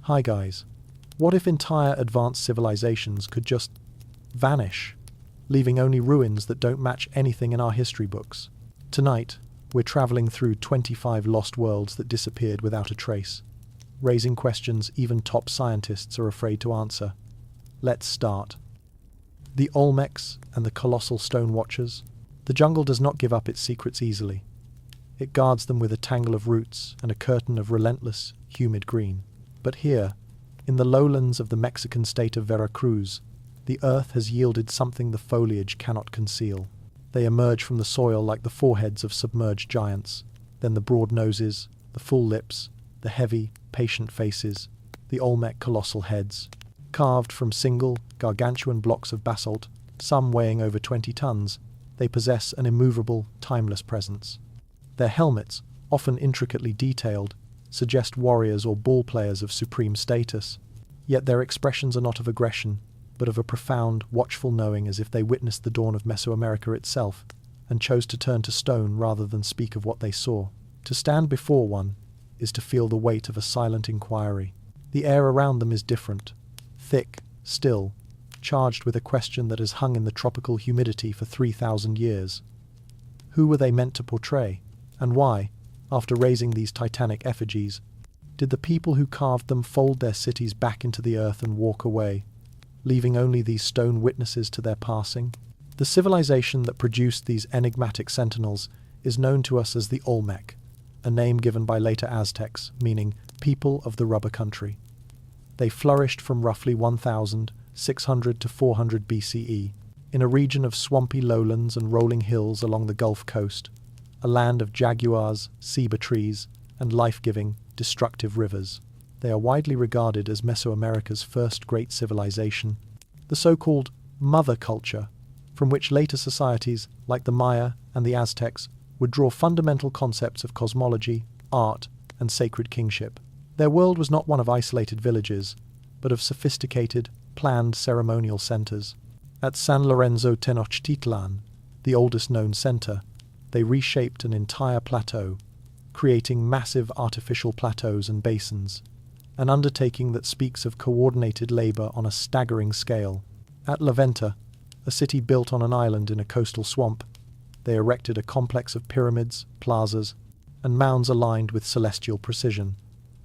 Hi guys. What if entire advanced civilizations could just vanish, leaving only ruins that don't match anything in our history books? Tonight, we're traveling through 25 lost worlds that disappeared without a trace, raising questions even top scientists are afraid to answer. Let's start. The Olmecs and the colossal stone watchers. The jungle does not give up its secrets easily. It guards them with a tangle of roots and a curtain of relentless, humid green. But here, in the lowlands of the Mexican state of Veracruz, the earth has yielded something the foliage cannot conceal. They emerge from the soil like the foreheads of submerged giants, then the broad noses, the full lips, the heavy, patient faces, the Olmec colossal heads. Carved from single, gargantuan blocks of basalt, some weighing over 20 tons, they possess an immovable, timeless presence. Their helmets, often intricately detailed, suggest warriors or ball players of supreme status, yet their expressions are not of aggression, but of a profound, watchful knowing, as if they witnessed the dawn of Mesoamerica itself, and chose to turn to stone rather than speak of what they saw. To stand before one is to feel the weight of a silent inquiry. The air around them is different, thick, still, charged with a question that has hung in the tropical humidity for 3,000 years. Who were they meant to portray, and why, after raising these titanic effigies, did the people who carved them fold their cities back into the earth and walk away, leaving only these stone witnesses to their passing? The civilization that produced these enigmatic sentinels is known to us as the Olmec, a name given by later Aztecs, meaning people of the rubber country. They flourished from roughly 1,600 to 400 BCE, in a region of swampy lowlands and rolling hills along the Gulf Coast, a land of jaguars, ceiba trees, and life-giving, destructive rivers. They are widely regarded as Mesoamerica's first great civilization, the so-called mother culture, from which later societies, like the Maya and the Aztecs, would draw fundamental concepts of cosmology, art, and sacred kingship. Their world was not one of isolated villages, but of sophisticated, planned ceremonial centers. At San Lorenzo Tenochtitlan, the oldest known center, they reshaped an entire plateau, creating massive artificial plateaus and basins, an undertaking that speaks of coordinated labor on a staggering scale. At La Venta, a city built on an island in a coastal swamp, they erected a complex of pyramids, plazas, and mounds aligned with celestial precision,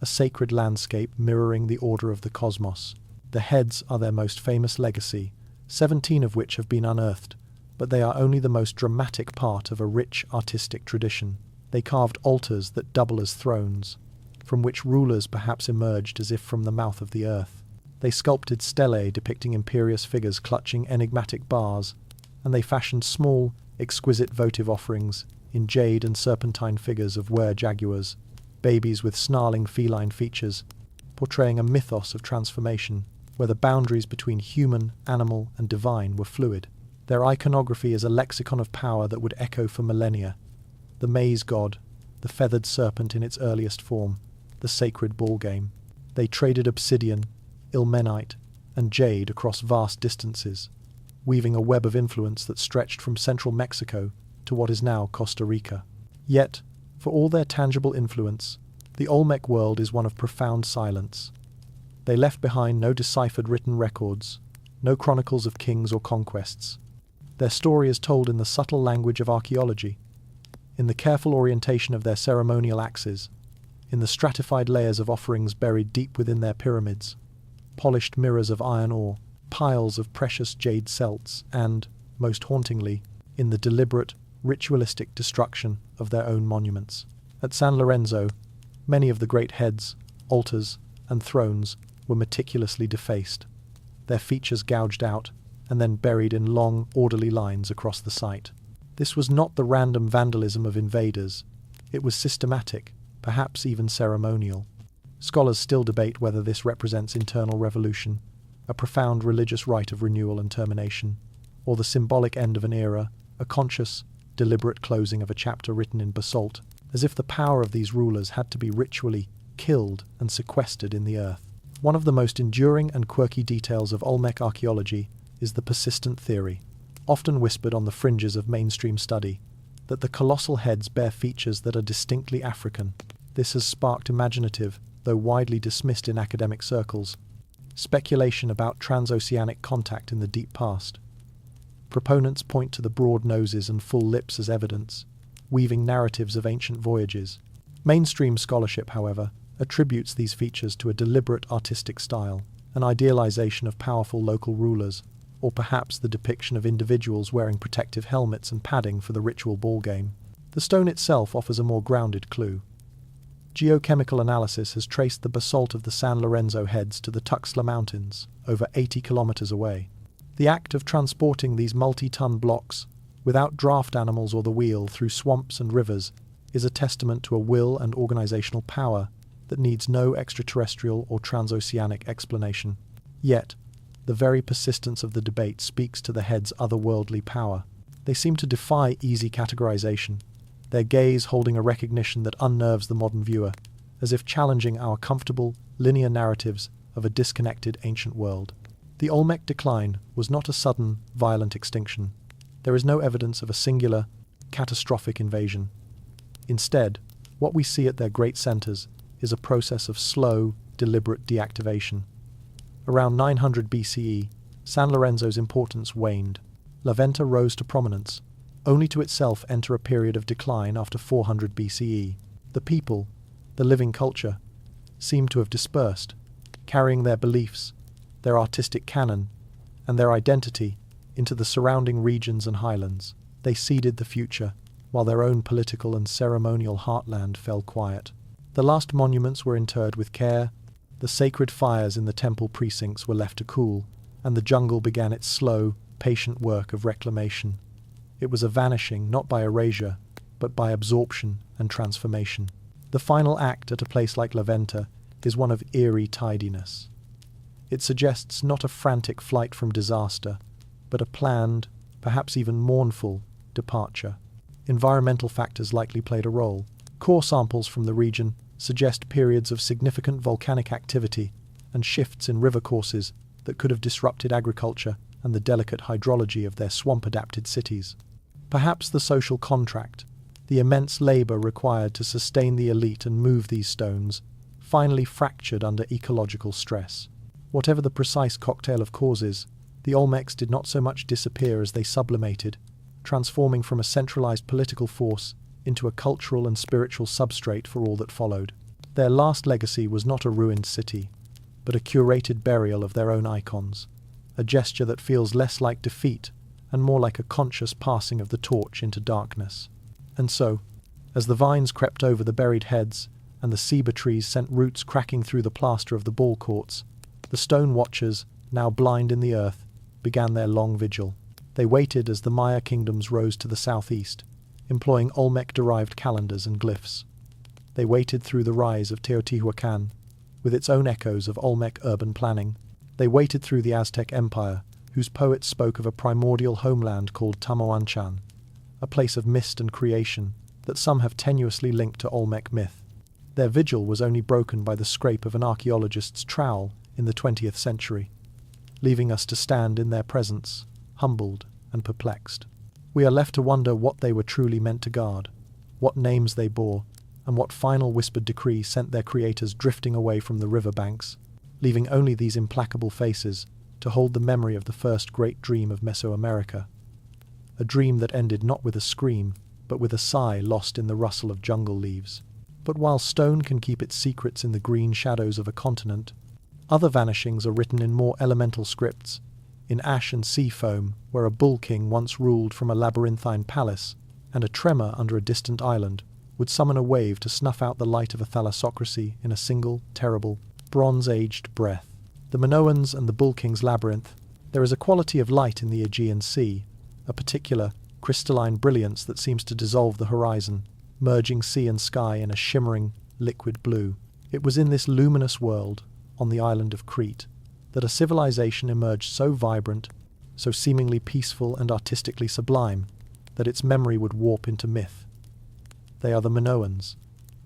a sacred landscape mirroring the order of the cosmos. The heads are their most famous legacy, 17 of which have been unearthed, but they are only the most dramatic part of a rich artistic tradition. They carved altars that double as thrones, from which rulers perhaps emerged as if from the mouth of the earth. They sculpted stelae depicting imperious figures clutching enigmatic bars, and they fashioned small, exquisite votive offerings in jade and serpentine figures of were-jaguars, babies with snarling feline features, portraying a mythos of transformation, where the boundaries between human, animal, and divine were fluid. Their iconography is a lexicon of power that would echo for millennia. The maize god, the feathered serpent in its earliest form, the sacred ball game. They traded obsidian, ilmenite, and jade across vast distances, weaving a web of influence that stretched from central Mexico to what is now Costa Rica. Yet, for all their tangible influence, the Olmec world is one of profound silence. They left behind no deciphered written records, no chronicles of kings or conquests. Their story is told in the subtle language of archaeology, in the careful orientation of their ceremonial axes, in the stratified layers of offerings buried deep within their pyramids, polished mirrors of iron ore, piles of precious jade celts, and, most hauntingly, in the deliberate, ritualistic destruction of their own monuments. At San Lorenzo, many of the great heads, altars, and thrones were meticulously defaced, their features gouged out, and then buried in long, orderly lines across the site. This was not the random vandalism of invaders. It was systematic, perhaps even ceremonial. Scholars still debate whether this represents internal revolution, a profound religious rite of renewal and termination, or the symbolic end of an era, a conscious, deliberate closing of a chapter written in basalt, as if the power of these rulers had to be ritually killed and sequestered in the earth. One of the most enduring and quirky details of Olmec archaeology is the persistent theory, often whispered on the fringes of mainstream study, that the colossal heads bear features that are distinctly African. This has sparked imaginative, though widely dismissed in academic circles, speculation about transoceanic contact in the deep past. Proponents point to the broad noses and full lips as evidence, weaving narratives of ancient voyages. Mainstream scholarship, however, attributes these features to a deliberate artistic style, an idealization of powerful local rulers, or perhaps the depiction of individuals wearing protective helmets and padding for the ritual ball game. The stone itself offers a more grounded clue. Geochemical analysis has traced the basalt of the San Lorenzo heads to the Tuxtla Mountains, over 80 kilometers away. The act of transporting these multi-ton blocks, without draft animals or the wheel, through swamps and rivers, is a testament to a will and organizational power that needs no extraterrestrial or transoceanic explanation. Yet, the very persistence of the debate speaks to the head's otherworldly power. They seem to defy easy categorization, their gaze holding a recognition that unnerves the modern viewer, as if challenging our comfortable, linear narratives of a disconnected ancient world. The Olmec decline was not a sudden, violent extinction. There is no evidence of a singular, catastrophic invasion. Instead, what we see at their great centers is a process of slow, deliberate deactivation. Around 900 BCE, San Lorenzo's importance waned. La Venta rose to prominence, only to itself enter a period of decline after 400 BCE. The people, the living culture, seemed to have dispersed, carrying their beliefs, their artistic canon, and their identity into the surrounding regions and highlands. They ceded the future, while their own political and ceremonial heartland fell quiet. The last monuments were interred with care, the sacred fires in the temple precincts were left to cool, and the jungle began its slow, patient work of reclamation. It was a vanishing not by erasure, but by absorption and transformation. The final act at a place like La Venta is one of eerie tidiness. It suggests not a frantic flight from disaster, but a planned, perhaps even mournful, departure. Environmental factors likely played a role. Core samples from the region suggest periods of significant volcanic activity and shifts in river courses that could have disrupted agriculture and the delicate hydrology of their swamp-adapted cities. Perhaps the social contract, the immense labor required to sustain the elite and move these stones, finally fractured under ecological stress. Whatever the precise cocktail of causes, the Olmecs did not so much disappear as they sublimated, transforming from a centralized political force into a cultural and spiritual substrate for all that followed. Their last legacy was not a ruined city, but a curated burial of their own icons, a gesture that feels less like defeat and more like a conscious passing of the torch into darkness. And so, as the vines crept over the buried heads and the ceiba trees sent roots cracking through the plaster of the ball courts, the stone watchers, now blind in the earth, began their long vigil. They waited as the Maya kingdoms rose to the southeast, employing Olmec-derived calendars and glyphs. They waited through the rise of Teotihuacan, with its own echoes of Olmec urban planning. They waited through the Aztec Empire, whose poets spoke of a primordial homeland called Tamoanchan, a place of mist and creation that some have tenuously linked to Olmec myth. Their vigil was only broken by the scrape of an archaeologist's trowel in the 20th century, leaving us to stand in their presence, humbled and perplexed. We are left to wonder what they were truly meant to guard, what names they bore, and what final whispered decree sent their creators drifting away from the river banks, leaving only these implacable faces to hold the memory of the first great dream of Mesoamerica, a dream that ended not with a scream, but with a sigh lost in the rustle of jungle leaves. But while stone can keep its secrets in the green shadows of a continent, other vanishings are written in more elemental scripts, in ash and sea foam, where a bull king once ruled from a labyrinthine palace, and a tremor under a distant island would summon a wave to snuff out the light of a thalassocracy in a single, terrible, bronze-aged breath. The Minoans and the bull king's labyrinth, there is a quality of light in the Aegean Sea, a particular, crystalline brilliance that seems to dissolve the horizon, merging sea and sky in a shimmering, liquid blue. It was in this luminous world, on the island of Crete, that a civilization emerged so vibrant, so seemingly peaceful and artistically sublime, that its memory would warp into myth. They are the Minoans,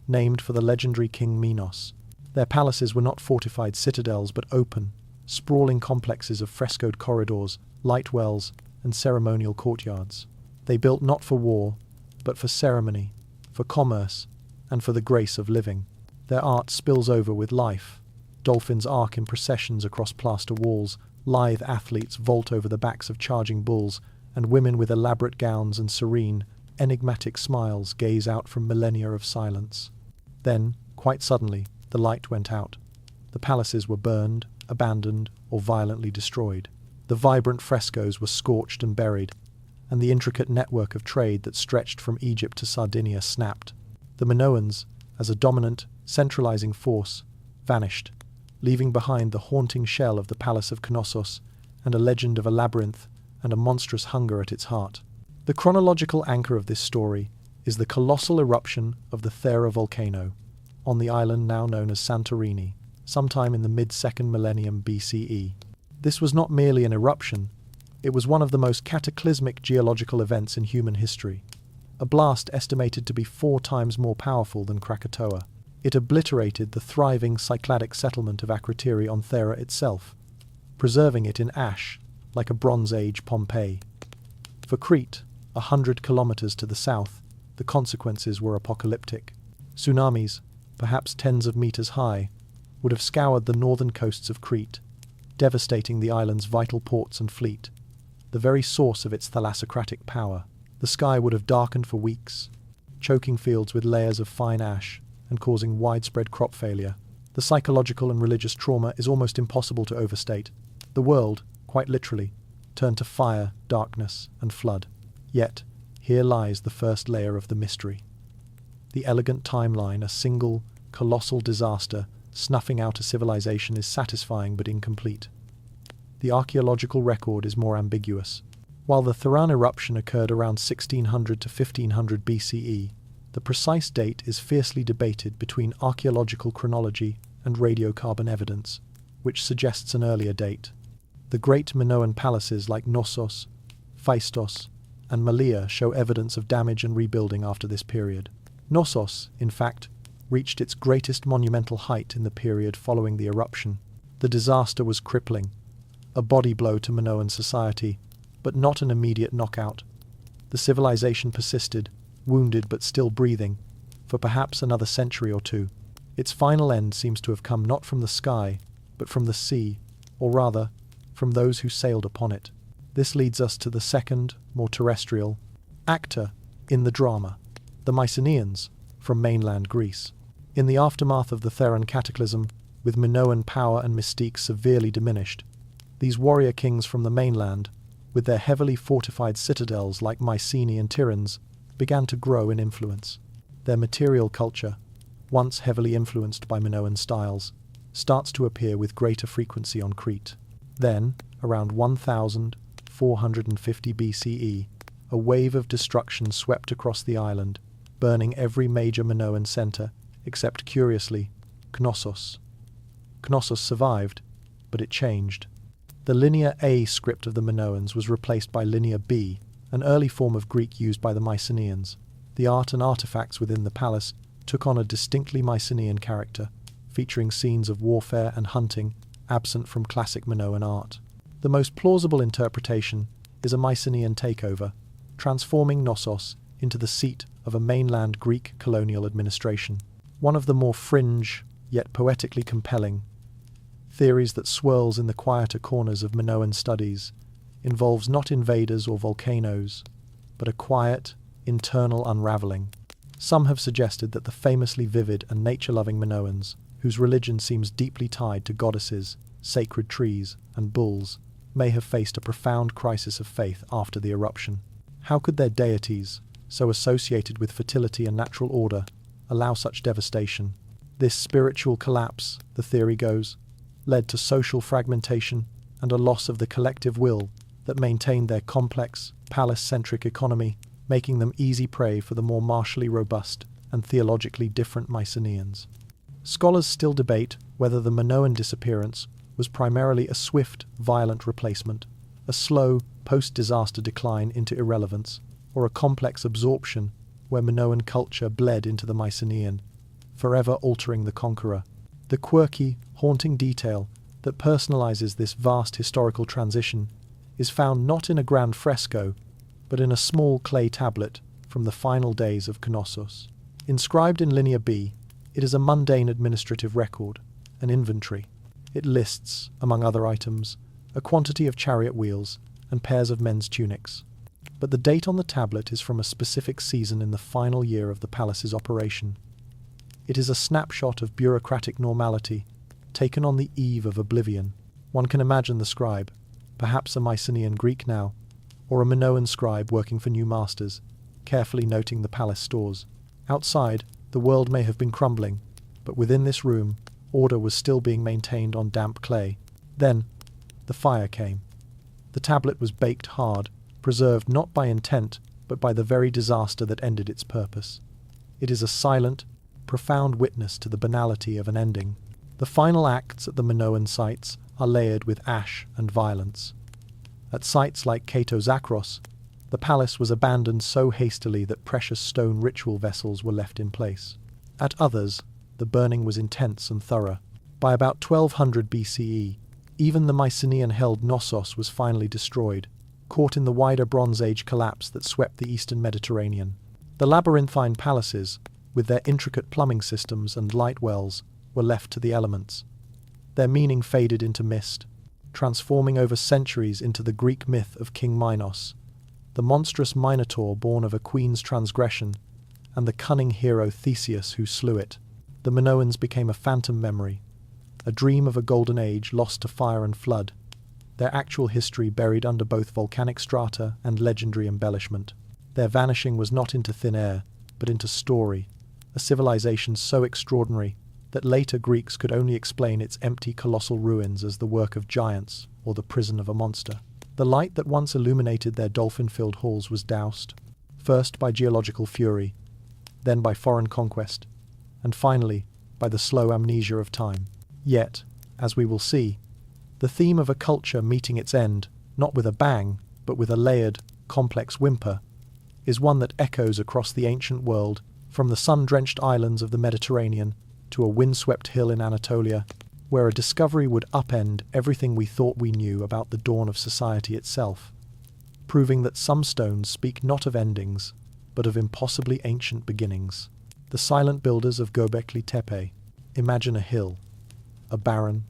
named for the legendary King Minos. Their palaces were not fortified citadels but open, sprawling complexes of frescoed corridors, light wells, and ceremonial courtyards. They built not for war, but for ceremony, for commerce, and for the grace of living. Their art spills over with life. Dolphins arc in processions across plaster walls, lithe athletes vault over the backs of charging bulls, and women with elaborate gowns and serene, enigmatic smiles gaze out from millennia of silence. Then, quite suddenly, the light went out. The palaces were burned, abandoned, or violently destroyed. The vibrant frescoes were scorched and buried, and the intricate network of trade that stretched from Egypt to Sardinia snapped. The Minoans, as a dominant, centralizing force, vanished, leaving behind the haunting shell of the Palace of Knossos and a legend of a labyrinth and a monstrous hunger at its heart. The chronological anchor of this story is the colossal eruption of the Thera volcano on the island now known as Santorini, sometime in the mid-2nd millennium BCE. This was not merely an eruption, it was one of the most cataclysmic geological events in human history. A blast estimated to be 4 times more powerful than Krakatoa. It obliterated the thriving Cycladic settlement of Akrotiri on Thera itself, preserving it in ash like a Bronze Age Pompeii. For Crete, 100 kilometers to the south, the consequences were apocalyptic. Tsunamis, perhaps tens of meters high, would have scoured the northern coasts of Crete, devastating the island's vital ports and fleet, the very source of its thalassocratic power. The sky would have darkened for weeks, choking fields with layers of fine ash and causing widespread crop failure. The psychological and religious trauma is almost impossible to overstate. The world, quite literally, turned to fire, darkness, and flood. Yet, here lies the first layer of the mystery. The elegant timeline, a single, colossal disaster snuffing out a civilization, is satisfying but incomplete. The archaeological record is more ambiguous. While the Theran eruption occurred around 1600 to 1500 BCE, the precise date is fiercely debated between archaeological chronology and radiocarbon evidence, which suggests an earlier date. The great Minoan palaces like Knossos, Phaistos, and Malea show evidence of damage and rebuilding after this period. Knossos, in fact, reached its greatest monumental height in the period following the eruption. The disaster was crippling, a body blow to Minoan society, but not an immediate knockout. The civilization persisted, wounded but still breathing, for perhaps another century or two. Its final end seems to have come not from the sky, but from the sea, or rather, from those who sailed upon it. This leads us to the second, more terrestrial, actor in the drama, the Mycenaeans, from mainland Greece. In the aftermath of the Theran cataclysm, with Minoan power and mystique severely diminished, these warrior kings from the mainland, with their heavily fortified citadels like Mycenae and Tiryns, began to grow in influence. Their material culture, once heavily influenced by Minoan styles, starts to appear with greater frequency on Crete. Then, around 1450 BCE, a wave of destruction swept across the island, burning every major Minoan center, except, curiously, Knossos. Knossos survived, but it changed. The Linear A script of the Minoans was replaced by Linear B, an early form of Greek used by the Mycenaeans. The art and artifacts within the palace took on a distinctly Mycenaean character, featuring scenes of warfare and hunting absent from classic Minoan art. The most plausible interpretation is a Mycenaean takeover, transforming Knossos into the seat of a mainland Greek colonial administration. One of the more fringe, yet poetically compelling, theories that swirls in the quieter corners of Minoan studies involves not invaders or volcanoes, but a quiet, internal unraveling. Some have suggested that the famously vivid and nature-loving Minoans, whose religion seems deeply tied to goddesses, sacred trees, and bulls, may have faced a profound crisis of faith after the eruption. How could their deities, so associated with fertility and natural order, allow such devastation? This spiritual collapse, the theory goes, led to social fragmentation and a loss of the collective will that maintained their complex, palace-centric economy, making them easy prey for the more martially robust and theologically different Mycenaeans. Scholars still debate whether the Minoan disappearance was primarily a swift, violent replacement, a slow, post-disaster decline into irrelevance, or a complex absorption where Minoan culture bled into the Mycenaean, forever altering the conqueror. The quirky, haunting detail that personalizes this vast historical transition is found not in a grand fresco, but in a small clay tablet from the final days of Knossos. Inscribed in Linear B It is a mundane administrative record, an inventory. It lists, among other items, a quantity of chariot wheels and pairs of men's tunics. But the date on the tablet is from a specific season in the final year of the palace's operation. It is a snapshot of bureaucratic normality, taken on the eve of oblivion. One can imagine the scribe, perhaps a Mycenaean Greek now, or a Minoan scribe working for new masters, carefully noting the palace stores. Outside, the world may have been crumbling, but within this room, order was still being maintained on damp clay. Then, the fire came. The tablet was baked hard, preserved not by intent, but by the very disaster that ended its purpose. It is a silent, profound witness to the banality of an ending. The final acts at the Minoan sites are layered with ash and violence. At sites like Cato Zakros, the palace was abandoned so hastily that precious stone ritual vessels were left in place. At others, the burning was intense and thorough. By about 1200 BCE, even the Mycenaean-held Knossos was finally destroyed, caught in the wider Bronze Age collapse that swept the eastern Mediterranean. The labyrinthine palaces, with their intricate plumbing systems and light wells, were left to the elements. Their meaning faded into mist, transforming over centuries into the Greek myth of King Minos, the monstrous Minotaur born of a queen's transgression, and the cunning hero Theseus who slew it. The Minoans became a phantom memory, a dream of a golden age lost to fire and flood, their actual history buried under both volcanic strata and legendary embellishment. Their vanishing was not into thin air, but into story, a civilization so extraordinary that later Greeks could only explain its empty colossal ruins as the work of giants or the prison of a monster. The light that once illuminated their dolphin-filled halls was doused, first by geological fury, then by foreign conquest, and finally by the slow amnesia of time. Yet, as we will see, the theme of a culture meeting its end, not with a bang, but with a layered, complex whimper, is one that echoes across the ancient world, from the sun-drenched islands of the Mediterranean to a windswept hill in Anatolia, where a discovery would upend everything we thought we knew about the dawn of society itself, proving that some stones speak not of endings, but of impossibly ancient beginnings. The silent builders of Göbekli Tepe imagine a hill, a barren,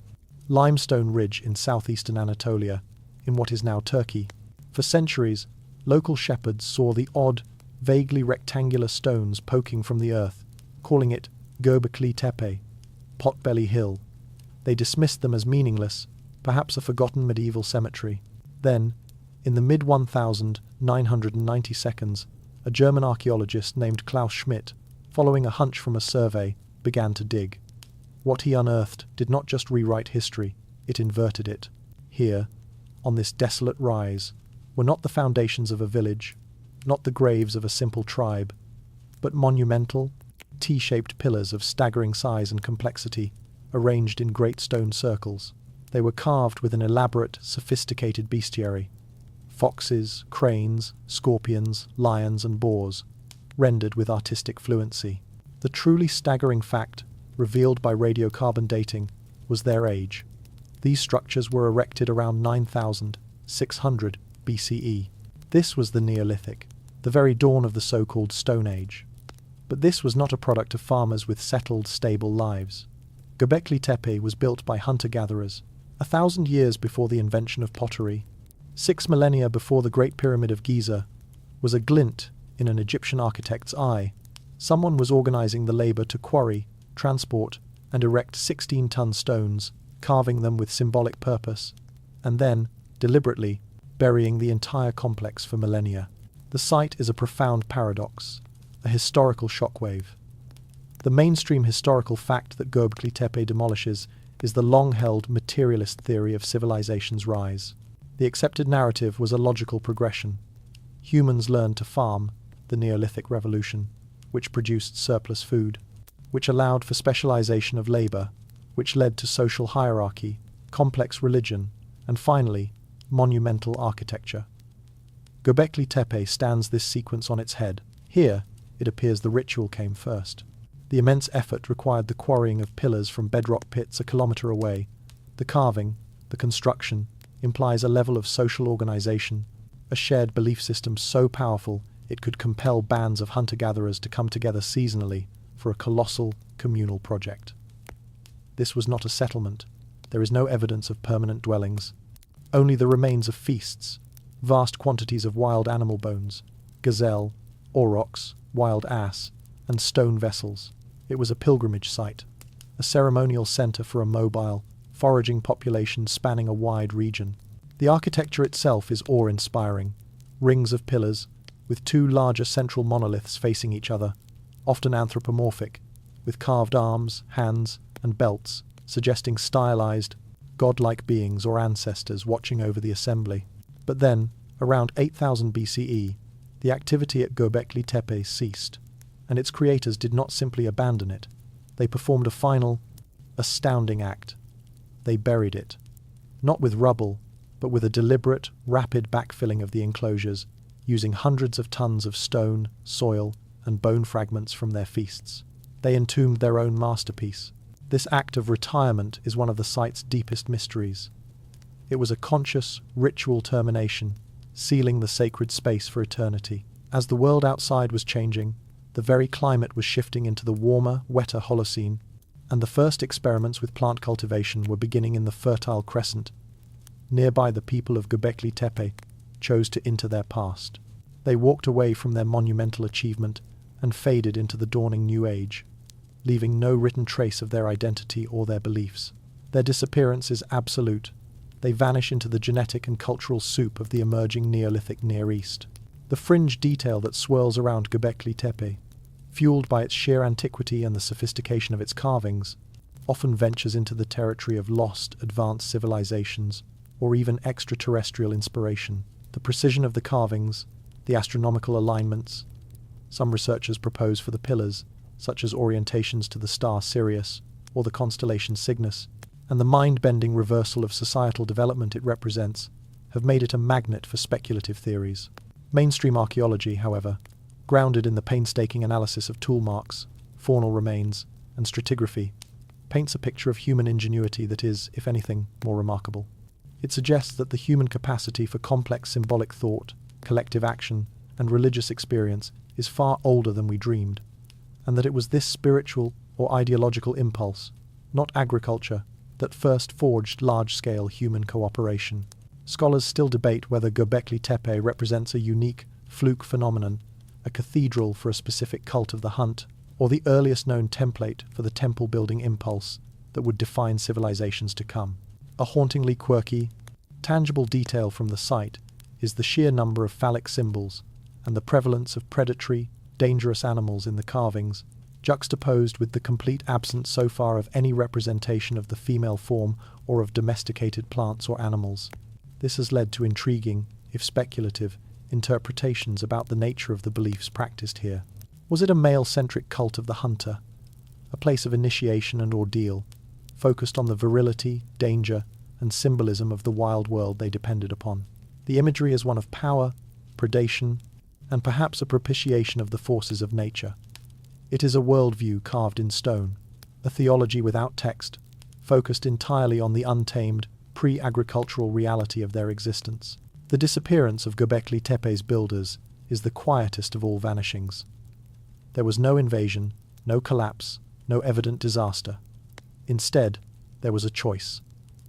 limestone ridge in southeastern Anatolia, in what is now Turkey. For centuries, local shepherds saw the odd, vaguely rectangular stones poking from the earth, calling it Göbekli Tepe, Potbelly Hill. They dismissed them as meaningless, perhaps a forgotten medieval cemetery. Then, in the mid-1992, a German archaeologist named Klaus Schmidt, following a hunch from a survey, began to dig. What he unearthed did not just rewrite history, it inverted it. Here, on this desolate rise, were not the foundations of a village, not the graves of a simple tribe, but monumental, T-shaped pillars of staggering size and complexity, arranged in great stone circles. They were carved with an elaborate, sophisticated bestiary: foxes, cranes, scorpions, lions, and boars, rendered with artistic fluency. The truly staggering fact, revealed by radiocarbon dating, was their age. These structures were erected around 9,600 BCE. This was the Neolithic, the very dawn of the so-called Stone Age. But this was not a product of farmers with settled, stable lives. Göbekli Tepe was built by hunter-gatherers, 1,000 years before the invention of pottery. 6 millennia before the Great Pyramid of Giza was a glint in an Egyptian architect's eye. Someone was organizing the labor to quarry, transport, and erect 16-ton stones, carving them with symbolic purpose, and then, deliberately, burying the entire complex for millennia. The site is a profound paradox, a historical shockwave. The mainstream historical fact that Göbekli Tepe demolishes is the long-held materialist theory of civilization's rise. The accepted narrative was a logical progression. Humans learned to farm, the Neolithic Revolution, which produced surplus food, which allowed for specialization of labor, which led to social hierarchy, complex religion, and finally, monumental architecture. Göbekli Tepe stands this sequence on its head. Here, it appears the ritual came first. The immense effort required the quarrying of pillars from bedrock pits a kilometer away. The carving, the construction, implies a level of social organization, a shared belief system so powerful it could compel bands of hunter-gatherers to come together seasonally, for a colossal communal project. This was not a settlement. There is no evidence of permanent dwellings, only the remains of feasts, vast quantities of wild animal bones, gazelle, aurochs, wild ass, and stone vessels. It was a pilgrimage site, a ceremonial center for a mobile, foraging population spanning a wide region. The architecture itself is awe-inspiring. Rings of pillars, with two larger central monoliths facing each other, often anthropomorphic, with carved arms, hands, and belts, suggesting stylized, godlike beings or ancestors watching over the assembly. But then, around 8000 BCE, the activity at Göbekli Tepe ceased, and its creators did not simply abandon it. They performed a final, astounding act. They buried it, not with rubble, but with a deliberate, rapid backfilling of the enclosures, using hundreds of tons of stone, soil, and bone fragments from their feasts. They entombed their own masterpiece. This act of retirement is one of the site's deepest mysteries. It was a conscious, ritual termination, sealing the sacred space for eternity. As the world outside was changing, the very climate was shifting into the warmer, wetter Holocene, and the first experiments with plant cultivation were beginning in the Fertile Crescent. Nearby, the people of Göbekli Tepe chose to enter their past. They walked away from their monumental achievement and faded into the dawning New Age, leaving no written trace of their identity or their beliefs. Their disappearance is absolute. They vanish into the genetic and cultural soup of the emerging Neolithic Near East. The fringe detail that swirls around Göbekli Tepe, fueled by its sheer antiquity and the sophistication of its carvings, often ventures into the territory of lost, advanced civilizations, or even extraterrestrial inspiration. The precision of the carvings, the astronomical alignments. Some researchers propose for the pillars, such as orientations to the star Sirius or the constellation Cygnus, and the mind-bending reversal of societal development it represents, have made it a magnet for speculative theories. Mainstream archaeology, however, grounded in the painstaking analysis of tool marks, faunal remains, and stratigraphy, paints a picture of human ingenuity that is, if anything, more remarkable. It suggests that the human capacity for complex symbolic thought, collective action, and religious experience is far older than we dreamed, and that it was this spiritual or ideological impulse, not agriculture, that first forged large-scale human cooperation. Scholars still debate whether Göbekli Tepe represents a unique, fluke phenomenon, a cathedral for a specific cult of the hunt, or the earliest known template for the temple-building impulse that would define civilizations to come. A hauntingly quirky, tangible detail from the site is the sheer number of phallic symbols and the prevalence of predatory, dangerous animals in the carvings, juxtaposed with the complete absence so far of any representation of the female form or of domesticated plants or animals. This has led to intriguing, if speculative, interpretations about the nature of the beliefs practiced here. Was it a male-centric cult of the hunter, a place of initiation and ordeal, focused on the virility, danger, and symbolism of the wild world they depended upon? The imagery is one of power, predation, and perhaps a propitiation of the forces of nature. It is a worldview carved in stone, a theology without text, focused entirely on the untamed, pre-agricultural reality of their existence. The disappearance of Göbekli Tepe's builders is the quietest of all vanishings. There was no invasion, no collapse, no evident disaster. Instead, there was a choice,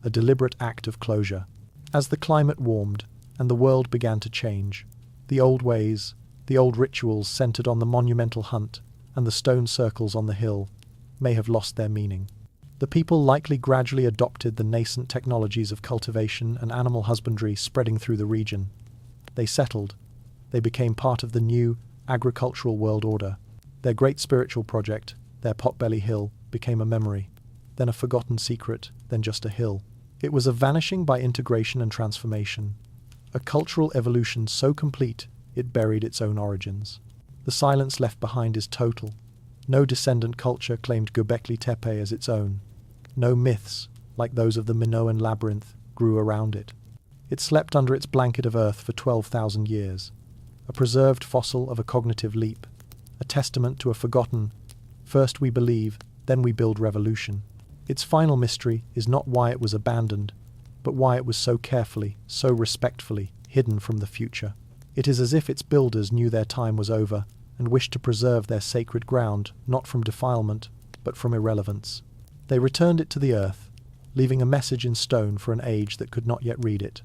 a deliberate act of closure. As the climate warmed and the world began to change, the old ways, the old rituals centered on the monumental hunt and the stone circles on the hill may have lost their meaning. The people likely gradually adopted the nascent technologies of cultivation and animal husbandry spreading through the region. They settled. They became part of the new agricultural world order. Their great spiritual project, their Potbelly Hill, became a memory, then a forgotten secret, then just a hill. It was a vanishing by integration and transformation, a cultural evolution so complete it buried its own origins. The silence left behind is total. No descendant culture claimed Göbekli Tepe as its own. No myths, like those of the Minoan labyrinth, grew around it. It slept under its blanket of earth for 12,000 years, a preserved fossil of a cognitive leap, a testament to a forgotten, first we believe, then we build revolution. Its final mystery is not why it was abandoned, but why it was so carefully, so respectfully, hidden from the future. It is as if its builders knew their time was over and wished to preserve their sacred ground not from defilement, but from irrelevance. They returned it to the earth, leaving a message in stone for an age that could not yet read it.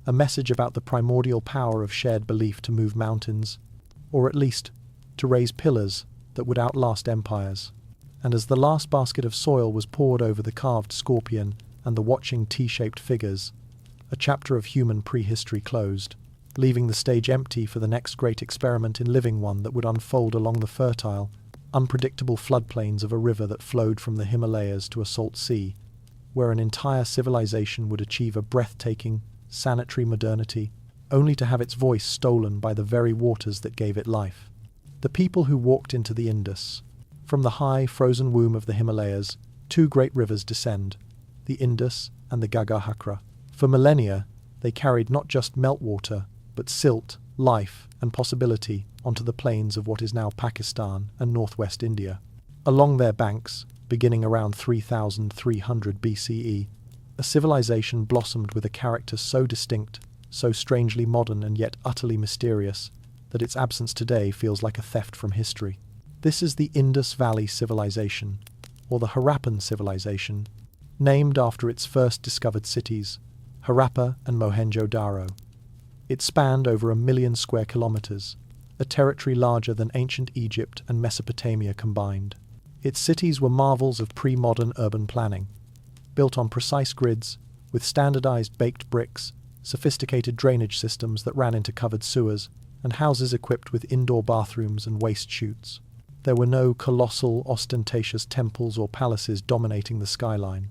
A message about the primordial power of shared belief to move mountains, or at least to raise pillars that would outlast empires. And as the last basket of soil was poured over the carved scorpion and the watching T-shaped figures, a chapter of human prehistory closed, leaving the stage empty for the next great experiment in living one that would unfold along the fertile, unpredictable floodplains of a river that flowed from the Himalayas to a salt sea, where an entire civilization would achieve a breathtaking, sanitary modernity, only to have its voice stolen by the very waters that gave it life. The people who walked into the Indus. From the high, frozen womb of the Himalayas, two great rivers descend, the Indus and the Gagahakra. For millennia, they carried not just meltwater, but silt, life, and possibility onto the plains of what is now Pakistan and northwest India. Along their banks, beginning around 3300 BCE, a civilization blossomed with a character so distinct, so strangely modern and yet utterly mysterious, that its absence today feels like a theft from history. This is the Indus Valley Civilization, or the Harappan Civilization, named after its first discovered cities, Harappa and Mohenjo-Daro. It spanned over 1 million square kilometers, a territory larger than ancient Egypt and Mesopotamia combined. Its cities were marvels of pre-modern urban planning, built on precise grids, with standardized baked bricks, sophisticated drainage systems that ran into covered sewers, and houses equipped with indoor bathrooms and waste chutes. There were no colossal, ostentatious temples or palaces dominating the skyline.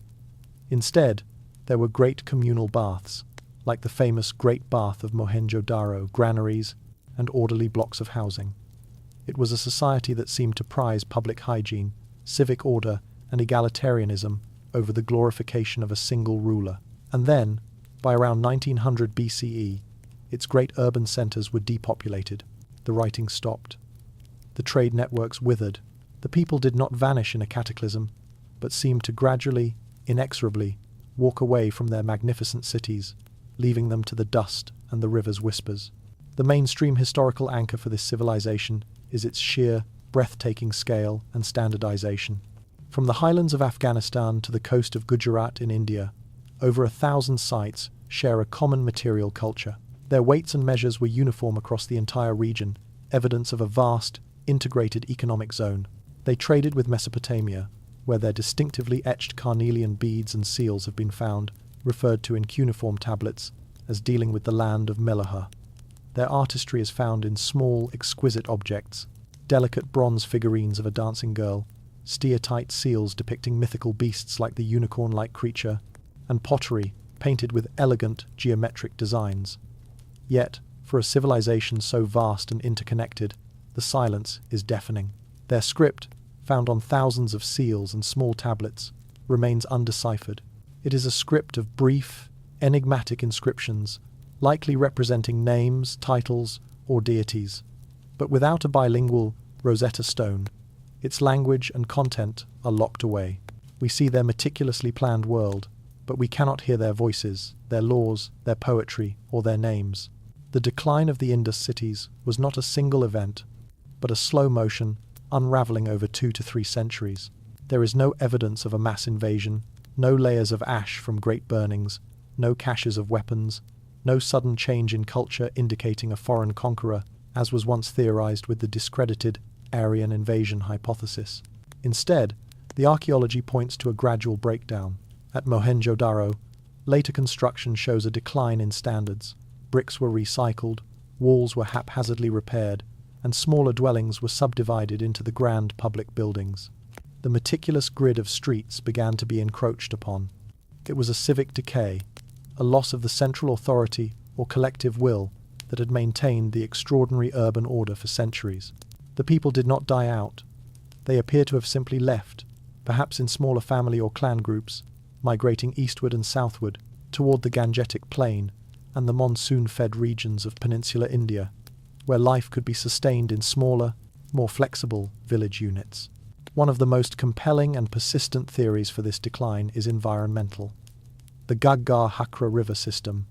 Instead, there were great communal baths, like the famous Great Bath of Mohenjo-Daro, granaries, and orderly blocks of housing. It was a society that seemed to prize public hygiene, civic order, and egalitarianism over the glorification of a single ruler. And then, by around 1900 BCE, its great urban centers were depopulated. The writing stopped. The trade networks withered. The people did not vanish in a cataclysm, but seemed to gradually, inexorably, walk away from their magnificent cities, leaving them to the dust and the river's whispers. The mainstream historical anchor for this civilization is its sheer, breathtaking scale and standardization. From the highlands of Afghanistan to the coast of Gujarat in India, over 1,000 sites share a common material culture. Their weights and measures were uniform across the entire region, evidence of a vast, integrated economic zone. They traded with Mesopotamia, where their distinctively etched carnelian beads and seals have been found, referred to in cuneiform tablets as dealing with the land of Meluhha. Their artistry is found in small, exquisite objects, delicate bronze figurines of a dancing girl, steatite seals depicting mythical beasts like the unicorn-like creature, and pottery painted with elegant, geometric designs. Yet, for a civilization so vast and interconnected, the silence is deafening. Their script, found on thousands of seals and small tablets, remains undeciphered. It is a script of brief, enigmatic inscriptions, likely representing names, titles, or deities. But without a bilingual Rosetta Stone, its language and content are locked away. We see their meticulously planned world, but we cannot hear their voices, their laws, their poetry, or their names. The decline of the Indus cities was not a single event, but a slow motion, unraveling over 2 to 3 centuries. There is no evidence of a mass invasion, no layers of ash from great burnings, no caches of weapons, no sudden change in culture indicating a foreign conqueror, as was once theorized with the discredited Aryan invasion hypothesis. Instead, the archaeology points to a gradual breakdown. At Mohenjo-Daro, later construction shows a decline in standards. Bricks were recycled, walls were haphazardly repaired, and smaller dwellings were subdivided into the grand public buildings. The meticulous grid of streets began to be encroached upon. It was a civic decay, a loss of the central authority or collective will that had maintained the extraordinary urban order for centuries. The people did not die out. They appear to have simply left, perhaps in smaller family or clan groups, migrating eastward and southward toward the Gangetic Plain and the monsoon-fed regions of peninsular India, where life could be sustained in smaller, more flexible village units. One of the most compelling and persistent theories for this decline is environmental. The Gagahakra river system,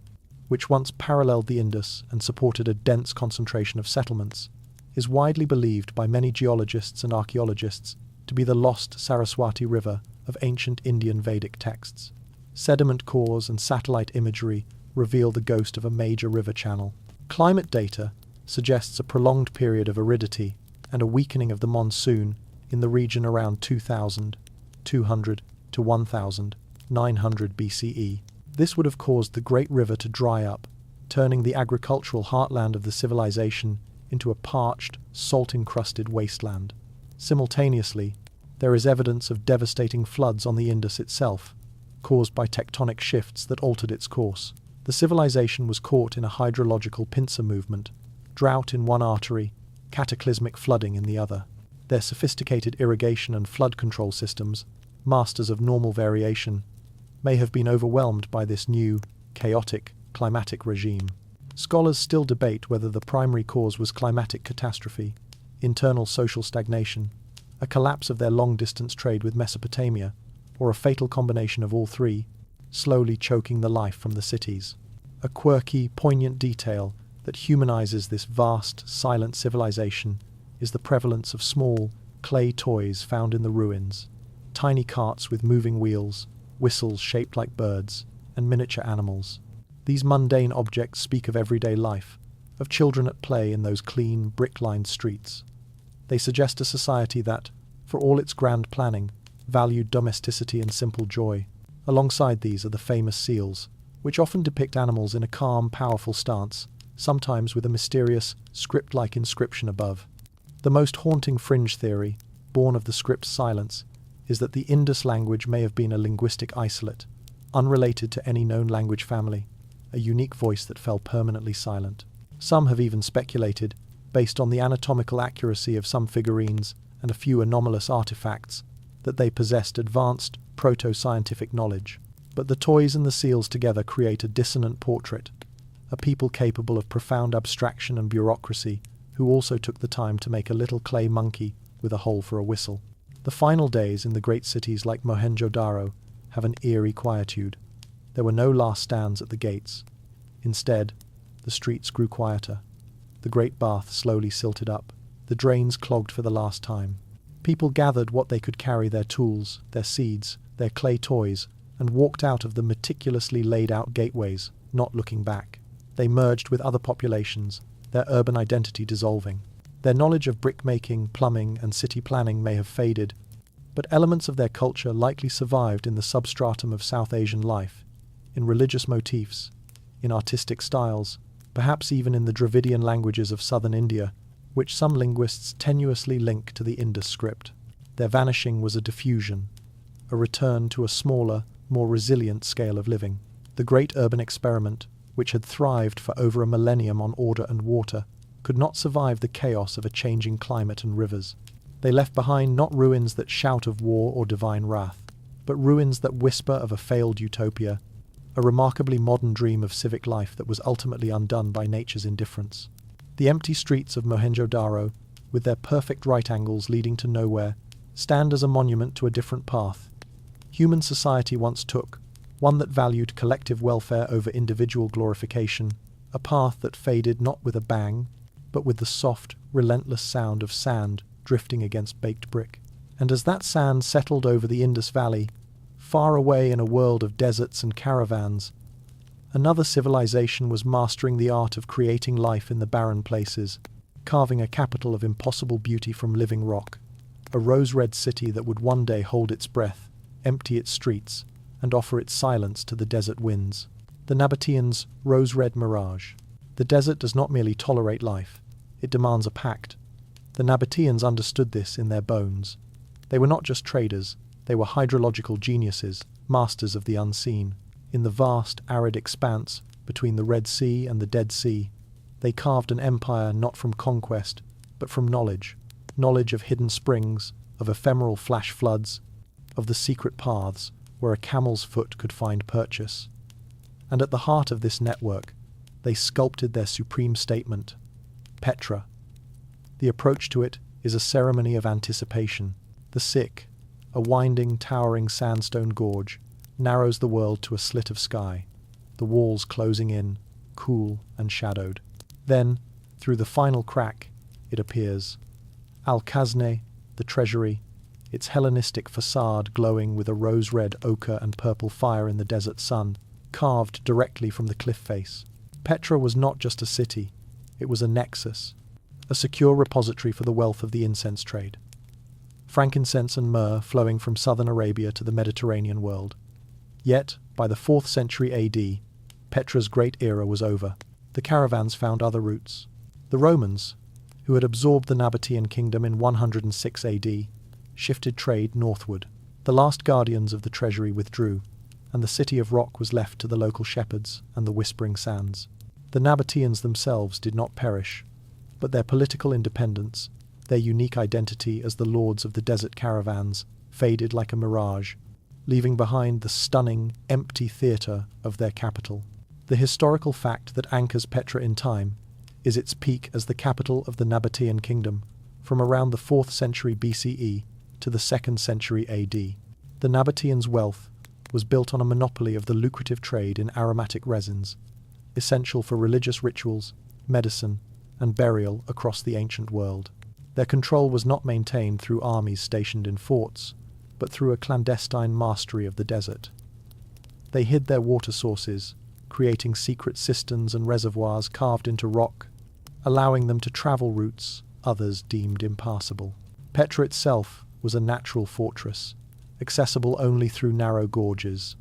which once paralleled the Indus and supported a dense concentration of settlements, is widely believed by many geologists and archaeologists to be the lost Saraswati River of ancient Indian Vedic texts. Sediment cores and satellite imagery reveal the ghost of a major river channel. Climate data suggests a prolonged period of aridity and a weakening of the monsoon in the region around 2200 to 1900 BCE. This would have caused the great river to dry up, turning the agricultural heartland of the civilization into a parched, salt-encrusted wasteland. Simultaneously, there is evidence of devastating floods on the Indus itself, caused by tectonic shifts that altered its course. The civilization was caught in a hydrological pincer movement, drought in one artery, cataclysmic flooding in the other. Their sophisticated irrigation and flood control systems, masters of normal variation, may have been overwhelmed by this new, chaotic, climatic regime. Scholars still debate whether the primary cause was climatic catastrophe, internal social stagnation, a collapse of their long-distance trade with Mesopotamia, or a fatal combination of all three, slowly choking the life from the cities. A quirky, poignant detail that humanizes this vast, silent civilization is the prevalence of small, clay toys found in the ruins. Tiny carts with moving wheels, whistles shaped like birds, and miniature animals. These mundane objects speak of everyday life, of children at play in those clean, brick-lined streets. They suggest a society that, for all its grand planning, valued domesticity and simple joy. Alongside these are the famous seals, which often depict animals in a calm, powerful stance, sometimes with a mysterious, script-like inscription above. The most haunting fringe theory, born of the script's silence, is that the Indus language may have been a linguistic isolate, unrelated to any known language family, a unique voice that fell permanently silent. Some have even speculated, based on the anatomical accuracy of some figurines and a few anomalous artifacts, that they possessed advanced, proto-scientific knowledge. But the toys and the seals together create a dissonant portrait, a people capable of profound abstraction and bureaucracy, who also took the time to make a little clay monkey with a hole for a whistle. The final days in the great cities like Mohenjo-Daro have an eerie quietude. There were no last stands at the gates. Instead, the streets grew quieter. The great bath slowly silted up, the drains clogged for the last time. People gathered what they could carry, their tools, their seeds, their clay toys, and walked out of the meticulously laid-out gateways, not looking back. They merged with other populations, their urban identity dissolving. Their knowledge of brick-making, plumbing, and city planning may have faded, but elements of their culture likely survived in the substratum of South Asian life, in religious motifs, in artistic styles, perhaps even in the Dravidian languages of southern India, which some linguists tenuously link to the Indus script. Their vanishing was a diffusion, a return to a smaller, more resilient scale of living. The great urban experiment, which had thrived for over a millennium on order and water, could not survive the chaos of a changing climate and rivers. They left behind not ruins that shout of war or divine wrath, but ruins that whisper of a failed utopia, a remarkably modern dream of civic life that was ultimately undone by nature's indifference. The empty streets of Mohenjo-Daro, with their perfect right angles leading to nowhere, stand as a monument to a different path. Human society once took, one that valued collective welfare over individual glorification, a path that faded not with a bang, but with the soft, relentless sound of sand drifting against baked brick. And as that sand settled over the Indus Valley, far away in a world of deserts and caravans, another civilization was mastering the art of creating life in the barren places, carving a capital of impossible beauty from living rock, a rose-red city that would one day hold its breath, empty its streets, and offer its silence to the desert winds. The Nabateans' rose-red mirage. The desert does not merely tolerate life, it demands a pact. The Nabateans understood this in their bones. They were not just traders, they were hydrological geniuses, masters of the unseen. In the vast, arid expanse between the Red Sea and the Dead Sea, they carved an empire not from conquest, but from knowledge. Knowledge of hidden springs, of ephemeral flash floods, of the secret paths where a camel's foot could find purchase. And at the heart of this network, they sculpted their supreme statement, Petra. The approach to it is a ceremony of anticipation. The Sikh, a winding, towering sandstone gorge, narrows the world to a slit of sky, the walls closing in, cool and shadowed. Then, through the final crack, it appears. Al-Kazne, the treasury, its Hellenistic facade glowing with a rose-red ochre and purple fire in the desert sun, carved directly from the cliff face. Petra was not just a city, it was a nexus, a secure repository for the wealth of the incense trade. Frankincense and myrrh flowing from southern Arabia to the Mediterranean world. Yet, by the 4th century AD, Petra's great era was over. The caravans found other routes. The Romans, who had absorbed the Nabatean kingdom in 106 AD, shifted trade northward. The last guardians of the treasury withdrew, and the city of rock was left to the local shepherds and the whispering sands. The Nabateans themselves did not perish, but their political independence, their unique identity as the lords of the desert caravans, faded like a mirage, leaving behind the stunning, empty theatre of their capital. The historical fact that anchors Petra in time is its peak as the capital of the Nabatean kingdom from around the 4th century BCE to the 2nd century AD. The Nabateans' wealth was built on a monopoly of the lucrative trade in aromatic resins, essential for religious rituals, medicine, and burial across the ancient world. Their control was not maintained through armies stationed in forts, but through a clandestine mastery of the desert. They hid their water sources, creating secret cisterns and reservoirs carved into rock, allowing them to travel routes others deemed impassable. Petra itself was a natural fortress, accessible only through narrow gorges,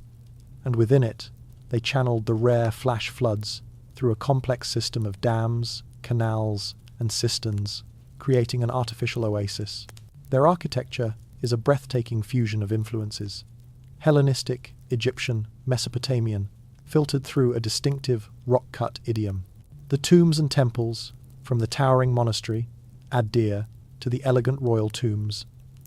and within it they channeled the rare flash floods through a complex system of dams, canals, and cisterns, creating an artificial oasis. Their architecture is a breathtaking fusion of influences: Hellenistic, Egyptian, Mesopotamian, filtered through a distinctive rock-cut idiom. The tombs and temples, from the towering monastery, Ad-Dir, to the elegant royal tombs,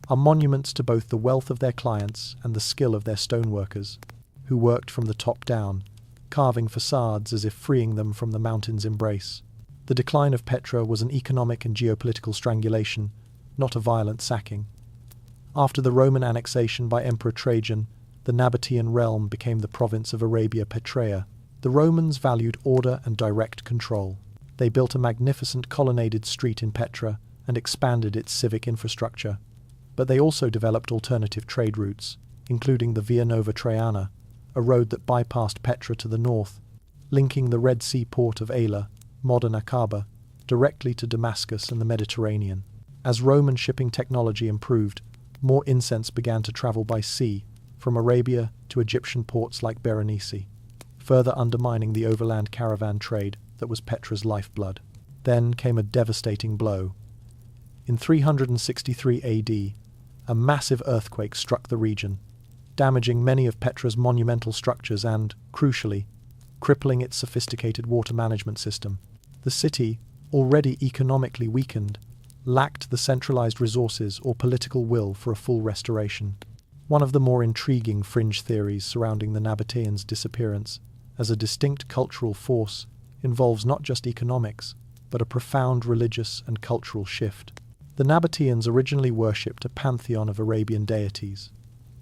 are monuments to both the wealth of their clients and the skill of their stoneworkers, who worked from the top down, carving facades as if freeing them from the mountain's embrace. The decline of Petra was an economic and geopolitical strangulation, not a violent sacking. After the Roman annexation by Emperor Trajan, the Nabatean realm became the province of Arabia Petraea. The Romans valued order and direct control. They built a magnificent colonnaded street in Petra and expanded its civic infrastructure. But they also developed alternative trade routes, including the Via Nova Traiana, a road that bypassed Petra to the north, linking the Red Sea port of Aila, modern Aqaba, directly to Damascus and the Mediterranean. As Roman shipping technology improved, more incense began to travel by sea, from Arabia to Egyptian ports like Berenice, further undermining the overland caravan trade that was Petra's lifeblood. Then came a devastating blow. In 363 AD, a massive earthquake struck the region, damaging many of Petra's monumental structures and, crucially, crippling its sophisticated water management system. The city, already economically weakened, lacked the centralized resources or political will for a full restoration. One of the more intriguing fringe theories surrounding the Nabateans' disappearance as a distinct cultural force involves not just economics, but a profound religious and cultural shift. The Nabateans originally worshipped a pantheon of Arabian deities,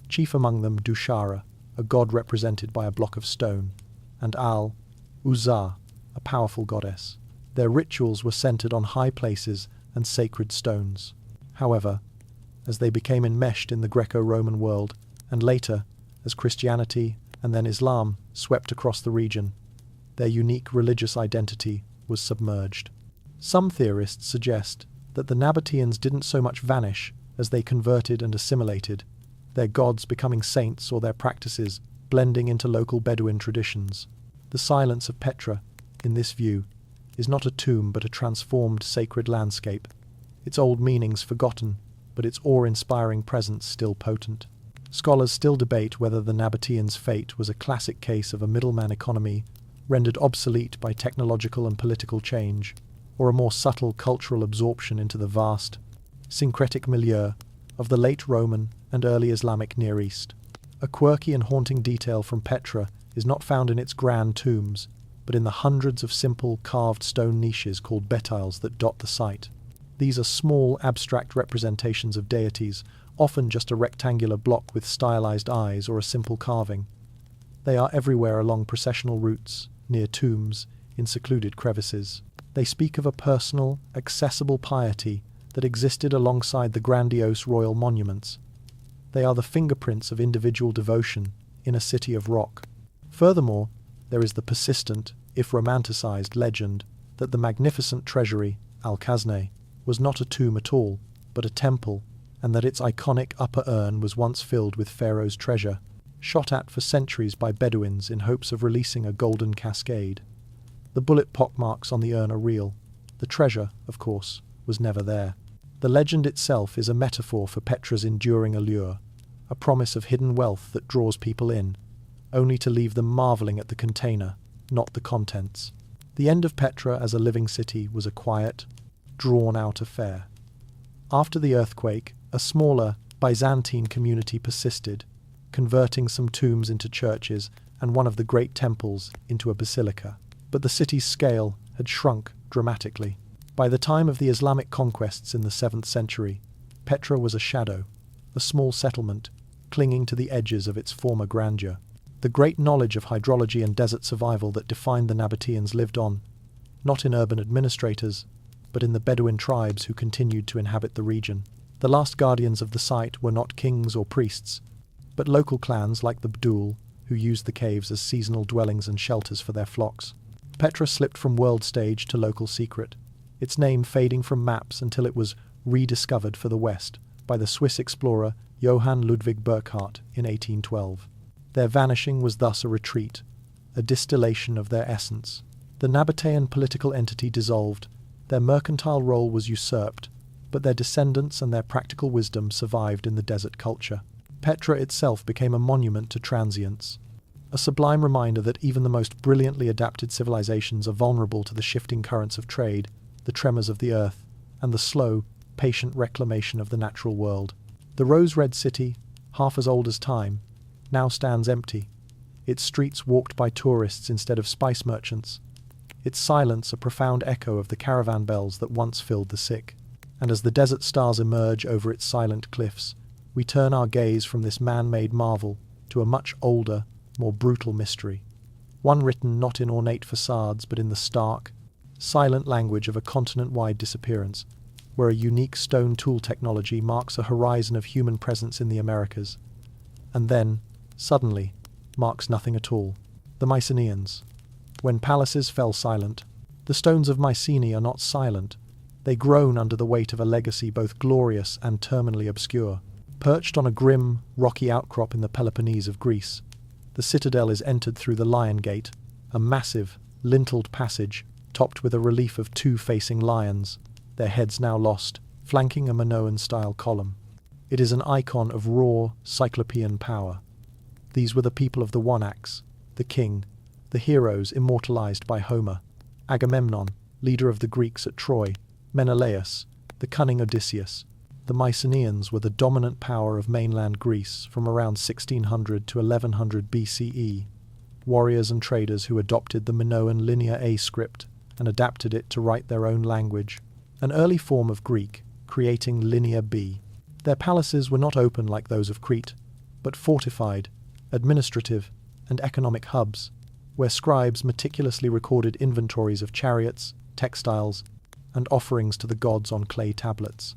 chief among them Dushara, a god represented by a block of stone, and Al-Uzza, a powerful goddess. Their rituals were centered on high places and sacred stones. However, as they became enmeshed in the Greco-Roman world, and later, as Christianity and then Islam swept across the region, their unique religious identity was submerged. Some theorists suggest that the Nabateans didn't so much vanish as they converted and assimilated, their gods becoming saints or their practices blending into local Bedouin traditions. The silence of Petra, in this view, is not a tomb but a transformed sacred landscape, its old meanings forgotten, but its awe-inspiring presence still potent. Scholars still debate whether the Nabateans' fate was a classic case of a middleman economy rendered obsolete by technological and political change, or a more subtle cultural absorption into the vast, syncretic milieu of the late Roman and early Islamic Near East. A quirky and haunting detail from Petra is not found in its grand tombs, but in the hundreds of simple carved stone niches called betiles that dot the site. These are small, abstract representations of deities, often just a rectangular block with stylized eyes or a simple carving. They are everywhere along processional routes, near tombs, in secluded crevices. They speak of a personal, accessible piety that existed alongside the grandiose royal monuments. They are the fingerprints of individual devotion in a city of rock. Furthermore, there is the persistent, if romanticized, legend that the magnificent treasury, Al-Khazneh, was not a tomb at all, but a temple, and that its iconic upper urn was once filled with Pharaoh's treasure, shot at for centuries by Bedouins in hopes of releasing a golden cascade. The bullet pockmarks on the urn are real. The treasure, of course, was never there. The legend itself is a metaphor for Petra's enduring allure, a promise of hidden wealth that draws people in, only to leave them marveling at the container, not the contents. The end of Petra as a living city was a quiet, drawn-out affair. After the earthquake, a smaller, Byzantine community persisted, converting some tombs into churches and one of the great temples into a basilica. But the city's scale had shrunk dramatically. By the time of the Islamic conquests in the 7th century, Petra was a shadow, a small settlement, clinging to the edges of its former grandeur. The great knowledge of hydrology and desert survival that defined the Nabateans lived on, not in urban administrators, but in the Bedouin tribes who continued to inhabit the region. The last guardians of the site were not kings or priests, but local clans like the Bdul, who used the caves as seasonal dwellings and shelters for their flocks. Petra slipped from world stage to local secret, its name fading from maps until it was rediscovered for the West by the Swiss explorer Johann Ludwig Burckhardt in 1812. Their vanishing was thus a retreat, a distillation of their essence. The Nabatean political entity dissolved, their mercantile role was usurped, but their descendants and their practical wisdom survived in the desert culture. Petra itself became a monument to transience, a sublime reminder that even the most brilliantly adapted civilizations are vulnerable to the shifting currents of trade, the tremors of the earth, and the slow, patient reclamation of the natural world. The rose-red city, half as old as time, now stands empty, its streets walked by tourists instead of spice merchants, its silence a profound echo of the caravan bells that once filled the sick. And as the desert stars emerge over its silent cliffs, we turn our gaze from this man-made marvel to a much older, more brutal mystery, one written not in ornate facades but in the stark, silent language of a continent-wide disappearance, where a unique stone tool technology marks a horizon of human presence in the Americas, and then, suddenly, marks nothing at all. The Mycenaeans. When palaces fell silent, the stones of Mycenae are not silent. They groan under the weight of a legacy both glorious and terminally obscure. Perched on a grim, rocky outcrop in the Peloponnese of Greece, the citadel is entered through the Lion Gate, a massive, linteled passage topped with a relief of two facing lions, their heads now lost, flanking a Minoan-style column. It is an icon of raw, cyclopean power. These were the people of the one axe, the king, the heroes immortalized by Homer, Agamemnon, leader of the Greeks at Troy, Menelaus, the cunning Odysseus. The Mycenaeans were the dominant power of mainland Greece from around 1600 to 1100 BCE, warriors and traders who adopted the Minoan Linear A script and adapted it to write their own language, an early form of Greek, creating Linear B. Their palaces were not open like those of Crete, but fortified, administrative, and economic hubs, where scribes meticulously recorded inventories of chariots, textiles, and offerings to the gods on clay tablets.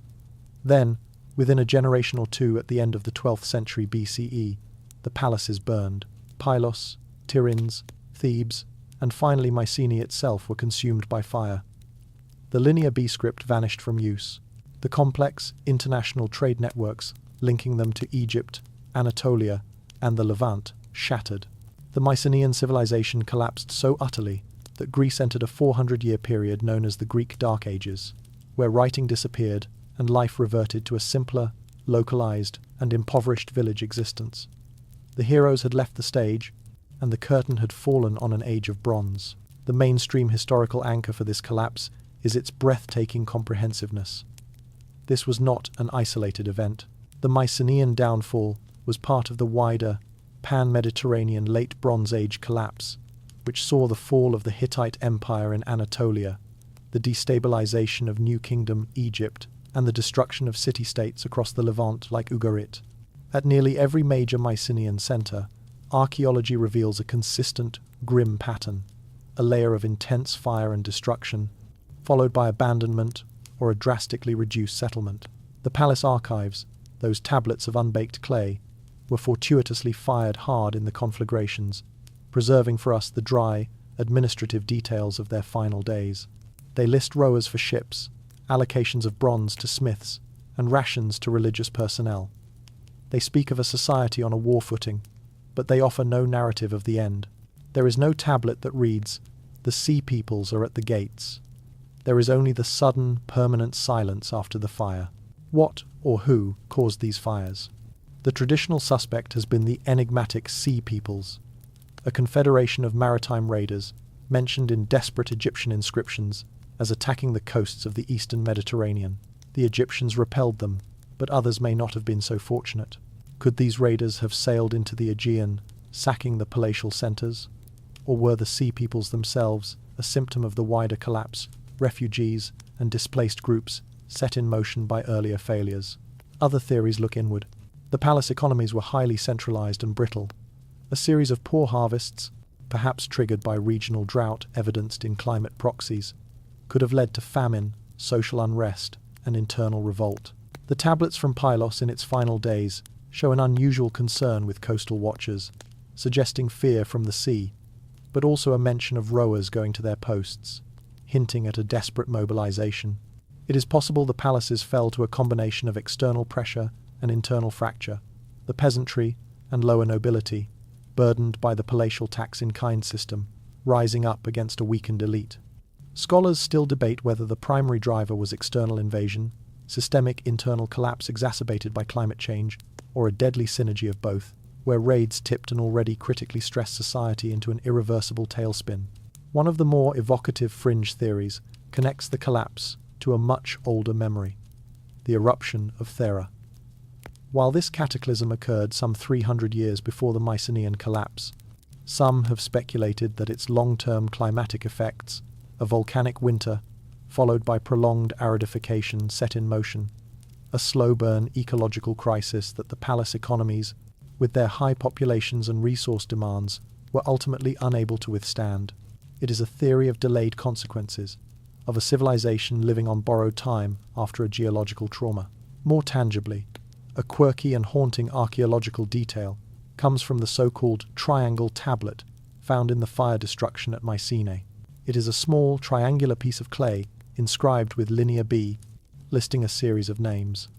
Then, within a generation or two at the end of the 12th century BCE, the palaces burned. Pylos, Tiryns, Thebes, and finally Mycenae itself were consumed by fire. The Linear B script vanished from use. The complex, international trade networks linking them to Egypt, Anatolia, and the Levant shattered. The Mycenaean civilization collapsed so utterly that Greece entered a 400-year period known as the Greek Dark Ages, where writing disappeared and life reverted to a simpler, localized, and impoverished village existence. The heroes had left the stage, and the curtain had fallen on an age of bronze. The mainstream historical anchor for this collapse is its breathtaking comprehensiveness. This was not an isolated event. The Mycenaean downfall was part of the wider, pan-Mediterranean late Bronze Age collapse, which saw the fall of the Hittite Empire in Anatolia, the destabilization of New Kingdom Egypt, and the destruction of city-states across the Levant like Ugarit. At nearly every major Mycenaean center, archaeology reveals a consistent, grim pattern, a layer of intense fire and destruction, followed by abandonment or a drastically reduced settlement. The palace archives, those tablets of unbaked clay, were fortuitously fired hard in the conflagrations, preserving for us the dry, administrative details of their final days. They list rowers for ships, allocations of bronze to smiths, and rations to religious personnel. They speak of a society on a war footing, but they offer no narrative of the end. There is no tablet that reads, "The sea peoples are at the gates." There is only the sudden, permanent silence after the fire. What or who caused these fires? The traditional suspect has been the enigmatic Sea Peoples, a confederation of maritime raiders mentioned in desperate Egyptian inscriptions as attacking the coasts of the eastern Mediterranean. The Egyptians repelled them, but others may not have been so fortunate. Could these raiders have sailed into the Aegean, sacking the palatial centres? Or were the Sea Peoples themselves a symptom of the wider collapse, refugees and displaced groups set in motion by earlier failures? Other theories look inward. The palace economies were highly centralized and brittle. A series of poor harvests, perhaps triggered by regional drought evidenced in climate proxies, could have led to famine, social unrest, and internal revolt. The tablets from Pylos in its final days show an unusual concern with coastal watchers, suggesting fear from the sea, but also a mention of rowers going to their posts, hinting at a desperate mobilization. It is possible the palaces fell to a combination of external pressure and internal fracture, the peasantry and lower nobility, burdened by the palatial tax-in-kind system, rising up against a weakened elite. Scholars still debate whether the primary driver was external invasion, systemic internal collapse exacerbated by climate change, or a deadly synergy of both, where raids tipped an already critically stressed society into an irreversible tailspin. One of the more evocative fringe theories connects the collapse to a much older memory, the eruption of Thera. While this cataclysm occurred some 300 years before the Mycenaean collapse, some have speculated that its long-term climatic effects, a volcanic winter, followed by prolonged aridification, set in motion a slow-burn ecological crisis that the palace economies, with their high populations and resource demands, were ultimately unable to withstand. It is a theory of delayed consequences, of a civilization living on borrowed time after a geological trauma. More tangibly, a quirky and haunting archaeological detail comes from the so-called triangle tablet found in the fire destruction at Mycenae. It is a small triangular piece of clay inscribed with Linear B, listing a series of names.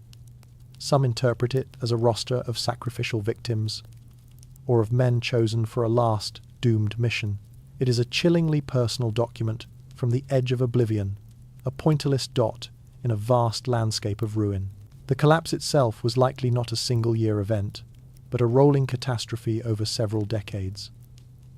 Some interpret it as a roster of sacrificial victims, or of men chosen for a last, doomed mission. It is a chillingly personal document from the edge of oblivion, a pointillist dot in a vast landscape of ruin. The collapse itself was likely not a single-year event, but a rolling catastrophe over several decades.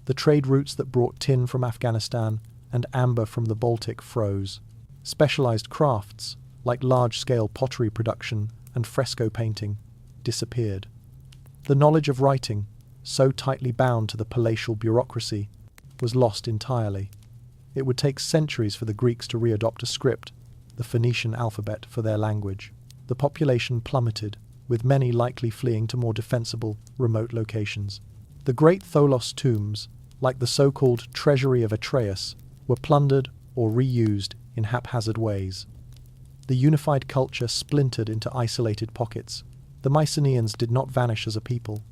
The trade routes that brought tin from Afghanistan and amber from the Baltic froze. Specialized crafts, like large-scale pottery production and fresco painting, disappeared. The knowledge of writing, so tightly bound to the palatial bureaucracy, was lost entirely. It would take centuries for the Greeks to readopt a script, the Phoenician alphabet, for their language. The population plummeted, with many likely fleeing to more defensible, remote locations. The great Tholos tombs, like the so-called treasury of Atreus, were plundered or reused in haphazard ways. The unified culture splintered into isolated pockets. The Mycenaeans did not vanish as a people.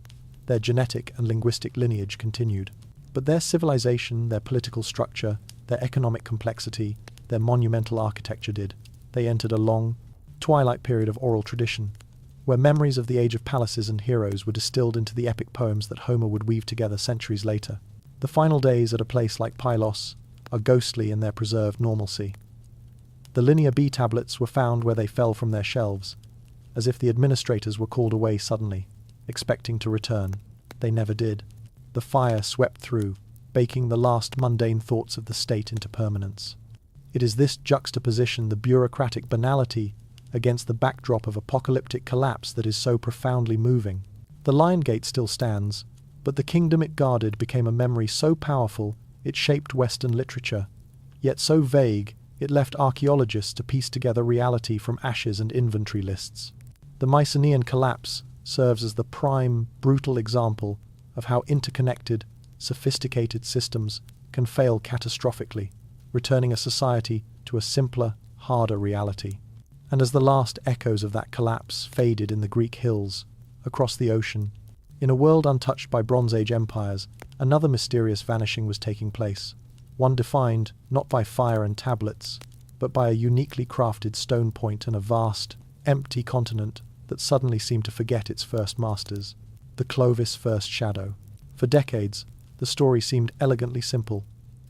Their genetic and linguistic lineage continued. But their civilization, their political structure, their economic complexity, their monumental architecture did. They entered a long, twilight period of oral tradition, where memories of the age of palaces and heroes were distilled into the epic poems that Homer would weave together centuries later. The final days at a place like Pylos are ghostly in their preserved normalcy. The Linear B tablets were found where they fell from their shelves, as if the administrators were called away suddenly, expecting to return. They never did. The fire swept through, baking the last mundane thoughts of the state into permanence. It is this juxtaposition, the bureaucratic banality, against the backdrop of apocalyptic collapse that is so profoundly moving. The Lion Gate still stands, but the kingdom it guarded became a memory so powerful it shaped Western literature, yet so vague it left archaeologists to piece together reality from ashes and inventory lists. The Mycenaean collapse serves as the prime, brutal example of how interconnected, sophisticated systems can fail catastrophically, returning a society to a simpler, harder reality. And as the last echoes of that collapse faded in the Greek hills, across the ocean, in a world untouched by Bronze Age empires, another mysterious vanishing was taking place, one defined not by fire and tablets, but by a uniquely crafted stone point and a vast, empty continent that suddenly seemed to forget its first masters, the Clovis First Shadow. For decades, the story seemed elegantly simple,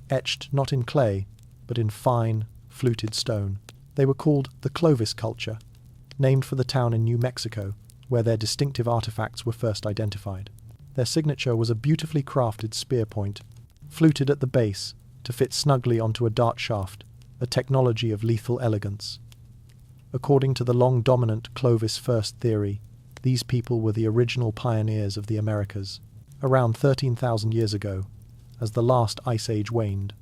etched not in clay, but in fine, fluted stone. They were called the Clovis culture, named for the town in New Mexico, where their distinctive artifacts were first identified. Their signature was a beautifully crafted spear point, fluted at the base to fit snugly onto a dart shaft, a technology of lethal elegance. According to the long-dominant Clovis First theory, these people were the original pioneers of the Americas. Around 13,000 years ago, as the last ice age waned,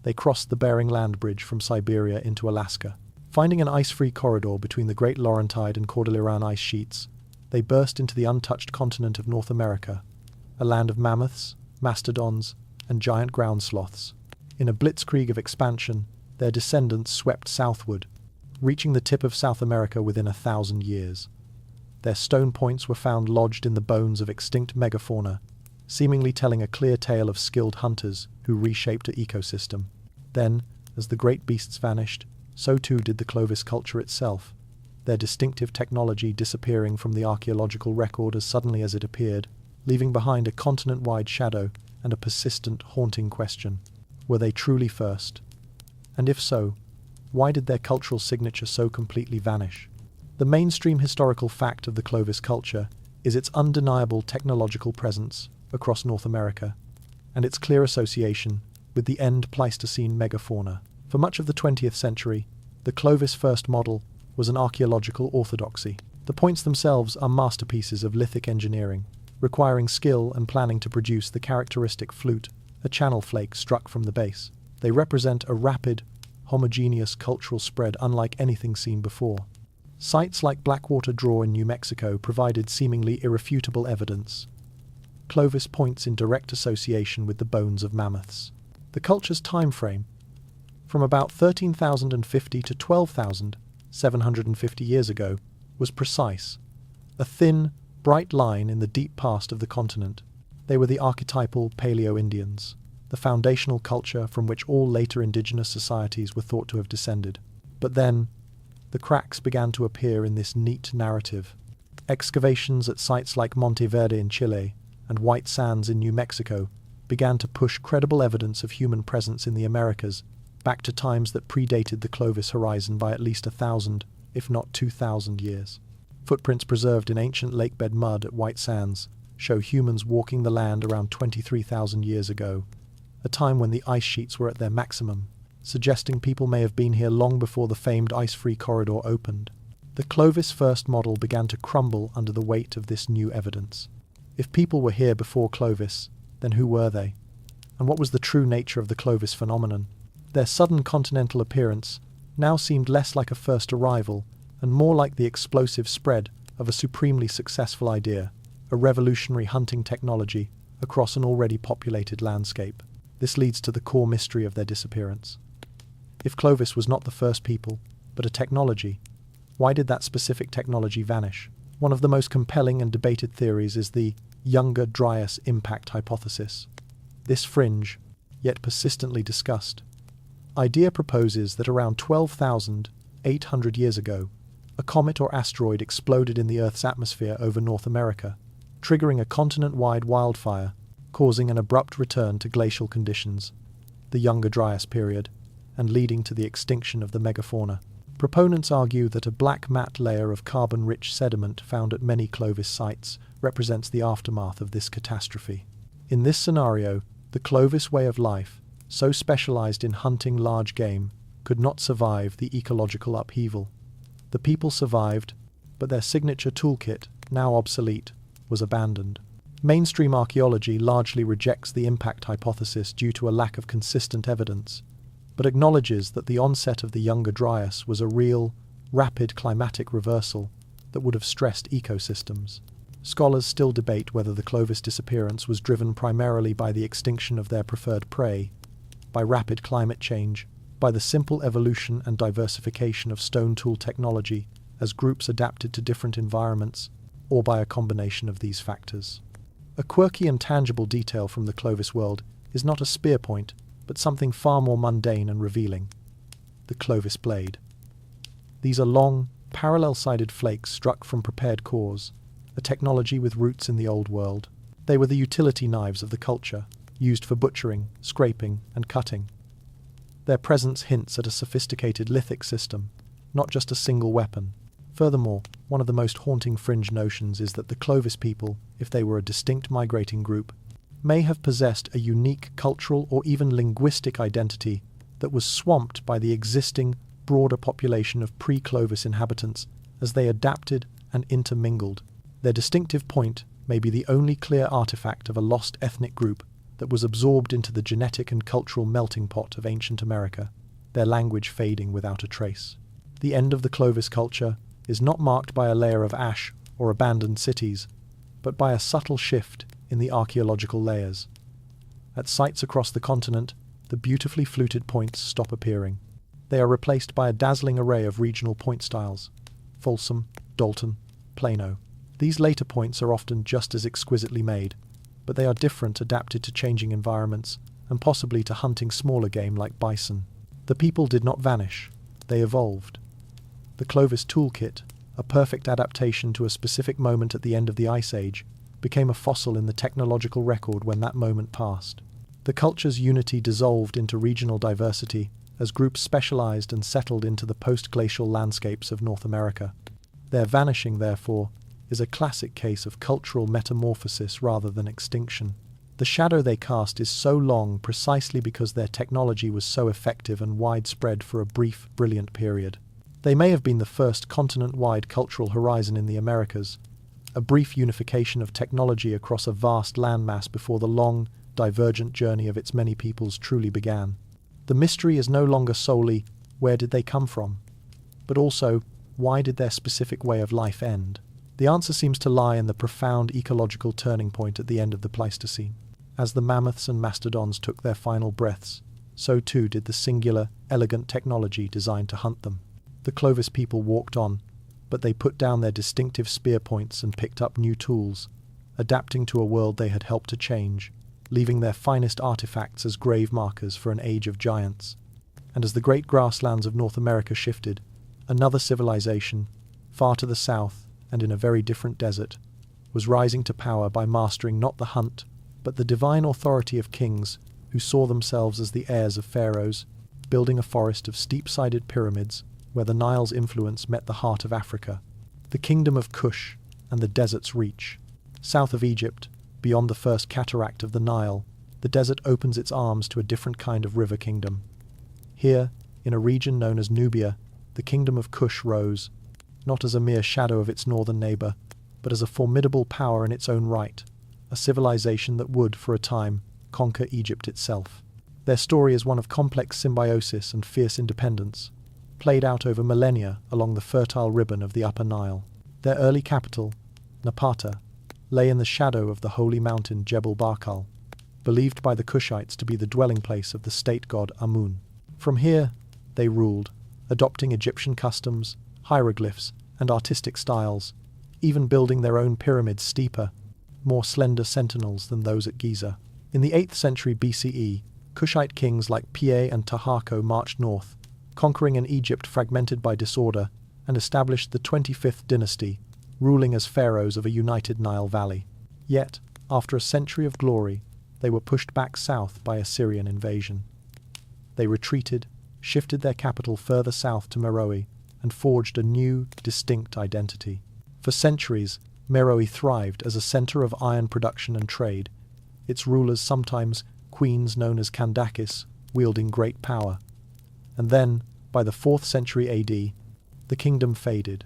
they crossed the Bering Land Bridge from Siberia into Alaska. Finding an ice-free corridor between the Great Laurentide and Cordilleran ice sheets, they burst into the untouched continent of North America, a land of mammoths, mastodons, and giant ground sloths. In a blitzkrieg of expansion, their descendants swept southward, reaching the tip of South America within 1,000 years. Their stone points were found lodged in the bones of extinct megafauna, seemingly telling a clear tale of skilled hunters who reshaped an ecosystem. Then, as the great beasts vanished, so too did the Clovis culture itself, their distinctive technology disappearing from the archaeological record as suddenly as it appeared, leaving behind a continent-wide shadow and a persistent, haunting question. Were they truly first? And if so, why did their cultural signature so completely vanish? The mainstream historical fact of the Clovis culture is its undeniable technological presence across North America, and its clear association with the end Pleistocene megafauna. For much of the 20th century, the Clovis First model was an archaeological orthodoxy. The points themselves are masterpieces of lithic engineering, requiring skill and planning to produce the characteristic flute, a channel flake struck from the base. They represent a rapid, homogeneous cultural spread unlike anything seen before. Sites like Blackwater Draw in New Mexico provided seemingly irrefutable evidence. Clovis points in direct association with the bones of mammoths. The culture's time frame, from about 13,050 to 12,750 years ago, was precise, a thin, bright line in the deep past of the continent. They were the archetypal Paleo-Indians, the foundational culture from which all later indigenous societies were thought to have descended. But then, the cracks began to appear in this neat narrative. Excavations at sites like Monte Verde in Chile and White Sands in New Mexico began to push credible evidence of human presence in the Americas back to times that predated the Clovis horizon by at least 1,000, if not 2,000 years. Footprints preserved in ancient lakebed mud at White Sands show humans walking the land around 23,000 years ago, a time when the ice sheets were at their maximum, suggesting people may have been here long before the famed ice-free corridor opened. The Clovis First model began to crumble under the weight of this new evidence. If people were here before Clovis, then who were they? And what was the true nature of the Clovis phenomenon? Their sudden continental appearance now seemed less like a first arrival and more like the explosive spread of a supremely successful idea, a revolutionary hunting technology across an already populated landscape. This leads to the core mystery of their disappearance. If Clovis was not the first people, but a technology, why did that specific technology vanish? One of the most compelling and debated theories is the Younger Dryas impact hypothesis. This fringe, yet persistently discussed, idea proposes that around 12,800 years ago, a comet or asteroid exploded in the Earth's atmosphere over North America, triggering a continent-wide wildfire, causing an abrupt return to glacial conditions, the Younger Dryas period, and leading to the extinction of the megafauna. Proponents argue that a black matte layer of carbon-rich sediment found at many Clovis sites represents the aftermath of this catastrophe. In this scenario, the Clovis way of life, so specialized in hunting large game, could not survive the ecological upheaval. The people survived, but their signature toolkit, now obsolete, was abandoned. Mainstream archaeology largely rejects the impact hypothesis due to a lack of consistent evidence, but acknowledges that the onset of the Younger Dryas was a real, rapid climatic reversal that would have stressed ecosystems. Scholars still debate whether the Clovis disappearance was driven primarily by the extinction of their preferred prey, by rapid climate change, by the simple evolution and diversification of stone tool technology as groups adapted to different environments, or by a combination of these factors. A quirky and tangible detail from the Clovis world is not a spear point, but something far more mundane and revealing: the Clovis blade. These are long, parallel-sided flakes struck from prepared cores, a technology with roots in the Old World. They were the utility knives of the culture, used for butchering, scraping, and cutting. Their presence hints at a sophisticated lithic system, not just a single weapon. Furthermore, one of the most haunting fringe notions is that the Clovis people, if they were a distinct migrating group, may have possessed a unique cultural or even linguistic identity that was swamped by the existing, broader population of pre-Clovis inhabitants as they adapted and intermingled. Their distinctive point may be the only clear artifact of a lost ethnic group that was absorbed into the genetic and cultural melting pot of ancient America, their language fading without a trace. The end of the Clovis culture is not marked by a layer of ash or abandoned cities, but by a subtle shift in the archaeological layers. At sites across the continent, the beautifully fluted points stop appearing. They are replaced by a dazzling array of regional point styles: Folsom, Dalton, Plano. These later points are often just as exquisitely made, but they are different, adapted to changing environments, and possibly to hunting smaller game like bison. The people did not vanish, they evolved. The Clovis toolkit, a perfect adaptation to a specific moment at the end of the Ice Age, became a fossil in the technological record when that moment passed. The culture's unity dissolved into regional diversity as groups specialized and settled into the post-glacial landscapes of North America. Their vanishing, therefore, is a classic case of cultural metamorphosis rather than extinction. The shadow they cast is so long precisely because their technology was so effective and widespread for a brief, brilliant period. They may have been the first continent-wide cultural horizon in the Americas, a brief unification of technology across a vast landmass before the long, divergent journey of its many peoples truly began. The mystery is no longer solely, where did they come from? But also, why did their specific way of life end? The answer seems to lie in the profound ecological turning point at the end of the Pleistocene. As the mammoths and mastodons took their final breaths, so too did the singular, elegant technology designed to hunt them. The Clovis people walked on, but they put down their distinctive spear points and picked up new tools, adapting to a world they had helped to change, leaving their finest artifacts as grave markers for an age of giants. And as the great grasslands of North America shifted, another civilization, far to the south and in a very different desert, was rising to power by mastering not the hunt, but the divine authority of kings who saw themselves as the heirs of pharaohs, building a forest of steep-sided pyramids where the Nile's influence met the heart of Africa, the kingdom of Kush and the desert's reach. South of Egypt, beyond the first cataract of the Nile, the desert opens its arms to a different kind of river kingdom. Here, in a region known as Nubia, the kingdom of Kush rose, not as a mere shadow of its northern neighbor, but as a formidable power in its own right, a civilization that would, for a time, conquer Egypt itself. Their story is one of complex symbiosis and fierce independence, played out over millennia along the fertile ribbon of the Upper Nile. Their early capital, Napata, lay in the shadow of the holy mountain Jebel Barkal, believed by the Kushites to be the dwelling place of the state god Amun. From here, they ruled, adopting Egyptian customs, hieroglyphs, and artistic styles, even building their own pyramids steeper, more slender sentinels than those at Giza. In the 8th century BCE, Kushite kings like Piye and Taharko marched north, conquering an Egypt fragmented by disorder, and established the 25th dynasty, ruling as pharaohs of a united Nile valley. Yet, after a century of glory, they were pushed back south by Assyrian invasion. They retreated, shifted their capital further south to Meroe, and forged a new, distinct identity. For centuries, Meroe thrived as a center of iron production and trade, its rulers, sometimes queens known as Kandakis, wielding great power. And then, by the 4th century AD, the kingdom faded.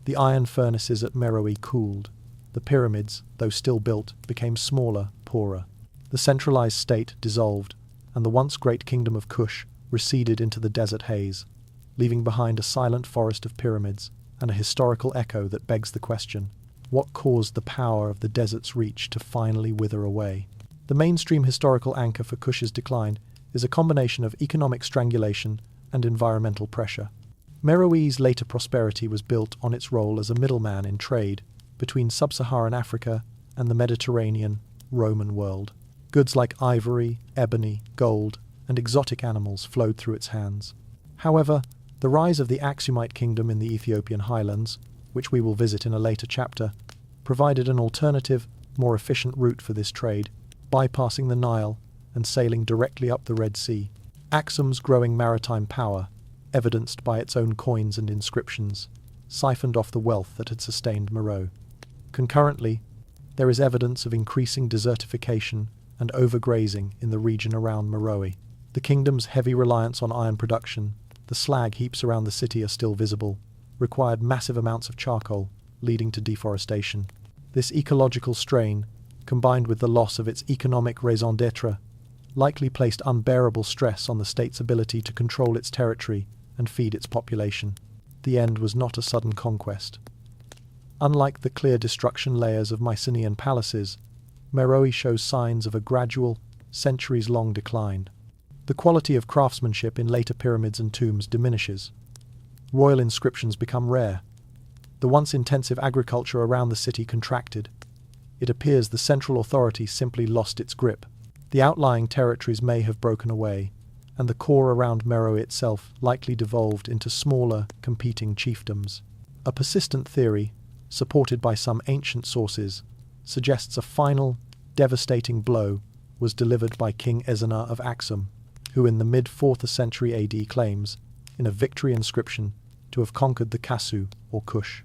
The iron furnaces at Meroe cooled. The pyramids, though still built, became smaller, poorer. The centralized state dissolved, and the once great kingdom of Kush receded into the desert haze, leaving behind a silent forest of pyramids and a historical echo that begs the question: what caused the power of the desert's reach to finally wither away? The mainstream historical anchor for Kush's decline is a combination of economic strangulation, and environmental pressure. Meroe's later prosperity was built on its role as a middleman in trade between sub-Saharan Africa and the Mediterranean Roman world. Goods like ivory, ebony, gold, and exotic animals flowed through its hands. However, the rise of the Aksumite kingdom in the Ethiopian highlands, which we will visit in a later chapter, provided an alternative, more efficient route for this trade, bypassing the Nile and sailing directly up the Red Sea. Aksum's growing maritime power, evidenced by its own coins and inscriptions, siphoned off the wealth that had sustained Meroe. Concurrently, there is evidence of increasing desertification and overgrazing in the region around Meroe. The kingdom's heavy reliance on iron production, the slag heaps around the city are still visible, required massive amounts of charcoal, leading to deforestation. This ecological strain, combined with the loss of its economic raison d'etre, likely placed unbearable stress on the state's ability to control its territory and feed its population. The end was not a sudden conquest. Unlike the clear destruction layers of Mycenaean palaces, Meroe shows signs of a gradual, centuries-long decline. The quality of craftsmanship in later pyramids and tombs diminishes. Royal inscriptions become rare. The once intensive agriculture around the city contracted. It appears the central authority simply lost its grip. The outlying territories may have broken away, and the core around Meroe itself likely devolved into smaller, competing chiefdoms. A persistent theory, supported by some ancient sources, suggests a final, devastating blow was delivered by King Ezana of Aksum, who in the mid-4th century AD claims, in a victory inscription, to have conquered the Kasu, or Kush.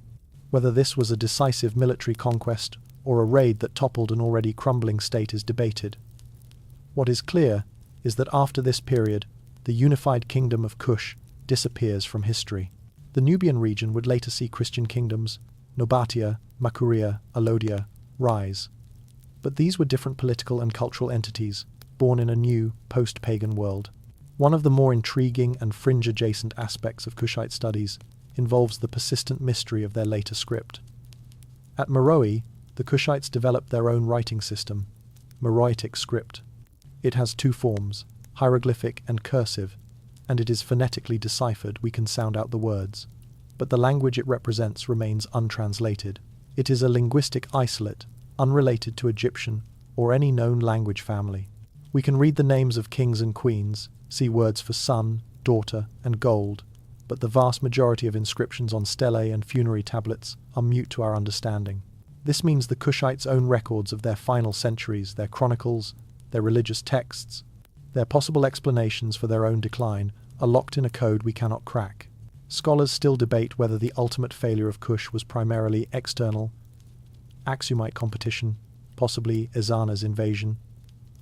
Whether this was a decisive military conquest or a raid that toppled an already crumbling state is debated. What is clear is that after this period, the unified kingdom of Kush disappears from history. The Nubian region would later see Christian kingdoms, Nobatia, Makuria, Alodia, rise. But these were different political and cultural entities, born in a new, post-pagan world. One of the more intriguing and fringe-adjacent aspects of Kushite studies involves the persistent mystery of their later script. At Meroe, the Kushites developed their own writing system, Meroitic script. It has two forms, hieroglyphic and cursive, and it is phonetically deciphered. We can sound out the words, but the language it represents remains untranslated. It is a linguistic isolate, unrelated to Egyptian or any known language family. We can read the names of kings and queens, see words for son, daughter, and gold, but the vast majority of inscriptions on stelae and funerary tablets are mute to our understanding. This means the Kushites' own records of their final centuries, their chronicles, their religious texts, their possible explanations for their own decline, are locked in a code we cannot crack. Scholars still debate whether the ultimate failure of Kush was primarily external, Aksumite competition, possibly Ezana's invasion,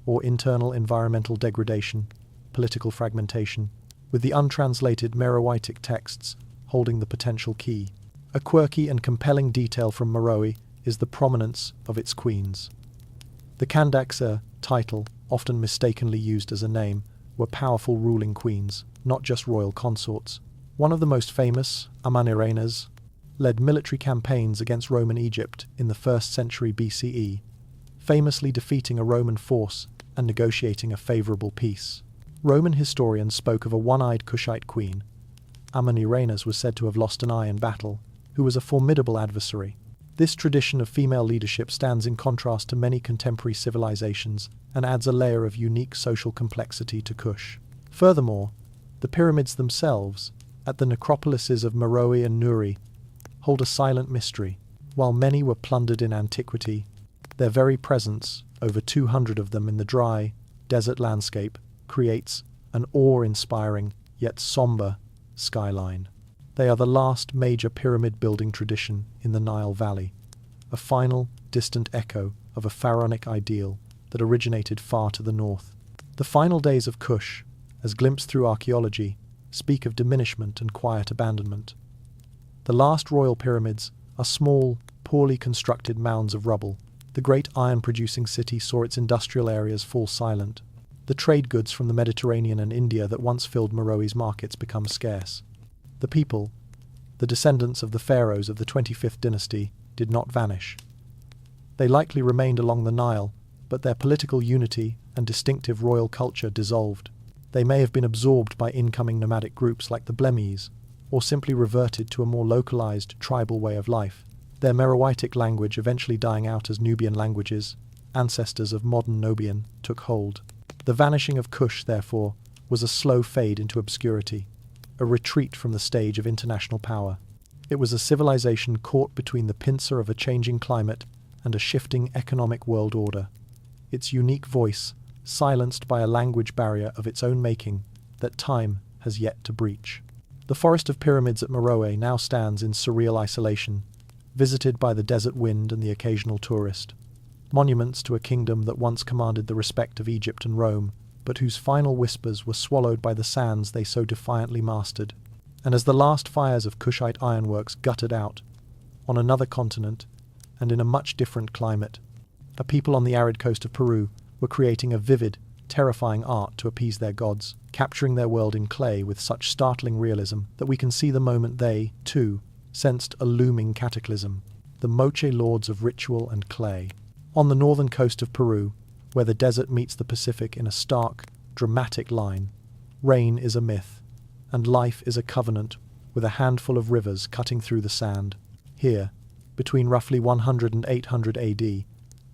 or internal environmental degradation, political fragmentation, with the untranslated Meroitic texts holding the potential key. A quirky and compelling detail from Meroe is the prominence of its queens. The Kandaksa title, often mistakenly used as a name, were powerful ruling queens, not just royal consorts. One of the most famous, Amanirenas, led military campaigns against Roman Egypt in the 1st century BCE, famously defeating a Roman force and negotiating a favourable peace. Roman historians spoke of a one-eyed Kushite queen. Amanirenas was said to have lost an eye in battle, who was a formidable adversary. This tradition of female leadership stands in contrast to many contemporary civilizations and adds a layer of unique social complexity to Kush. Furthermore, the pyramids themselves, at the necropolises of Meroe and Nuri, hold a silent mystery. While many were plundered in antiquity, their very presence, over 200 of them in the dry, desert landscape, creates an awe-inspiring, yet somber, skyline. They are the last major pyramid-building tradition in the Nile Valley, a final, distant echo of a pharaonic ideal that originated far to the north. The final days of Kush, as glimpsed through archaeology, speak of diminishment and quiet abandonment. The last royal pyramids are small, poorly constructed mounds of rubble. The great iron-producing city saw its industrial areas fall silent. The trade goods from the Mediterranean and India that once filled Meroe's markets become scarce. The people, the descendants of the pharaohs of the 25th dynasty, did not vanish. They likely remained along the Nile, but their political unity and distinctive royal culture dissolved. They may have been absorbed by incoming nomadic groups like the Blemmyes, or simply reverted to a more localized tribal way of life, their Meroitic language eventually dying out as Nubian languages, ancestors of modern Nubian, took hold. The vanishing of Kush, therefore, was a slow fade into obscurity, a retreat from the stage of international power. It was a civilization caught between the pincer of a changing climate and a shifting economic world order, its unique voice silenced by a language barrier of its own making that time has yet to breach. The forest of pyramids at Meroe now stands in surreal isolation, visited by the desert wind and the occasional tourist. Monuments to a kingdom that once commanded the respect of Egypt and Rome, but whose final whispers were swallowed by the sands they so defiantly mastered. And as the last fires of Kushite ironworks guttered out, on another continent, and in a much different climate, a people on the arid coast of Peru were creating a vivid, terrifying art to appease their gods, capturing their world in clay with such startling realism that we can see the moment they, too, sensed a looming cataclysm, the Moche lords of ritual and clay. On the northern coast of Peru, where the desert meets the Pacific in a stark, dramatic line, rain is a myth, and life is a covenant with a handful of rivers cutting through the sand. Here, between roughly 100 and 800 AD,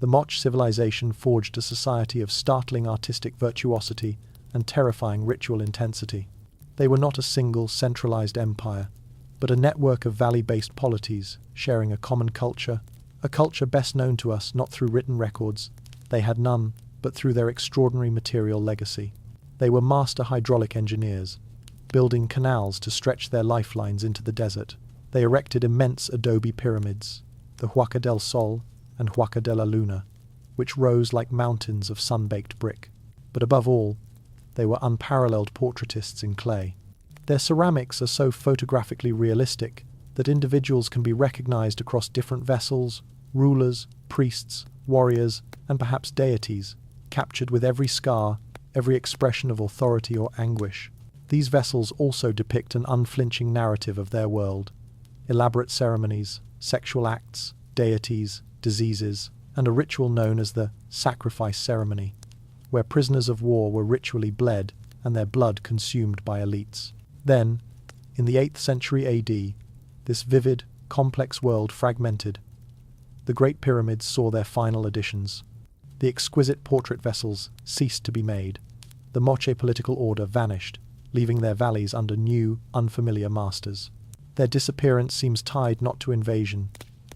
the Moche civilization forged a society of startling artistic virtuosity and terrifying ritual intensity. They were not a single, centralized empire, but a network of valley-based polities sharing a common culture, a culture best known to us not through written records. They had none, but through their extraordinary material legacy. They were master hydraulic engineers, building canals to stretch their lifelines into the desert. They erected immense adobe pyramids, the Huaca del Sol and Huaca de la Luna, which rose like mountains of sun-baked brick. But above all, they were unparalleled portraitists in clay. Their ceramics are so photographically realistic that individuals can be recognized across different vessels, rulers, priests, warriors, and perhaps deities, captured with every scar, every expression of authority or anguish. These vessels also depict an unflinching narrative of their world. Elaborate ceremonies, sexual acts, deities, diseases, and a ritual known as the sacrifice ceremony, where prisoners of war were ritually bled and their blood consumed by elites. Then, in the 8th century AD, this vivid, complex world fragmented. The Great Pyramids saw their final additions. The exquisite portrait vessels ceased to be made. The Moche political order vanished, leaving their valleys under new, unfamiliar masters. Their disappearance seems tied not to invasion,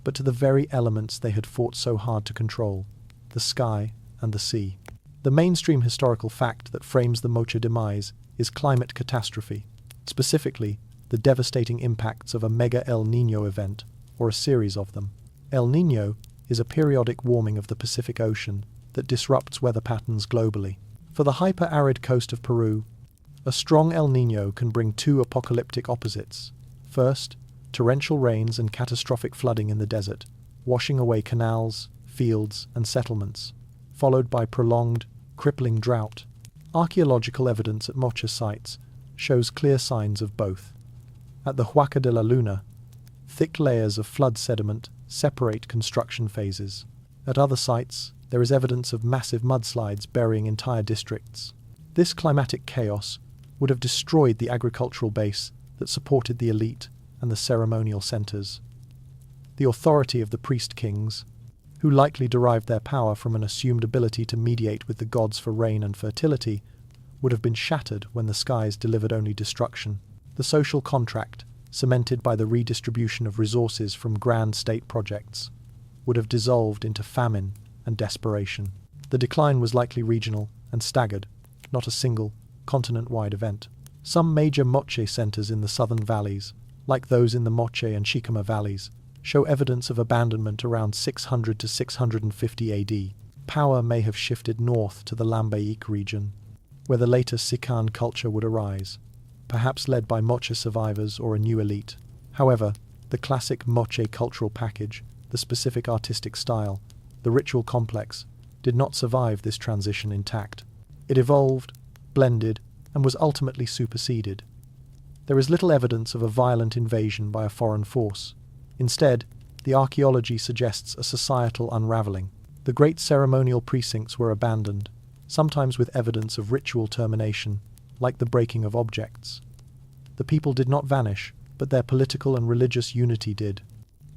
but to the very elements they had fought so hard to control, the sky and the sea. The mainstream historical fact that frames the Moche demise is climate catastrophe, specifically the devastating impacts of a mega El Niño event, or a series of them. El Niño is a periodic warming of the Pacific Ocean that disrupts weather patterns globally. For the hyper-arid coast of Peru, a strong El Niño can bring two apocalyptic opposites. First, torrential rains and catastrophic flooding in the desert, washing away canals, fields, and settlements, followed by prolonged, crippling drought. Archaeological evidence at Moche sites shows clear signs of both. At the Huaca de la Luna, thick layers of flood sediment separate construction phases. At other sites, there is evidence of massive mudslides burying entire districts. This climatic chaos would have destroyed the agricultural base that supported the elite and the ceremonial centres. The authority of the priest-kings, who likely derived their power from an assumed ability to mediate with the gods for rain and fertility, would have been shattered when the skies delivered only destruction. The social contract, cemented by the redistribution of resources from grand state projects, would have dissolved into famine and desperation. The decline was likely regional and staggered, not a single, continent-wide event. Some major Moche centres in the southern valleys, like those in the Moche and Chicama valleys, show evidence of abandonment around 600 to 650 AD. Power may have shifted north to the Lambayeque region, where the later Sican culture would arise, perhaps led by Moche survivors or a new elite. However, the classic Moche cultural package, the specific artistic style, the ritual complex, did not survive this transition intact. It evolved, blended, and was ultimately superseded. There is little evidence of a violent invasion by a foreign force. Instead, the archaeology suggests a societal unravelling. The great ceremonial precincts were abandoned, sometimes with evidence of ritual termination, like the breaking of objects. The people did not vanish, but their political and religious unity did.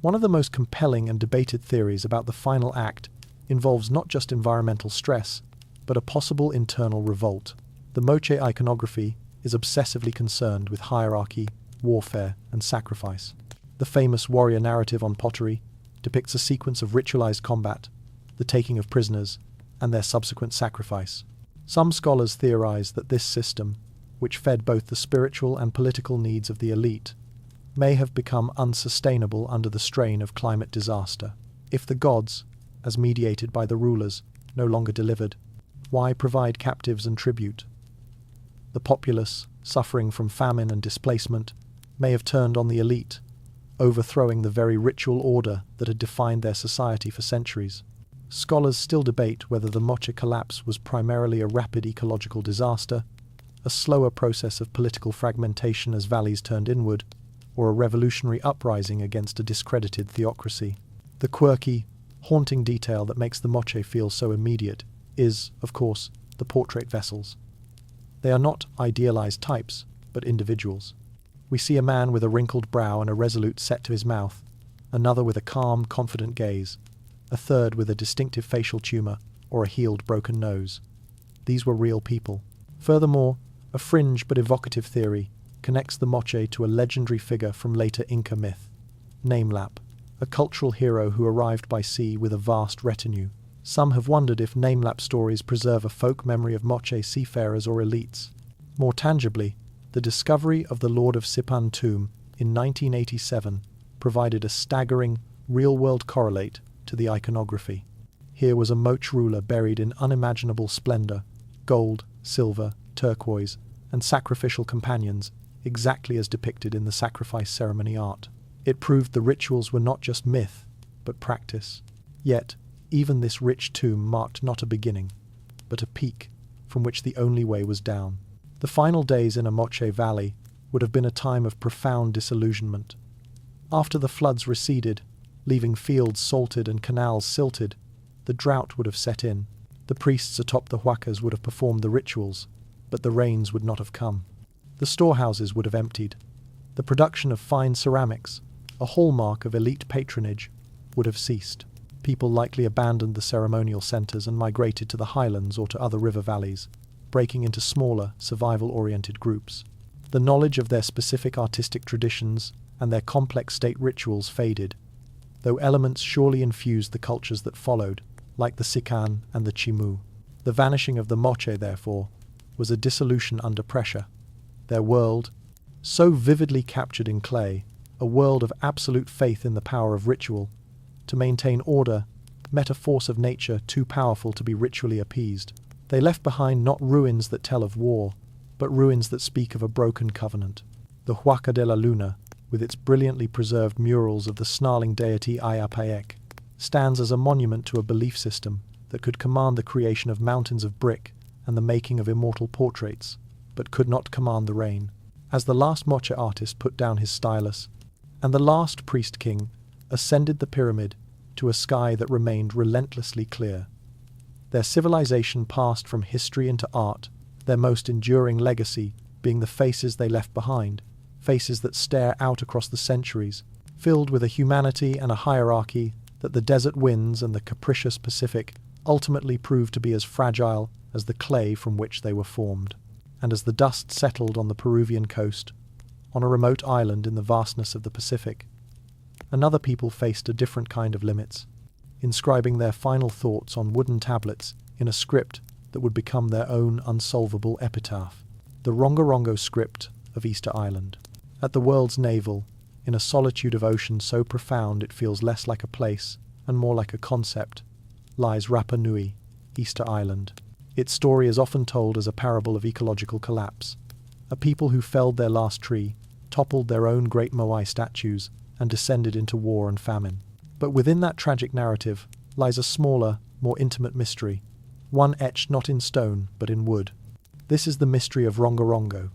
One of the most compelling and debated theories about the final act involves not just environmental stress, but a possible internal revolt. The Moche iconography is obsessively concerned with hierarchy, warfare, and sacrifice. The famous warrior narrative on pottery depicts a sequence of ritualized combat, the taking of prisoners, and their subsequent sacrifice. Some scholars theorize that this system, which fed both the spiritual and political needs of the elite, may have become unsustainable under the strain of climate disaster. If the gods, as mediated by the rulers, no longer delivered, why provide captives and tribute? The populace, suffering from famine and displacement, may have turned on the elite, overthrowing the very ritual order that had defined their society for centuries. Scholars still debate whether the Moche collapse was primarily a rapid ecological disaster, a slower process of political fragmentation as valleys turned inward, or a revolutionary uprising against a discredited theocracy. The quirky, haunting detail that makes the Moche feel so immediate is, of course, the portrait vessels. They are not idealized types, but individuals. We see a man with a wrinkled brow and a resolute set to his mouth, another with a calm, confident gaze, a third with a distinctive facial tumor or a healed broken nose. These were real people. Furthermore, a fringe but evocative theory connects the Moche to a legendary figure from later Inca myth, Namelap, a cultural hero who arrived by sea with a vast retinue. Some have wondered if Namelap stories preserve a folk memory of Moche seafarers or elites. More tangibly, the discovery of the Lord of Sipan tomb in 1987 provided a staggering, real-world correlate to the iconography. Here was a Moche ruler buried in unimaginable splendor, gold, silver, turquoise, and sacrificial companions, exactly as depicted in the sacrifice ceremony art. It proved the rituals were not just myth, but practice. Yet, even this rich tomb marked not a beginning, but a peak from which the only way was down. The final days in a Moche valley would have been a time of profound disillusionment. After the floods receded, leaving fields salted and canals silted, the drought would have set in. The priests atop the huacas would have performed the rituals, but the rains would not have come. The storehouses would have emptied. The production of fine ceramics, a hallmark of elite patronage, would have ceased. People likely abandoned the ceremonial centres and migrated to the highlands or to other river valleys, breaking into smaller, survival-oriented groups. The knowledge of their specific artistic traditions and their complex state rituals faded, though elements surely infused the cultures that followed, like the Sican and the Chimu. The vanishing of the Moche, therefore, was a dissolution under pressure. Their world, so vividly captured in clay, a world of absolute faith in the power of ritual, to maintain order, met a force of nature too powerful to be ritually appeased. They left behind not ruins that tell of war, but ruins that speak of a broken covenant. The Huaca de la Luna, with its brilliantly preserved murals of the snarling deity Ayapayek, stands as a monument to a belief system that could command the creation of mountains of brick and the making of immortal portraits, but could not command the rain. As the last Moche artist put down his stylus, and the last priest-king ascended the pyramid to a sky that remained relentlessly clear. Their civilization passed from history into art, their most enduring legacy being the faces they left behind, faces that stare out across the centuries, filled with a humanity and a hierarchy that the desert winds and the capricious Pacific ultimately proved to be as fragile as the clay from which they were formed. And as the dust settled on the Peruvian coast, on a remote island in the vastness of the Pacific, another people faced a different kind of limits, inscribing their final thoughts on wooden tablets in a script that would become their own unsolvable epitaph. The Rongorongo script of Easter Island. At the world's navel, in a solitude of ocean so profound it feels less like a place and more like a concept, lies Rapa Nui, Easter Island. Its story is often told as a parable of ecological collapse. A people who felled their last tree, toppled their own great Moai statues, and descended into war and famine. But within that tragic narrative lies a smaller, more intimate mystery, one etched not in stone but in wood. This is the mystery of Rongorongo,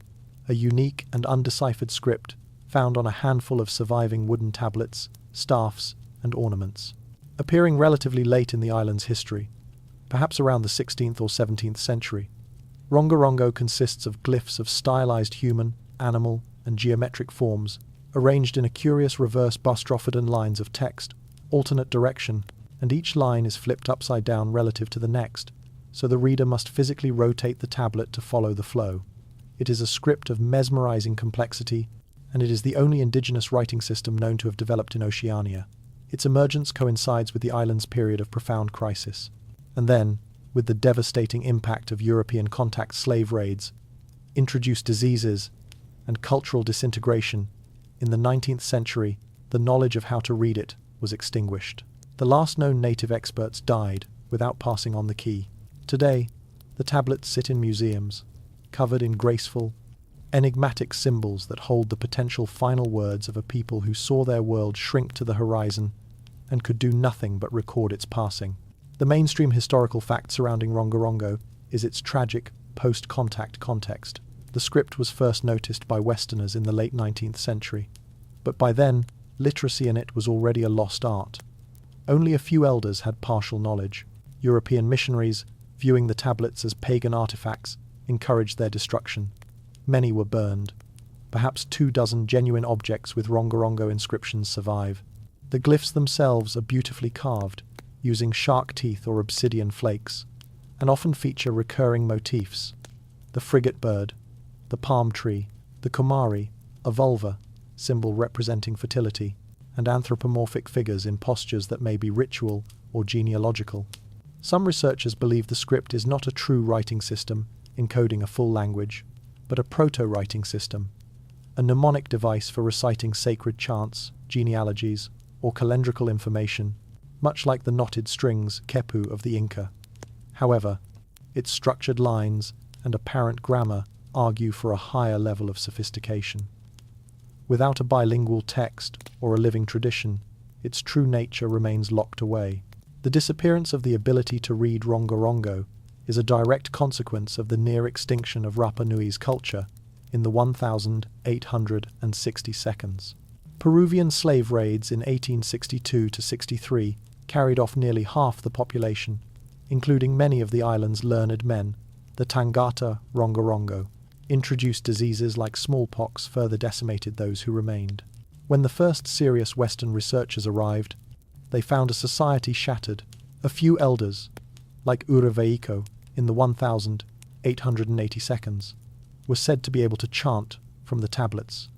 a unique and undeciphered script found on a handful of surviving wooden tablets, staffs, and ornaments. Appearing relatively late in the island's history, perhaps around the 16th or 17th century, Rongorongo consists of glyphs of stylized human, animal, and geometric forms, arranged in a curious reverse bustrophodon lines of text, alternate direction, and each line is flipped upside down relative to the next, so the reader must physically rotate the tablet to follow the flow. It is a script of mesmerizing complexity, and it is the only indigenous writing system known to have developed in Oceania. Its emergence coincides with the island's period of profound crisis, and then, with the devastating impact of European contact slave raids, introduced diseases, and cultural disintegration, in the 19th century, the knowledge of how to read it was extinguished. The last known native experts died without passing on the key. Today, the tablets sit in museums, covered in graceful, enigmatic symbols that hold the potential final words of a people who saw their world shrink to the horizon and could do nothing but record its passing. The mainstream historical fact surrounding Rongorongo is its tragic, post-contact context. The script was first noticed by Westerners in the late 19th century, but by then, literacy in it was already a lost art. Only a few elders had partial knowledge. European missionaries, viewing the tablets as pagan artifacts, encouraged their destruction. Many were burned. Perhaps 24 genuine objects with Rongorongo inscriptions survive. The glyphs themselves are beautifully carved, using shark teeth or obsidian flakes, and often feature recurring motifs: the frigate bird, the palm tree, the kumari, a vulva, symbol representing fertility, and anthropomorphic figures in postures that may be ritual or genealogical. Some researchers believe the script is not a true writing system encoding a full language, but a proto-writing system, a mnemonic device for reciting sacred chants, genealogies, or calendrical information, much like the knotted strings kepu of the Inca. However, its structured lines and apparent grammar argue for a higher level of sophistication. Without a bilingual text or a living tradition, its true nature remains locked away. The disappearance of the ability to read Rongorongo is a direct consequence of the near extinction of Rapa Nui's culture in the 1860 seconds. Peruvian slave raids in 1862–63 carried off nearly half the population, including many of the island's learned men. The Tangata Rongorongo introduced diseases like smallpox further decimated those who remained. When the first serious Western researchers arrived, they found a society shattered. A few elders, like Uraveiko in the 1880 seconds, were said to be able to chant from the tablets,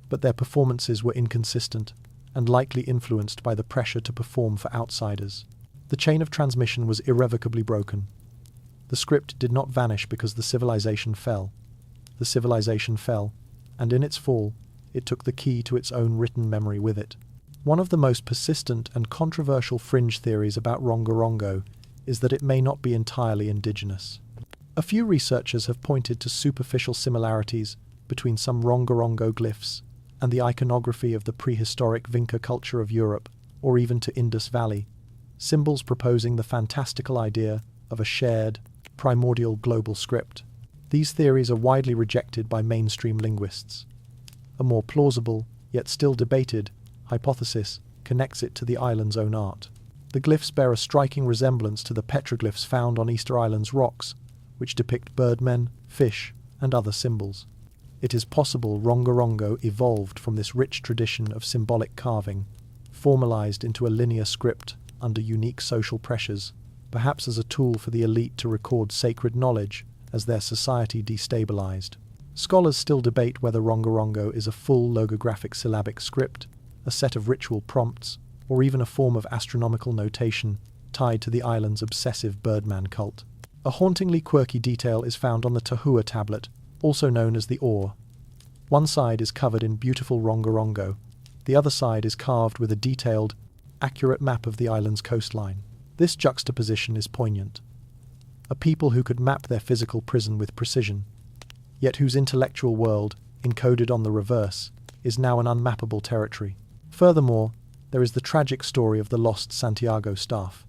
but their performances were inconsistent and likely influenced by the pressure to perform for outsiders. The chain of transmission was irrevocably broken. The script did not vanish because the civilization fell. The civilization fell, and in its fall, it took the key to its own written memory with it. One of the most persistent and controversial fringe theories about Rongorongo is that it may not be entirely indigenous. A few researchers have pointed to superficial similarities between some Rongorongo glyphs and the iconography of the prehistoric Vinca culture of Europe, or even to Indus Valley, symbols proposing the fantastical idea of a shared, primordial global script. These theories are widely rejected by mainstream linguists. A more plausible, yet still debated, hypothesis connects it to the island's own art. The glyphs bear a striking resemblance to the petroglyphs found on Easter Island's rocks, which depict birdmen, fish, and other symbols. It is possible Rongorongo evolved from this rich tradition of symbolic carving, formalized into a linear script under unique social pressures, perhaps as a tool for the elite to record sacred knowledge as their society destabilized. Scholars still debate whether Rongorongo is a full logographic syllabic script, a set of ritual prompts, or even a form of astronomical notation tied to the island's obsessive birdman cult. A hauntingly quirky detail is found on the Tahua tablet, also known as the oar. One side is covered in beautiful Rongorongo, the other side is carved with a detailed, accurate map of the island's coastline. This juxtaposition is poignant. A people who could map their physical prison with precision, yet whose intellectual world, encoded on the reverse, is now an unmappable territory. Furthermore, there is the tragic story of the lost Santiago staff.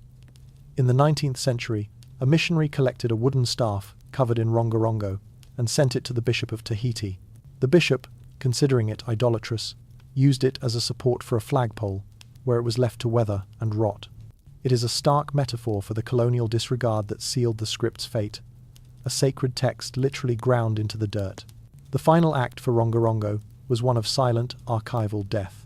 In the 19th century, a missionary collected a wooden staff covered in Rongorongo and sent it to the Bishop of Tahiti. The bishop, considering it idolatrous, used it as a support for a flagpole, where it was left to weather and rot. It is a stark metaphor for the colonial disregard that sealed the script's fate, a sacred text literally ground into the dirt. The final act for Rongorongo was one of silent, archival death.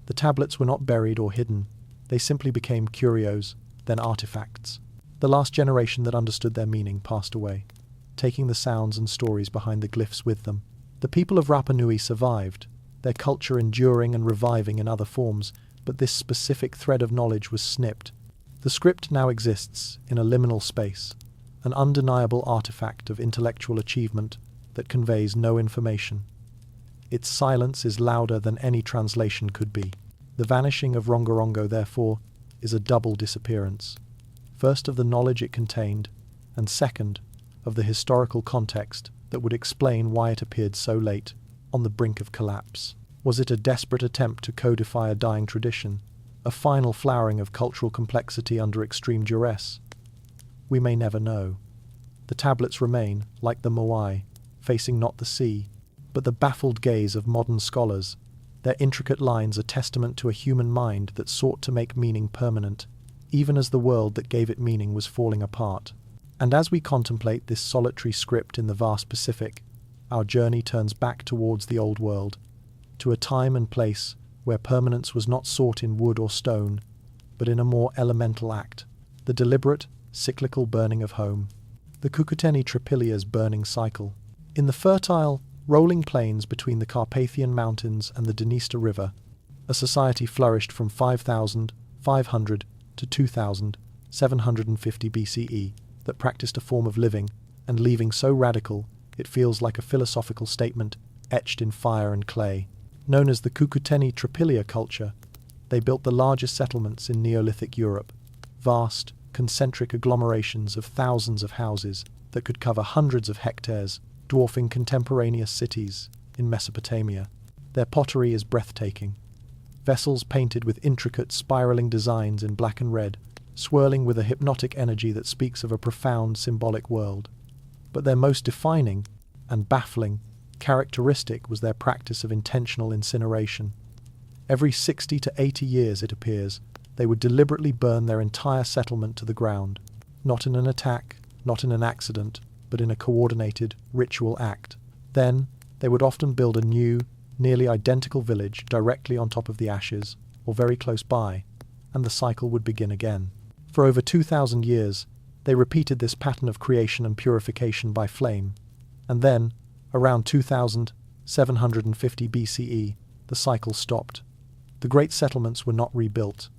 The tablets were not buried or hidden, they simply became curios, then artifacts. The last generation that understood their meaning passed away, taking the sounds and stories behind the glyphs with them. The people of Rapa Nui survived, their culture enduring and reviving in other forms, but this specific thread of knowledge was snipped. The script now exists in a liminal space, an undeniable artifact of intellectual achievement that conveys no information. Its silence is louder than any translation could be. The vanishing of Rongorongo, therefore, is a double disappearance. First of the knowledge it contained, and second, of the historical context that would explain why it appeared so late, on the brink of collapse. Was it a desperate attempt to codify a dying tradition, a final flowering of cultural complexity under extreme duress? We may never know. The tablets remain, like the Moai, facing not the sea, but the baffled gaze of modern scholars. Their intricate lines are testament to a human mind that sought to make meaning permanent, even as the world that gave it meaning was falling apart. And as we contemplate this solitary script in the vast Pacific, our journey turns back towards the old world, to a time and place where permanence was not sought in wood or stone, but in a more elemental act, the deliberate, cyclical burning of home. The Cucuteni Tripilia's burning cycle. In the fertile, rolling plains between the Carpathian Mountains and the Dniester River, a society flourished from 5,500 to 2,750 BCE that practiced a form of living and leaving so radical it feels like a philosophical statement etched in fire and clay. Known as the Cucuteni Tripilia culture, they built the largest settlements in Neolithic Europe, vast, concentric agglomerations of thousands of houses that could cover hundreds of hectares, dwarfing contemporaneous cities in Mesopotamia. Their pottery is breathtaking. Vessels painted with intricate, spiraling designs in black and red, swirling with a hypnotic energy that speaks of a profound symbolic world. But their most defining and baffling characteristic was their practice of intentional incineration. Every 60 to 80 years, it appears, they would deliberately burn their entire settlement to the ground, not in an attack, not in an accident, but in a coordinated, ritual act. Then, they would often build a new, nearly identical village directly on top of the ashes, or very close by, and the cycle would begin again. For over 2,000 years, they repeated this pattern of creation and purification by flame, and then, around 2,750 BCE, the cycle stopped. The great settlements were not rebuilt.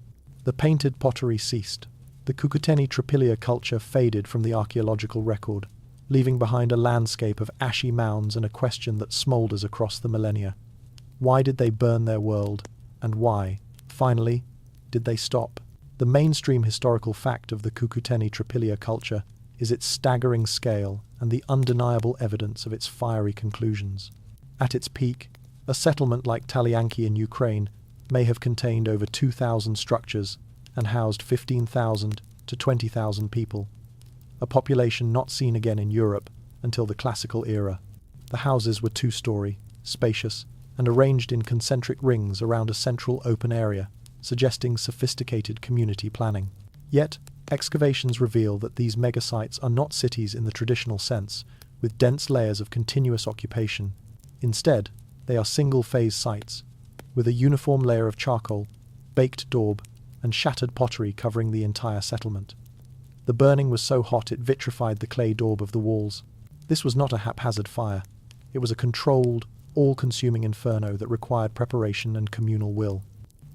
The painted pottery ceased. The Cucuteni Tripilia culture faded from the archaeological record, leaving behind a landscape of ashy mounds and a question that smoulders across the millennia. Why did they burn their world, and why, finally, did they stop? The mainstream historical fact of the Cucuteni Tripilia culture is its staggering scale and the undeniable evidence of its fiery conclusions. At its peak, a settlement like Talianki in Ukraine may have contained over 2,000 structures and housed 15,000 to 20,000 people, a population not seen again in Europe until the classical era. The houses were two-story, spacious, and arranged in concentric rings around a central open area, suggesting sophisticated community planning. Yet, excavations reveal that these megasites are not cities in the traditional sense, with dense layers of continuous occupation. Instead, they are single-phase sites, with a uniform layer of charcoal, baked daub, and shattered pottery covering the entire settlement. The burning was so hot it vitrified the clay daub of the walls. This was not a haphazard fire. It was a controlled, all-consuming inferno that required preparation and communal will.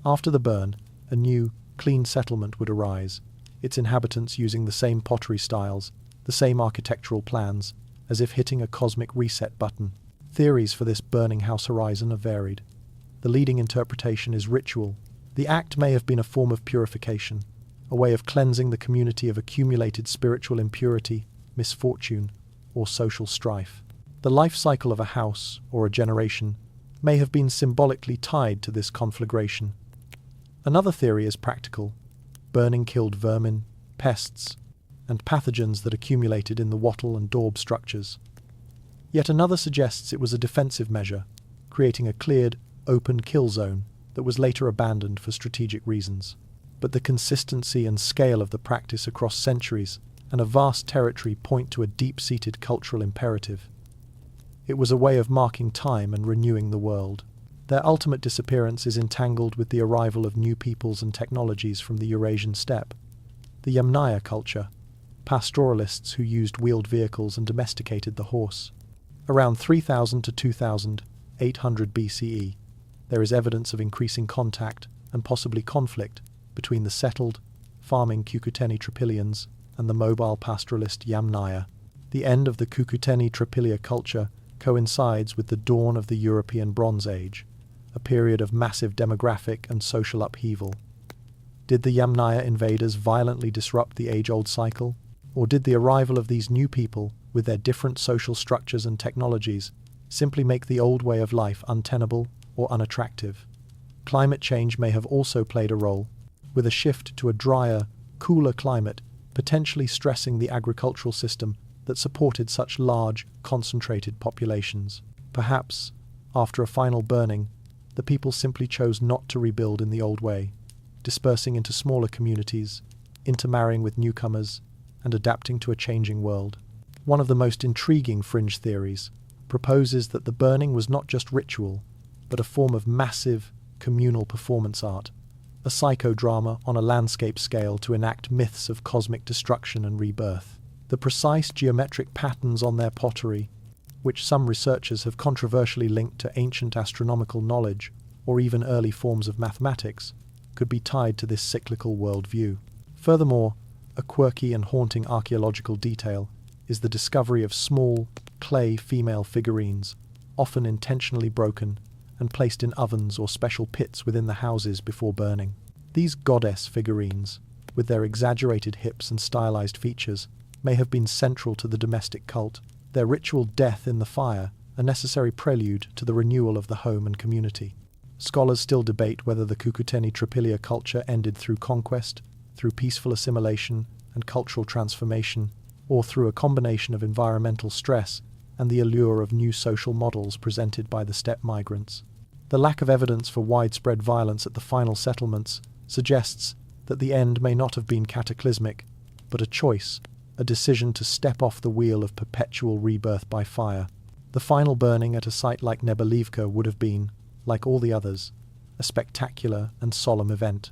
After the burn, a new, clean settlement would arise, its inhabitants using the same pottery styles, the same architectural plans, as if hitting a cosmic reset button. Theories for this burning house horizon are varied. The leading interpretation is ritual. The act may have been a form of purification, a way of cleansing the community of accumulated spiritual impurity, misfortune, or social strife. The life cycle of a house, or a generation, may have been symbolically tied to this conflagration. Another theory is practical. Burning killed vermin, pests, and pathogens that accumulated in the wattle and daub structures. Yet another suggests it was a defensive measure, creating a cleared, open kill zone that was later abandoned for strategic reasons. But the consistency and scale of the practice across centuries and a vast territory point to a deep-seated cultural imperative. It was a way of marking time and renewing the world. Their ultimate disappearance is entangled with the arrival of new peoples and technologies from the Eurasian steppe. The Yamnaya culture, pastoralists who used wheeled vehicles and domesticated the horse. Around 3000 to 2800 BCE, there is evidence of increasing contact and possibly conflict between the settled, farming Cucuteni Tropilians and the mobile pastoralist Yamnaya. The end of the Cucuteni Tropilia culture coincides with the dawn of the European Bronze Age, a period of massive demographic and social upheaval. Did the Yamnaya invaders violently disrupt the age-old cycle, or did the arrival of these new people, with their different social structures and technologies, simply make the old way of life untenable or unattractive? Climate change may have also played a role, with a shift to a drier, cooler climate potentially stressing the agricultural system that supported such large, concentrated populations. Perhaps, after a final burning, the people simply chose not to rebuild in the old way, dispersing into smaller communities, intermarrying with newcomers, and adapting to a changing world. One of the most intriguing fringe theories proposes that the burning was not just ritual, but a form of massive, communal performance art, a psychodrama on a landscape scale to enact myths of cosmic destruction and rebirth. The precise geometric patterns on their pottery, which some researchers have controversially linked to ancient astronomical knowledge or even early forms of mathematics, could be tied to this cyclical worldview. Furthermore, a quirky and haunting archaeological detail is the discovery of small, clay female figurines, often intentionally broken and placed in ovens or special pits within the houses before burning. These goddess figurines, with their exaggerated hips and stylized features, may have been central to the domestic cult, their ritual death in the fire a necessary prelude to the renewal of the home and community. Scholars still debate whether the Cucuteni Tropilia culture ended through conquest, through peaceful assimilation and cultural transformation, or through a combination of environmental stress and the allure of new social models presented by the steppe migrants. The lack of evidence for widespread violence at the final settlements suggests that the end may not have been cataclysmic, but a choice, a decision to step off the wheel of perpetual rebirth by fire. The final burning at a site like Nebelivka would have been, like all the others, a spectacular and solemn event.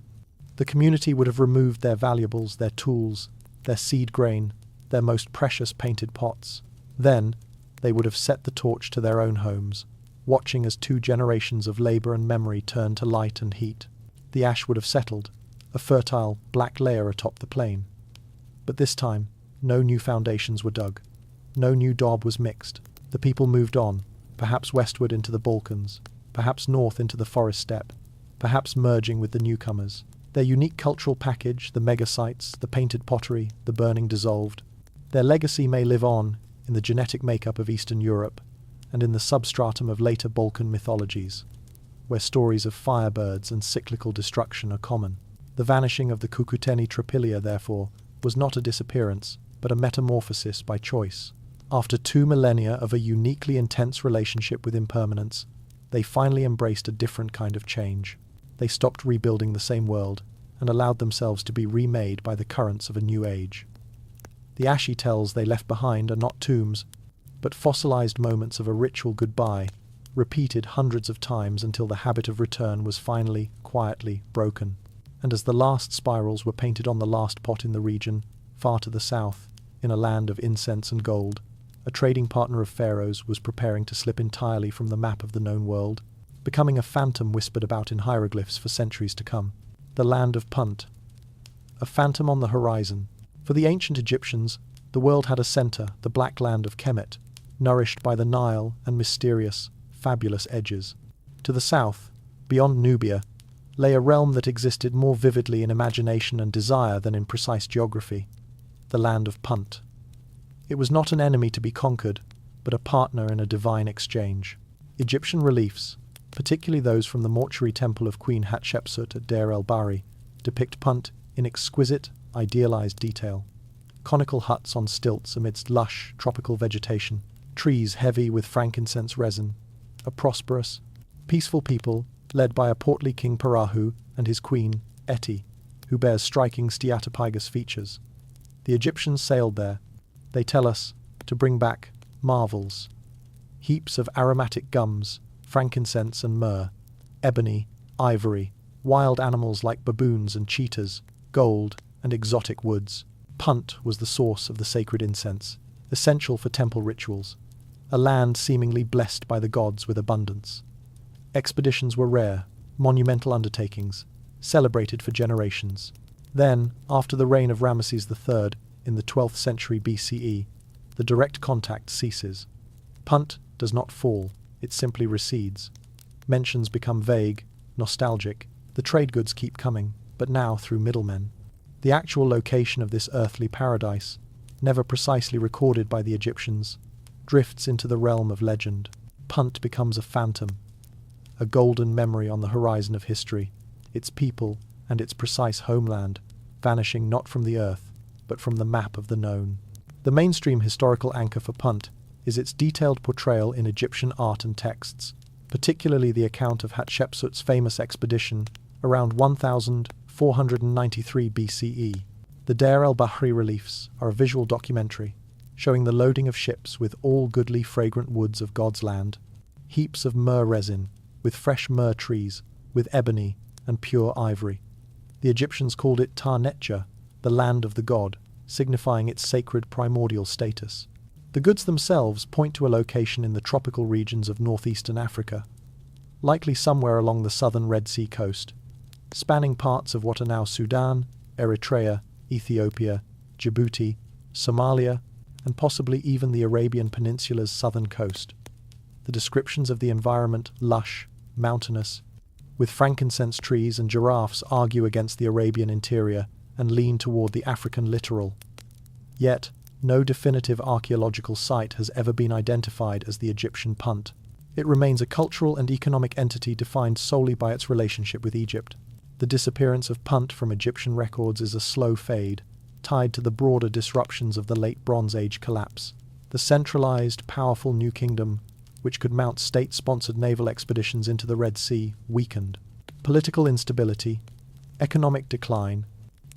The community would have removed their valuables, their tools, their seed grain, their most precious painted pots. Then, they would have set the torch to their own homes, watching as 2 generations of labour and memory turned to light and heat. The ash would have settled, a fertile, black layer atop the plain. But this time, no new foundations were dug. No new daub was mixed. The people moved on, perhaps westward into the Balkans, perhaps north into the forest steppe, perhaps merging with the newcomers. Their unique cultural package, the megasites, the painted pottery, the burning dissolved. Their legacy may live on in the genetic makeup of Eastern Europe and in the substratum of later Balkan mythologies, where stories of firebirds and cyclical destruction are common. The vanishing of the Cucuteni Tropilia, therefore, was not a disappearance, but a metamorphosis by choice. After 2 millennia of a uniquely intense relationship with impermanence, they finally embraced a different kind of change. They stopped rebuilding the same world and allowed themselves to be remade by the currents of a new age. The ashy tells they left behind are not tombs, but fossilized moments of a ritual goodbye, repeated hundreds of times until the habit of return was finally, quietly broken. And as the last spirals were painted on the last pot in the region, far to the south, in a land of incense and gold, a trading partner of Pharaoh's was preparing to slip entirely from the map of the known world, becoming a phantom whispered about in hieroglyphs for centuries to come. The land of Punt. A phantom on the horizon. For the ancient Egyptians, the world had a centre, the black land of Kemet, nourished by the Nile and mysterious, fabulous edges. To the south, beyond Nubia, lay a realm that existed more vividly in imagination and desire than in precise geography, the land of Punt. It was not an enemy to be conquered, but a partner in a divine exchange. Egyptian reliefs, particularly those from the mortuary temple of Queen Hatshepsut at Deir el-Bahri, depict Punt in exquisite, idealized detail. Conical huts on stilts amidst lush, tropical vegetation, trees heavy with frankincense resin, a prosperous, peaceful people led by a portly King Parahu and his queen, Eti, who bears striking steatopygus features. The Egyptians sailed there, they tell us, to bring back marvels. Heaps of aromatic gums, frankincense and myrrh, ebony, ivory, wild animals like baboons and cheetahs, gold, and exotic woods. Punt was the source of the sacred incense, essential for temple rituals, a land seemingly blessed by the gods with abundance. Expeditions were rare, monumental undertakings, celebrated for generations. Then, after the reign of Ramesses III in the 12th century BCE, the direct contact ceases. Punt does not fall, it simply recedes. Mentions become vague, nostalgic. The trade goods keep coming, but now through middlemen. The actual location of this earthly paradise, never precisely recorded by the Egyptians, drifts into the realm of legend. Punt becomes a phantom, a golden memory on the horizon of history, its people and its precise homeland vanishing not from the earth, but from the map of the known. The mainstream historical anchor for Punt is its detailed portrayal in Egyptian art and texts, particularly the account of Hatshepsut's famous expedition around 1493 BCE. The Deir el-Bahri reliefs are a visual documentary showing the loading of ships with all goodly fragrant woods of God's land, heaps of myrrh resin, with fresh myrrh trees, with ebony and pure ivory. The Egyptians called it Ta-Netja, the land of the god, signifying its sacred primordial status. The goods themselves point to a location in the tropical regions of northeastern Africa, likely somewhere along the southern Red Sea coast, spanning parts of what are now Sudan, Eritrea, Ethiopia, Djibouti, Somalia, and possibly even the Arabian Peninsula's southern coast. The descriptions of the environment lush, mountainous, with frankincense trees and giraffes argue against the Arabian interior and lean toward the African littoral. Yet, no definitive archaeological site has ever been identified as the Egyptian Punt. It remains a cultural and economic entity defined solely by its relationship with Egypt. The disappearance of Punt from Egyptian records is a slow fade, tied to the broader disruptions of the late Bronze Age collapse. The centralized, powerful new kingdom, which could mount state-sponsored naval expeditions into the Red Sea, weakened. Political instability, economic decline,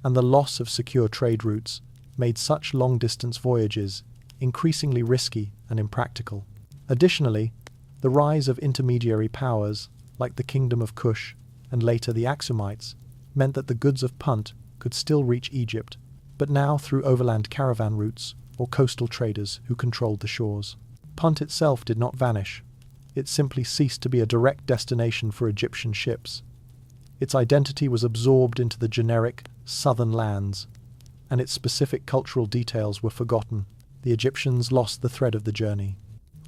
and the loss of secure trade routes made such long-distance voyages increasingly risky and impractical. Additionally, the rise of intermediary powers, like the Kingdom of Kush and later the Axumites, meant that the goods of Punt could still reach Egypt, but now through overland caravan routes or coastal traders who controlled the shores. Punt itself did not vanish. It simply ceased to be a direct destination for Egyptian ships. Its identity was absorbed into the generic southern lands, and its specific cultural details were forgotten. The Egyptians lost the thread of the journey.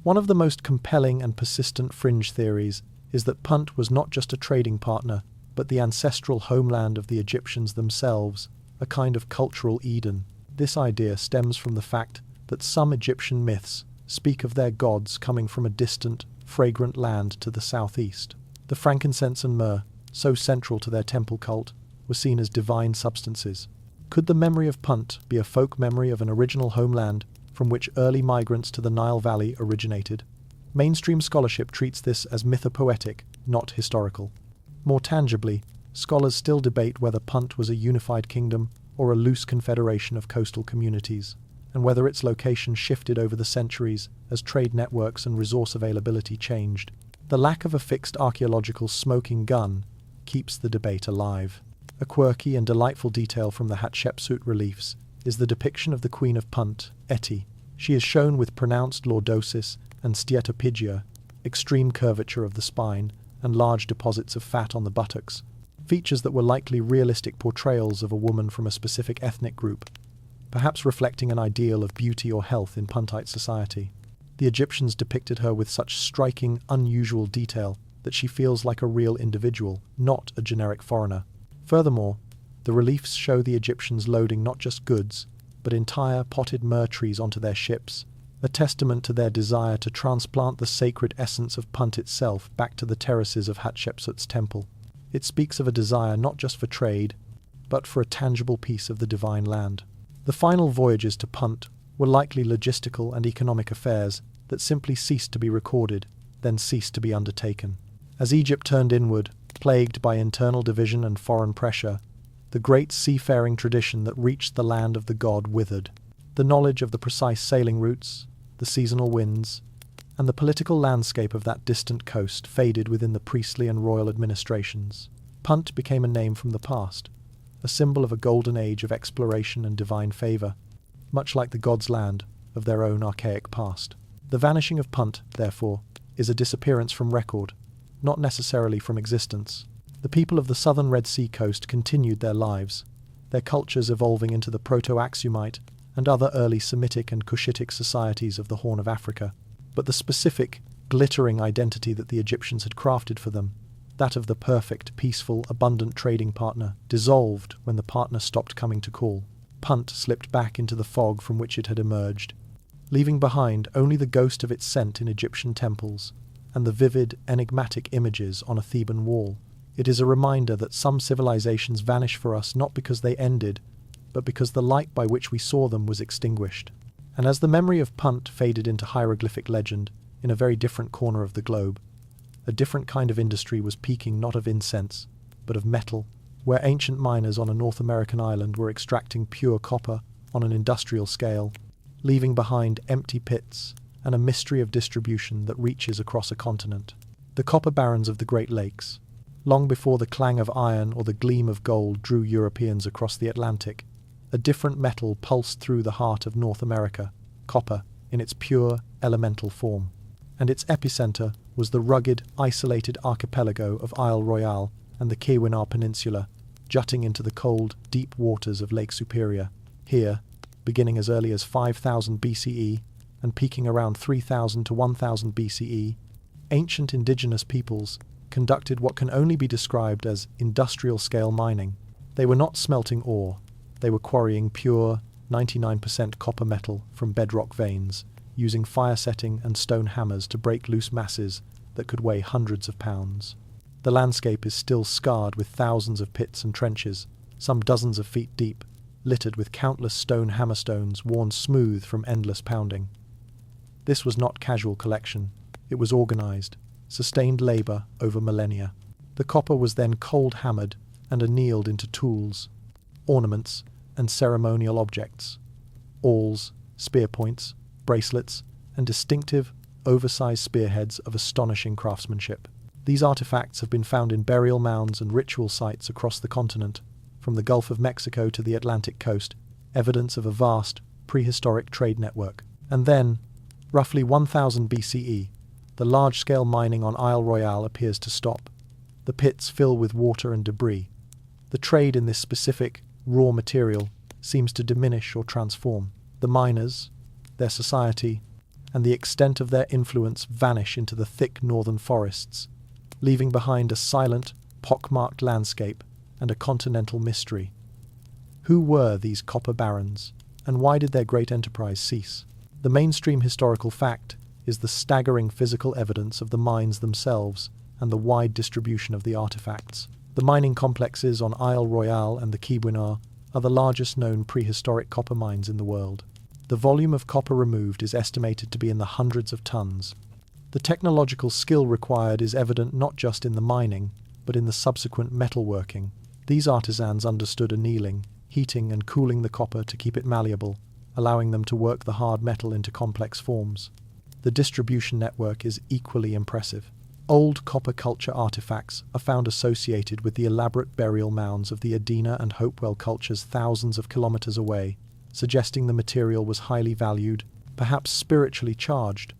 One of the most compelling and persistent fringe theories is that Punt was not just a trading partner, but the ancestral homeland of the Egyptians themselves, a kind of cultural Eden. This idea stems from the fact that some Egyptian myths speak of their gods coming from a distant, fragrant land to the southeast. The frankincense and myrrh, so central to their temple cult, were seen as divine substances. Could the memory of Punt be a folk memory of an original homeland from which early migrants to the Nile Valley originated? Mainstream scholarship treats this as mythopoetic, not historical. More tangibly, scholars still debate whether Punt was a unified kingdom or a loose confederation of coastal communities, and whether its location shifted over the centuries as trade networks and resource availability changed. The lack of a fixed archaeological smoking gun keeps the debate alive. A quirky and delightful detail from the Hatshepsut reliefs is the depiction of the Queen of Punt, Eti. She is shown with pronounced lordosis and steatopygia, extreme curvature of the spine, and large deposits of fat on the buttocks, features that were likely realistic portrayals of a woman from a specific ethnic group, perhaps reflecting an ideal of beauty or health in Puntite society. The Egyptians depicted her with such striking, unusual detail that she feels like a real individual, not a generic foreigner. Furthermore, the reliefs show the Egyptians loading not just goods, but entire potted myrrh trees onto their ships, a testament to their desire to transplant the sacred essence of Punt itself back to the terraces of Hatshepsut's temple. It speaks of a desire not just for trade, but for a tangible piece of the divine land. The final voyages to Punt were likely logistical and economic affairs that simply ceased to be recorded, then ceased to be undertaken. As Egypt turned inward, plagued by internal division and foreign pressure, The great seafaring tradition that reached the land of the god withered. The knowledge of the precise sailing routes, the seasonal winds, and the political landscape of that distant coast faded within the priestly and royal administrations. Punt became a name from the past, a symbol of a golden age of exploration and divine favour, much like the gods' land of their own archaic past. The vanishing of Punt, therefore, is a disappearance from record, not necessarily from existence. The people of the southern Red Sea coast continued their lives, their cultures evolving into the Proto-Aksumite and other early Semitic and Cushitic societies of the Horn of Africa. But the specific, glittering identity that the Egyptians had crafted for them, that of the perfect, peaceful, abundant trading partner, dissolved when the partner stopped coming to call. Punt slipped back into the fog from which it had emerged, leaving behind only the ghost of its scent in Egyptian temples and the vivid, enigmatic images on a Theban wall. It is a reminder that some civilizations vanish for us not because they ended, but because the light by which we saw them was extinguished. And as the memory of Punt faded into hieroglyphic legend in a very different corner of the globe, a different kind of industry was peaking, not of incense, but of metal, where ancient miners on a North American island were extracting pure copper on an industrial scale, leaving behind empty pits and a mystery of distribution that reaches across a continent. The copper barons of the Great Lakes, long before the clang of iron or the gleam of gold drew Europeans across the Atlantic, a different metal pulsed through the heart of North America, copper, in its pure, elemental form. And its epicenter was the rugged, isolated archipelago of Isle Royale and the Keweenaw Peninsula, jutting into the cold, deep waters of Lake Superior. Here, beginning as early as 5000 BCE and peaking around 3000 to 1000 BCE, ancient indigenous peoples conducted what can only be described as industrial-scale mining. They were not smelting ore. They were quarrying pure, 99% copper metal from bedrock veins, using fire setting and stone hammers to break loose masses that could weigh hundreds of pounds. The landscape is still scarred with thousands of pits and trenches, some dozens of feet deep, littered with countless stone hammerstones worn smooth from endless pounding. This was not casual collection. It was organized, sustained labor over millennia. The copper was then cold hammered and annealed into tools, ornaments, and ceremonial objects. Awls, spear points, bracelets, and distinctive, oversized spearheads of astonishing craftsmanship. These artifacts have been found in burial mounds and ritual sites across the continent, from the Gulf of Mexico to the Atlantic coast, evidence of a vast, prehistoric trade network. And then, roughly 1000 BCE, the large-scale mining on Isle Royale appears to stop. The pits fill with water and debris. The trade in this specific, raw material seems to diminish or transform. The miners, their society, and the extent of their influence vanish into the thick northern forests, leaving behind a silent, pockmarked landscape and a continental mystery. Who were these copper barons, and why did their great enterprise cease? The mainstream historical fact is the staggering physical evidence of the mines themselves and the wide distribution of the artifacts. The mining complexes on Isle Royale and the Keweenaw are the largest known prehistoric copper mines in the world. The volume of copper removed is estimated to be in the hundreds of tons. The technological skill required is evident not just in the mining, but in the subsequent metalworking. These artisans understood annealing, heating and cooling the copper to keep it malleable, allowing them to work the hard metal into complex forms. The distribution network is equally impressive. Old copper culture artifacts are found associated with the elaborate burial mounds of the Adena and Hopewell cultures thousands of kilometers away, suggesting the material was highly valued, perhaps spiritually charged,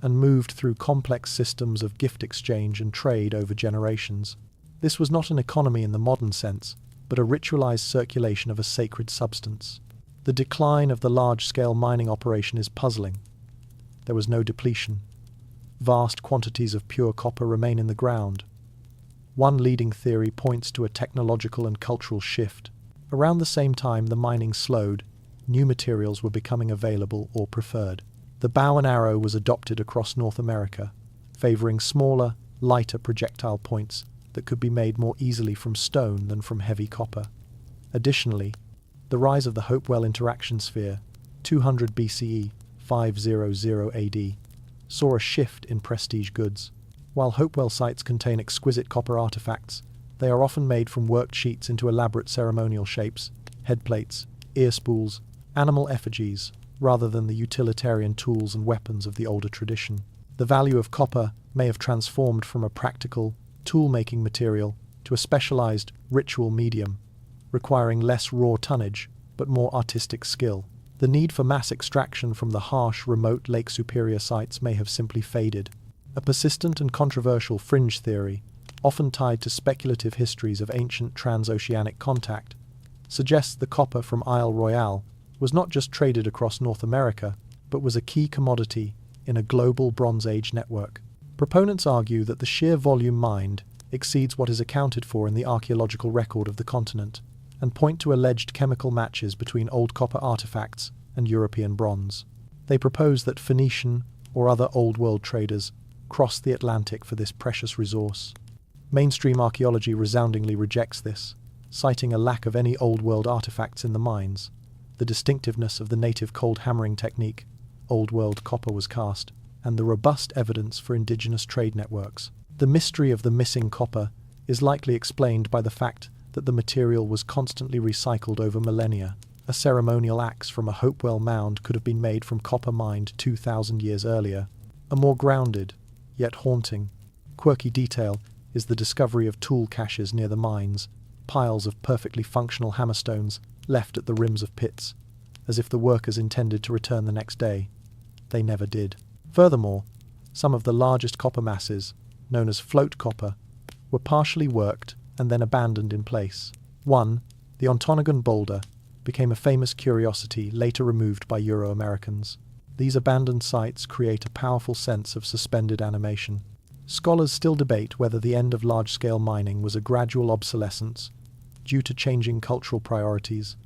and moved through complex systems of gift exchange and trade over generations. This was not an economy in the modern sense, but a ritualized circulation of a sacred substance. The decline of the large-scale mining operation is puzzling. There was no depletion. Vast quantities of pure copper remain in the ground. One leading theory points to a technological and cultural shift. Around the same time the mining slowed, new materials were becoming available or preferred. The bow and arrow was adopted across North America, favoring smaller, lighter projectile points that could be made more easily from stone than from heavy copper. Additionally, the rise of the Hopewell interaction sphere, 200 BCE, 500 AD, saw a shift in prestige goods. While Hopewell sites contain exquisite copper artifacts, They are often made from worked sheets into elaborate ceremonial shapes, headplates, ear spools, animal effigies, rather than the utilitarian tools and weapons of the older tradition. The value of copper may have transformed from a practical, tool-making material to a specialized ritual medium, requiring less raw tonnage but more artistic skill. The need for mass extraction from the harsh, remote Lake Superior sites may have simply faded. A persistent and controversial fringe theory, often tied to speculative histories of ancient transoceanic contact, suggests the copper from Isle Royale was not just traded across North America, but was a key commodity in a global Bronze Age network. Proponents argue that the sheer volume mined exceeds what is accounted for in the archaeological record of the continent, and point to alleged chemical matches between old copper artifacts and European bronze. They propose that Phoenician or other Old World traders crossed the Atlantic for this precious resource. Mainstream archaeology resoundingly rejects this, citing a lack of any Old World artifacts in the mines, the distinctiveness of the native cold hammering technique Old World copper was cast, and the robust evidence for indigenous trade networks. The mystery of the missing copper is likely explained by the fact that the material was constantly recycled over millennia. A ceremonial axe from a Hopewell mound could have been made from copper mined 2,000 years earlier. A more grounded, yet haunting, quirky detail is the discovery of tool caches near the mines, piles of perfectly functional hammerstones left at the rims of pits, as if the workers intended to return the next day. They never did. Furthermore, some of the largest copper masses, known as float copper, were partially worked and then abandoned in place. One, the Ontonagon boulder, became a famous curiosity later removed by Euro-Americans. These abandoned sites create a powerful sense of suspended animation. Scholars still debate whether the end of large-scale mining was a gradual obsolescence due to changing cultural priorities,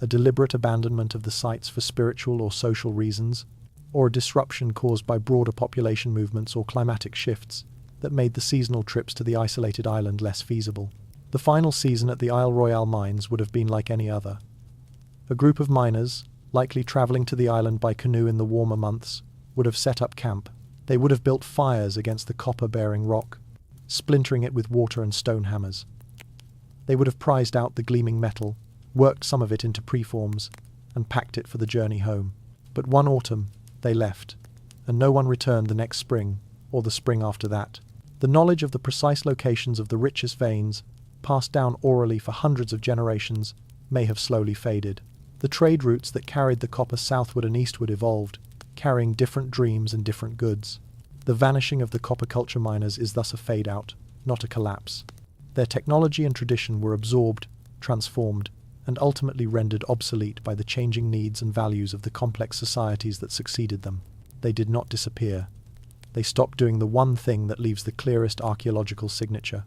a deliberate abandonment of the sites for spiritual or social reasons, or a disruption caused by broader population movements or climatic shifts that made the seasonal trips to the isolated island less feasible. The final season at the Isle Royale mines would have been like any other. A group of miners, likely travelling to the island by canoe in the warmer months, would have set up camp. They would have built fires against the copper-bearing rock, splintering it with water and stone hammers. They would have prized out the gleaming metal, worked some of it into preforms, and packed it for the journey home. But one autumn, they left, and no one returned the next spring, or the spring after that. The knowledge of the precise locations of the richest veins, passed down orally for hundreds of generations, may have slowly faded. The trade routes that carried the copper southward and eastward evolved, carrying different dreams and different goods. The vanishing of the copper culture miners is thus a fade-out, not a collapse. Their technology and tradition were absorbed, transformed, and ultimately rendered obsolete by the changing needs and values of the complex societies that succeeded them. They did not disappear. They stopped doing the one thing that leaves the clearest archaeological signature.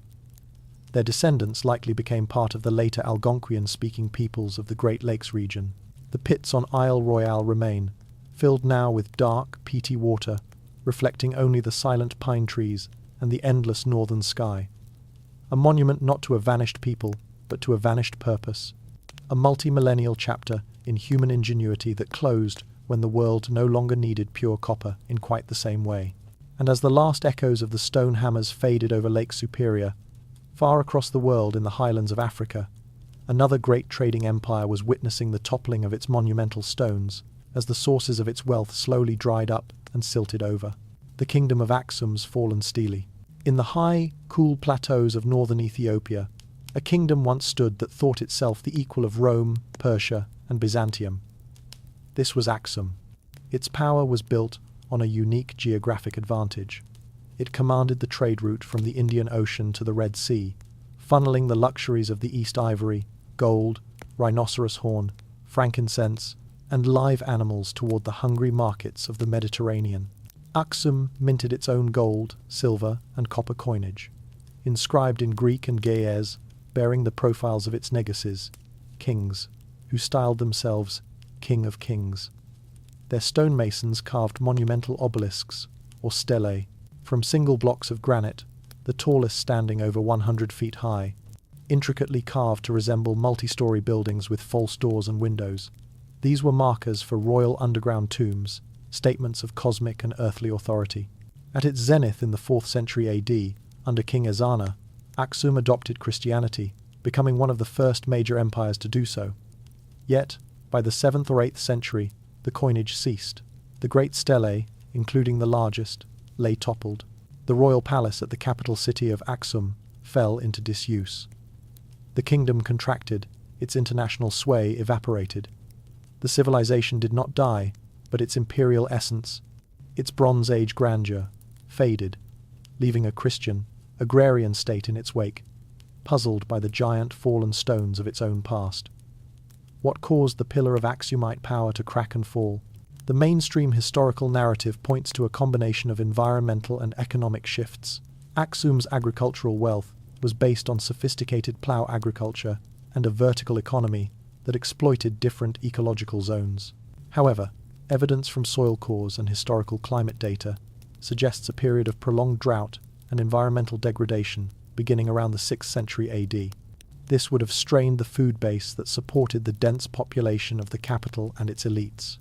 Their descendants likely became part of the later Algonquian-speaking peoples of the Great Lakes region. The pits on Isle Royale remain, filled now with dark, peaty water, reflecting only the silent pine trees and the endless northern sky. A monument not to a vanished people, but to a vanished purpose. A multi-millennial chapter in human ingenuity that closed when the world no longer needed pure copper in quite the same way. And as the last echoes of the stone hammers faded over Lake Superior, far across the world in the highlands of Africa, another great trading empire was witnessing the toppling of its monumental stones as the sources of its wealth slowly dried up and silted over. The kingdom of Aksum's fallen steely. In the high, cool plateaus of northern Ethiopia, a kingdom once stood that thought itself the equal of Rome, Persia, and Byzantium. This was Aksum. Its power was built on a unique geographic advantage. It commanded the trade route from the Indian Ocean to the Red Sea, funneling the luxuries of the East ivory, gold, rhinoceros horn, frankincense, and live animals toward the hungry markets of the Mediterranean. Aksum minted its own gold, silver, and copper coinage, inscribed in Greek and Ge'ez, bearing the profiles of its neguses, kings, who styled themselves King of Kings. Their stonemasons carved monumental obelisks, or stelae, from single blocks of granite, the tallest standing over 100 feet high, intricately carved to resemble multi-story buildings with false doors and windows. These were markers for royal underground tombs, statements of cosmic and earthly authority. At its zenith in the 4th century AD, under King Ezana, Aksum adopted Christianity, becoming one of the first major empires to do so. Yet, by the 7th or 8th century, the coinage ceased. The great stelae, including the largest, lay toppled. The royal palace at the capital city of Aksum fell into disuse. The kingdom contracted, its international sway evaporated. The civilization did not die, but its imperial essence, its Bronze Age grandeur, faded, leaving a Christian, agrarian state in its wake, puzzled by the giant fallen stones of its own past. What caused the pillar of Aksumite power to crack and fall? The mainstream historical narrative points to a combination of environmental and economic shifts. Aksum's agricultural wealth was based on sophisticated plough agriculture and a vertical economy that exploited different ecological zones. However, evidence from soil cores and historical climate data suggests a period of prolonged drought and environmental degradation beginning around the 6th century AD. This would have strained the food base that supported the dense population of the capital and its elites.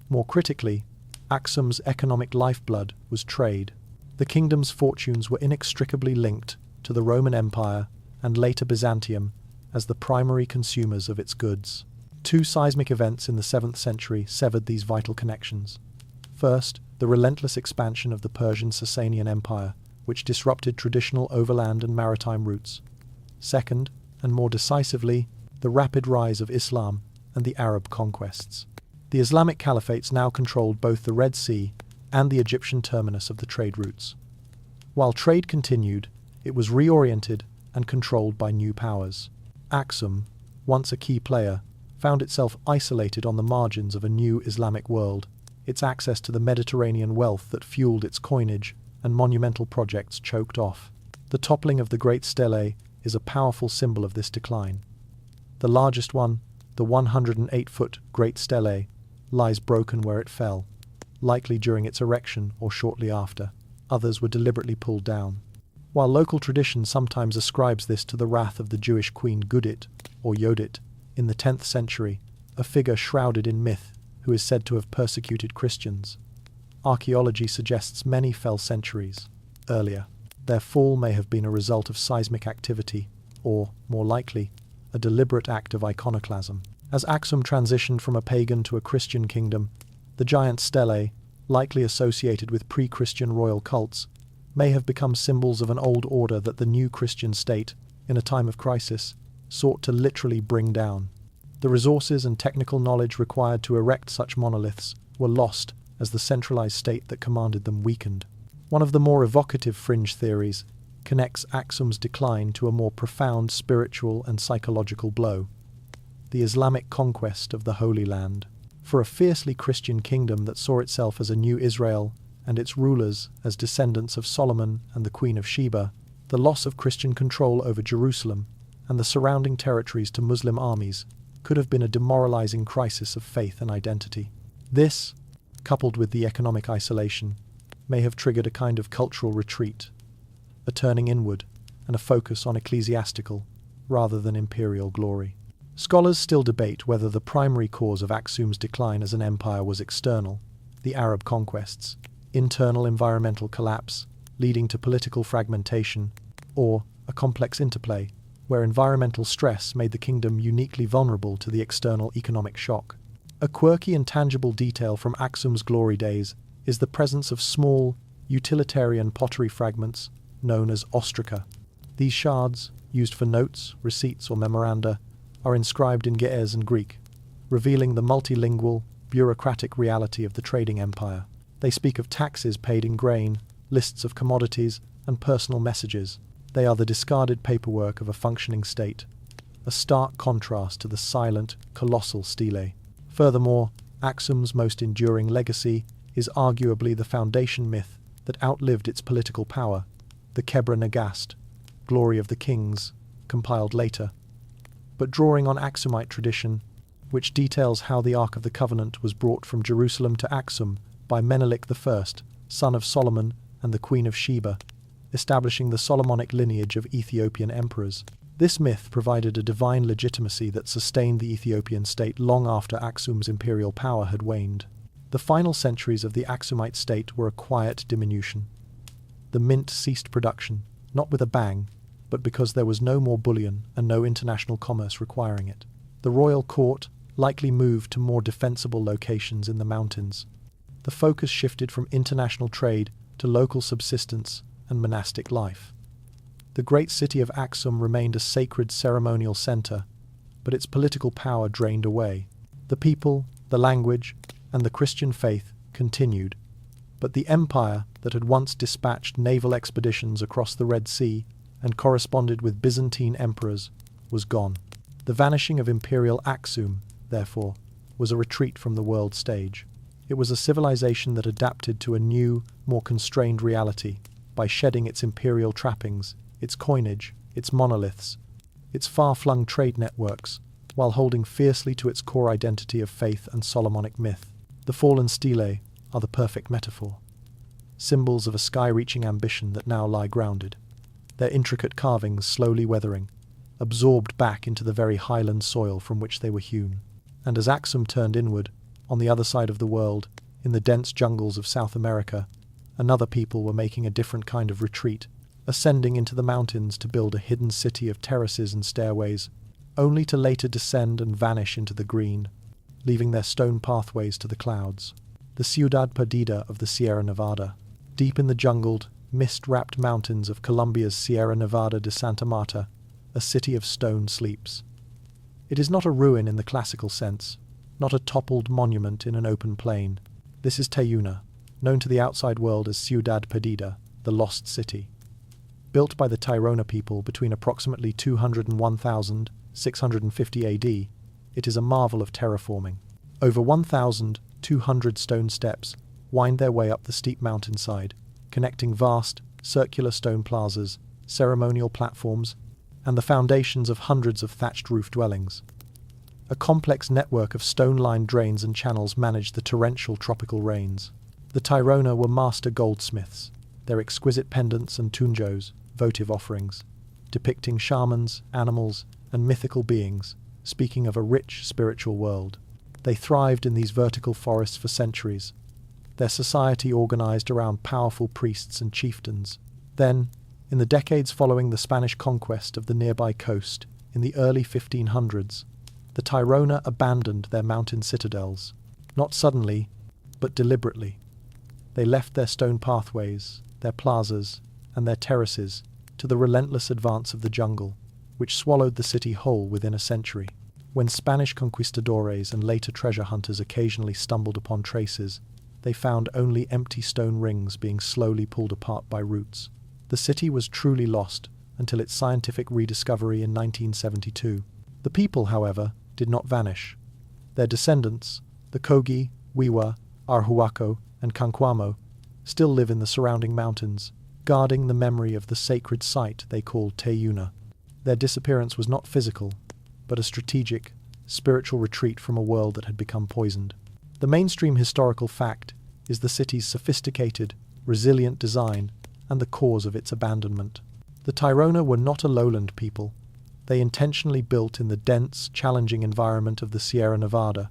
More critically, Aksum's economic lifeblood was trade. The kingdom's fortunes were inextricably linked to the Roman Empire and later Byzantium as the primary consumers of its goods. Two seismic events in the 7th century severed these vital connections. First, the relentless expansion of the Persian Sasanian Empire, which disrupted traditional overland and maritime routes. Second, and more decisively, the rapid rise of Islam and the Arab conquests. The Islamic caliphates now controlled both the Red Sea and the Egyptian terminus of the trade routes. While trade continued, it was reoriented and controlled by new powers. Aksum, once a key player, found itself isolated on the margins of a new Islamic world. Its access to the Mediterranean wealth that fueled its coinage and monumental projects choked off. The toppling of the great stelae is a powerful symbol of this decline. The largest one, the 108-foot Great Stele, lies broken where it fell, likely during its erection or shortly after. Others were deliberately pulled down. While local tradition sometimes ascribes this to the wrath of the Jewish queen Gudit, or Yodit, in the 10th century, a figure shrouded in myth who is said to have persecuted Christians, archaeology suggests many fell centuries earlier. Their fall may have been a result of seismic activity, or, more likely, a deliberate act of iconoclasm. As Aksum transitioned from a pagan to a Christian kingdom, the giant stelae, likely associated with pre-Christian royal cults, may have become symbols of an old order that the new Christian state, in a time of crisis, sought to literally bring down. The resources and technical knowledge required to erect such monoliths were lost as the centralized state that commanded them weakened. One of the more evocative fringe theories connects Aksum's decline to a more profound spiritual and psychological blow: the Islamic conquest of the Holy Land. For a fiercely Christian kingdom that saw itself as a new Israel and its rulers as descendants of Solomon and the Queen of Sheba, the loss of Christian control over Jerusalem and the surrounding territories to Muslim armies could have been a demoralizing crisis of faith and identity. This, coupled with the economic isolation, may have triggered a kind of cultural retreat, a turning inward and a focus on ecclesiastical rather than imperial glory. Scholars still debate whether the primary cause of Aksum's decline as an empire was external, the Arab conquests, internal environmental collapse leading to political fragmentation, or a complex interplay where environmental stress made the kingdom uniquely vulnerable to the external economic shock. A quirky and tangible detail from Aksum's glory days is the presence of small, utilitarian pottery fragments known as ostraca. These shards, used for notes, receipts, or memoranda, are inscribed in Ge'ez and Greek, revealing the multilingual, bureaucratic reality of the trading empire. They speak of taxes paid in grain, lists of commodities, and personal messages. They are the discarded paperwork of a functioning state, a stark contrast to the silent, colossal stele. Furthermore, Aksum's most enduring legacy is arguably the foundation myth that outlived its political power, the Kebra Nagast, Glory of the Kings, compiled later. But drawing on Aksumite tradition, which details how the Ark of the Covenant was brought from Jerusalem to Aksum by Menelik I, son of Solomon and the Queen of Sheba, establishing the Solomonic lineage of Ethiopian emperors. This myth provided a divine legitimacy that sustained the Ethiopian state long after Aksum's imperial power had waned. The final centuries of the Aksumite state were a quiet diminution. The mint ceased production, not with a bang, but because there was no more bullion and no international commerce requiring it. The royal court likely moved to more defensible locations in the mountains. The focus shifted from international trade to local subsistence and monastic life. The great city of Aksum remained a sacred ceremonial center, but its political power drained away. The people, the language, and the Christian faith continued, but the empire that had once dispatched naval expeditions across the Red Sea and corresponded with Byzantine emperors was gone. The vanishing of imperial Aksum, therefore, was a retreat from the world stage. It was a civilization that adapted to a new, more constrained reality by shedding its imperial trappings, its coinage, its monoliths, its far-flung trade networks, while holding fiercely to its core identity of faith and Solomonic myth. The fallen stelae are the perfect metaphor, symbols of a sky-reaching ambition that now lie grounded, their intricate carvings slowly weathering, absorbed back into the very highland soil from which they were hewn. And as Aksum turned inward, on the other side of the world, in the dense jungles of South America, another people were making a different kind of retreat, ascending into the mountains to build a hidden city of terraces and stairways, only to later descend and vanish into the green, leaving their stone pathways to the clouds. The Ciudad Perdida of the Sierra Nevada, deep in the jungled, mist-wrapped mountains of Colombia's Sierra Nevada de Santa Marta, a city of stone sleeps. It is not a ruin in the classical sense, not a toppled monument in an open plain. This is Tayuna, known to the outside world as Ciudad Perdida, the Lost City. Built by the Tairona people between approximately 200 and 1650 AD, it is a marvel of terraforming. Over 1,200 stone steps wind their way up the steep mountainside, connecting vast, circular stone plazas, ceremonial platforms, and the foundations of hundreds of thatched-roof dwellings. A complex network of stone-lined drains and channels managed the torrential tropical rains. The Tairona were master goldsmiths, their exquisite pendants and tunjos, votive offerings, depicting shamans, animals, and mythical beings, speaking of a rich spiritual world. They thrived in these vertical forests for centuries, their society organized around powerful priests and chieftains. Then, in the decades following the Spanish conquest of the nearby coast in the early 1500s, the Tairona abandoned their mountain citadels, not suddenly, but deliberately. They left their stone pathways, their plazas, and their terraces to the relentless advance of the jungle, which swallowed the city whole within a century. When Spanish conquistadores and later treasure hunters occasionally stumbled upon traces, they found only empty stone rings being slowly pulled apart by roots. The city was truly lost until its scientific rediscovery in 1972. The people, however, did not vanish. Their descendants, the Kogi, Wiwa, Arhuaco, and Kankwamo, still live in the surrounding mountains, guarding the memory of the sacred site they called Tayuna. Their disappearance was not physical, but a strategic, spiritual retreat from a world that had become poisoned. The mainstream historical fact is the city's sophisticated, resilient design and the cause of its abandonment. The Tairona were not a lowland people. They intentionally built in the dense, challenging environment of the Sierra Nevada,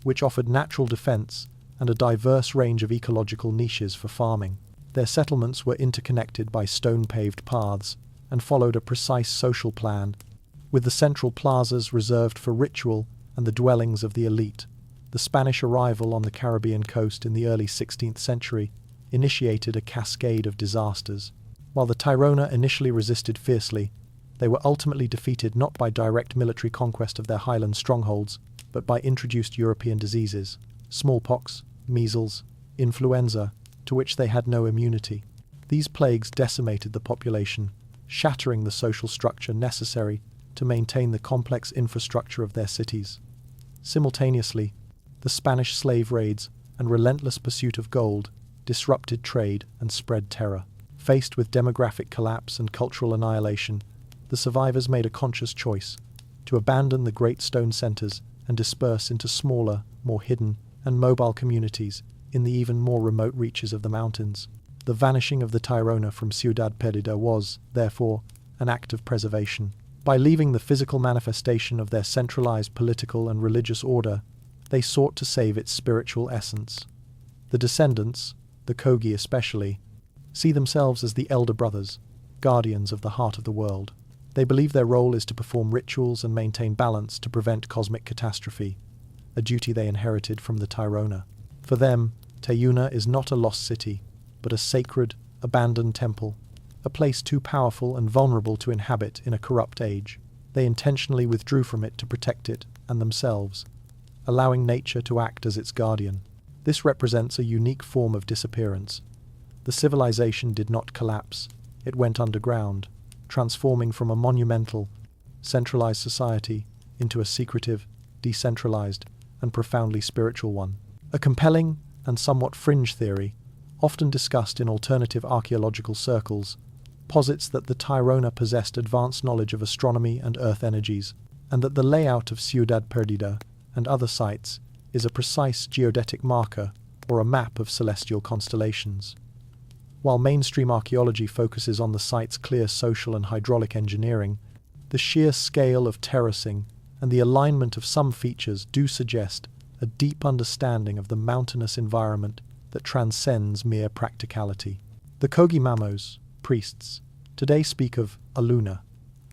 which offered natural defense and a diverse range of ecological niches for farming. Their settlements were interconnected by stone-paved paths and followed a precise social plan, with the central plazas reserved for ritual and the dwellings of the elite. The Spanish arrival on the Caribbean coast in the early 16th century initiated a cascade of disasters. While the Tairona initially resisted fiercely, they were ultimately defeated not by direct military conquest of their highland strongholds, but by introduced European diseases, smallpox, measles, influenza, to which they had no immunity. These plagues decimated the population, shattering the social structure necessary to maintain the complex infrastructure of their cities. Simultaneously, the Spanish slave raids and relentless pursuit of gold disrupted trade and spread terror. Faced with demographic collapse and cultural annihilation, the survivors made a conscious choice to abandon the great stone centers and disperse into smaller, more hidden, and mobile communities in the even more remote reaches of the mountains. The vanishing of the Tairona from Ciudad Perdida was, therefore, an act of preservation. By leaving the physical manifestation of their centralized political and religious order, they sought to save its spiritual essence. The descendants, the Kogi especially, see themselves as the elder brothers, guardians of the heart of the world. They believe their role is to perform rituals and maintain balance to prevent cosmic catastrophe, a duty they inherited from the Tairona. For them, Teyuna is not a lost city, but a sacred, abandoned temple, a place too powerful and vulnerable to inhabit in a corrupt age. They intentionally withdrew from it to protect it and themselves, allowing nature to act as its guardian. This represents a unique form of disappearance. The civilization did not collapse, it went underground, transforming from a monumental, centralized society into a secretive, decentralized, and profoundly spiritual one. A compelling and somewhat fringe theory, often discussed in alternative archaeological circles, posits that the Tairona possessed advanced knowledge of astronomy and earth energies, and that the layout of Ciudad Perdida and other sites is a precise geodetic marker or a map of celestial constellations. While mainstream archaeology focuses on the site's clear social and hydraulic engineering, the sheer scale of terracing and the alignment of some features do suggest a deep understanding of the mountainous environment that transcends mere practicality. The Kogi Mamos, priests, today speak of Aluna,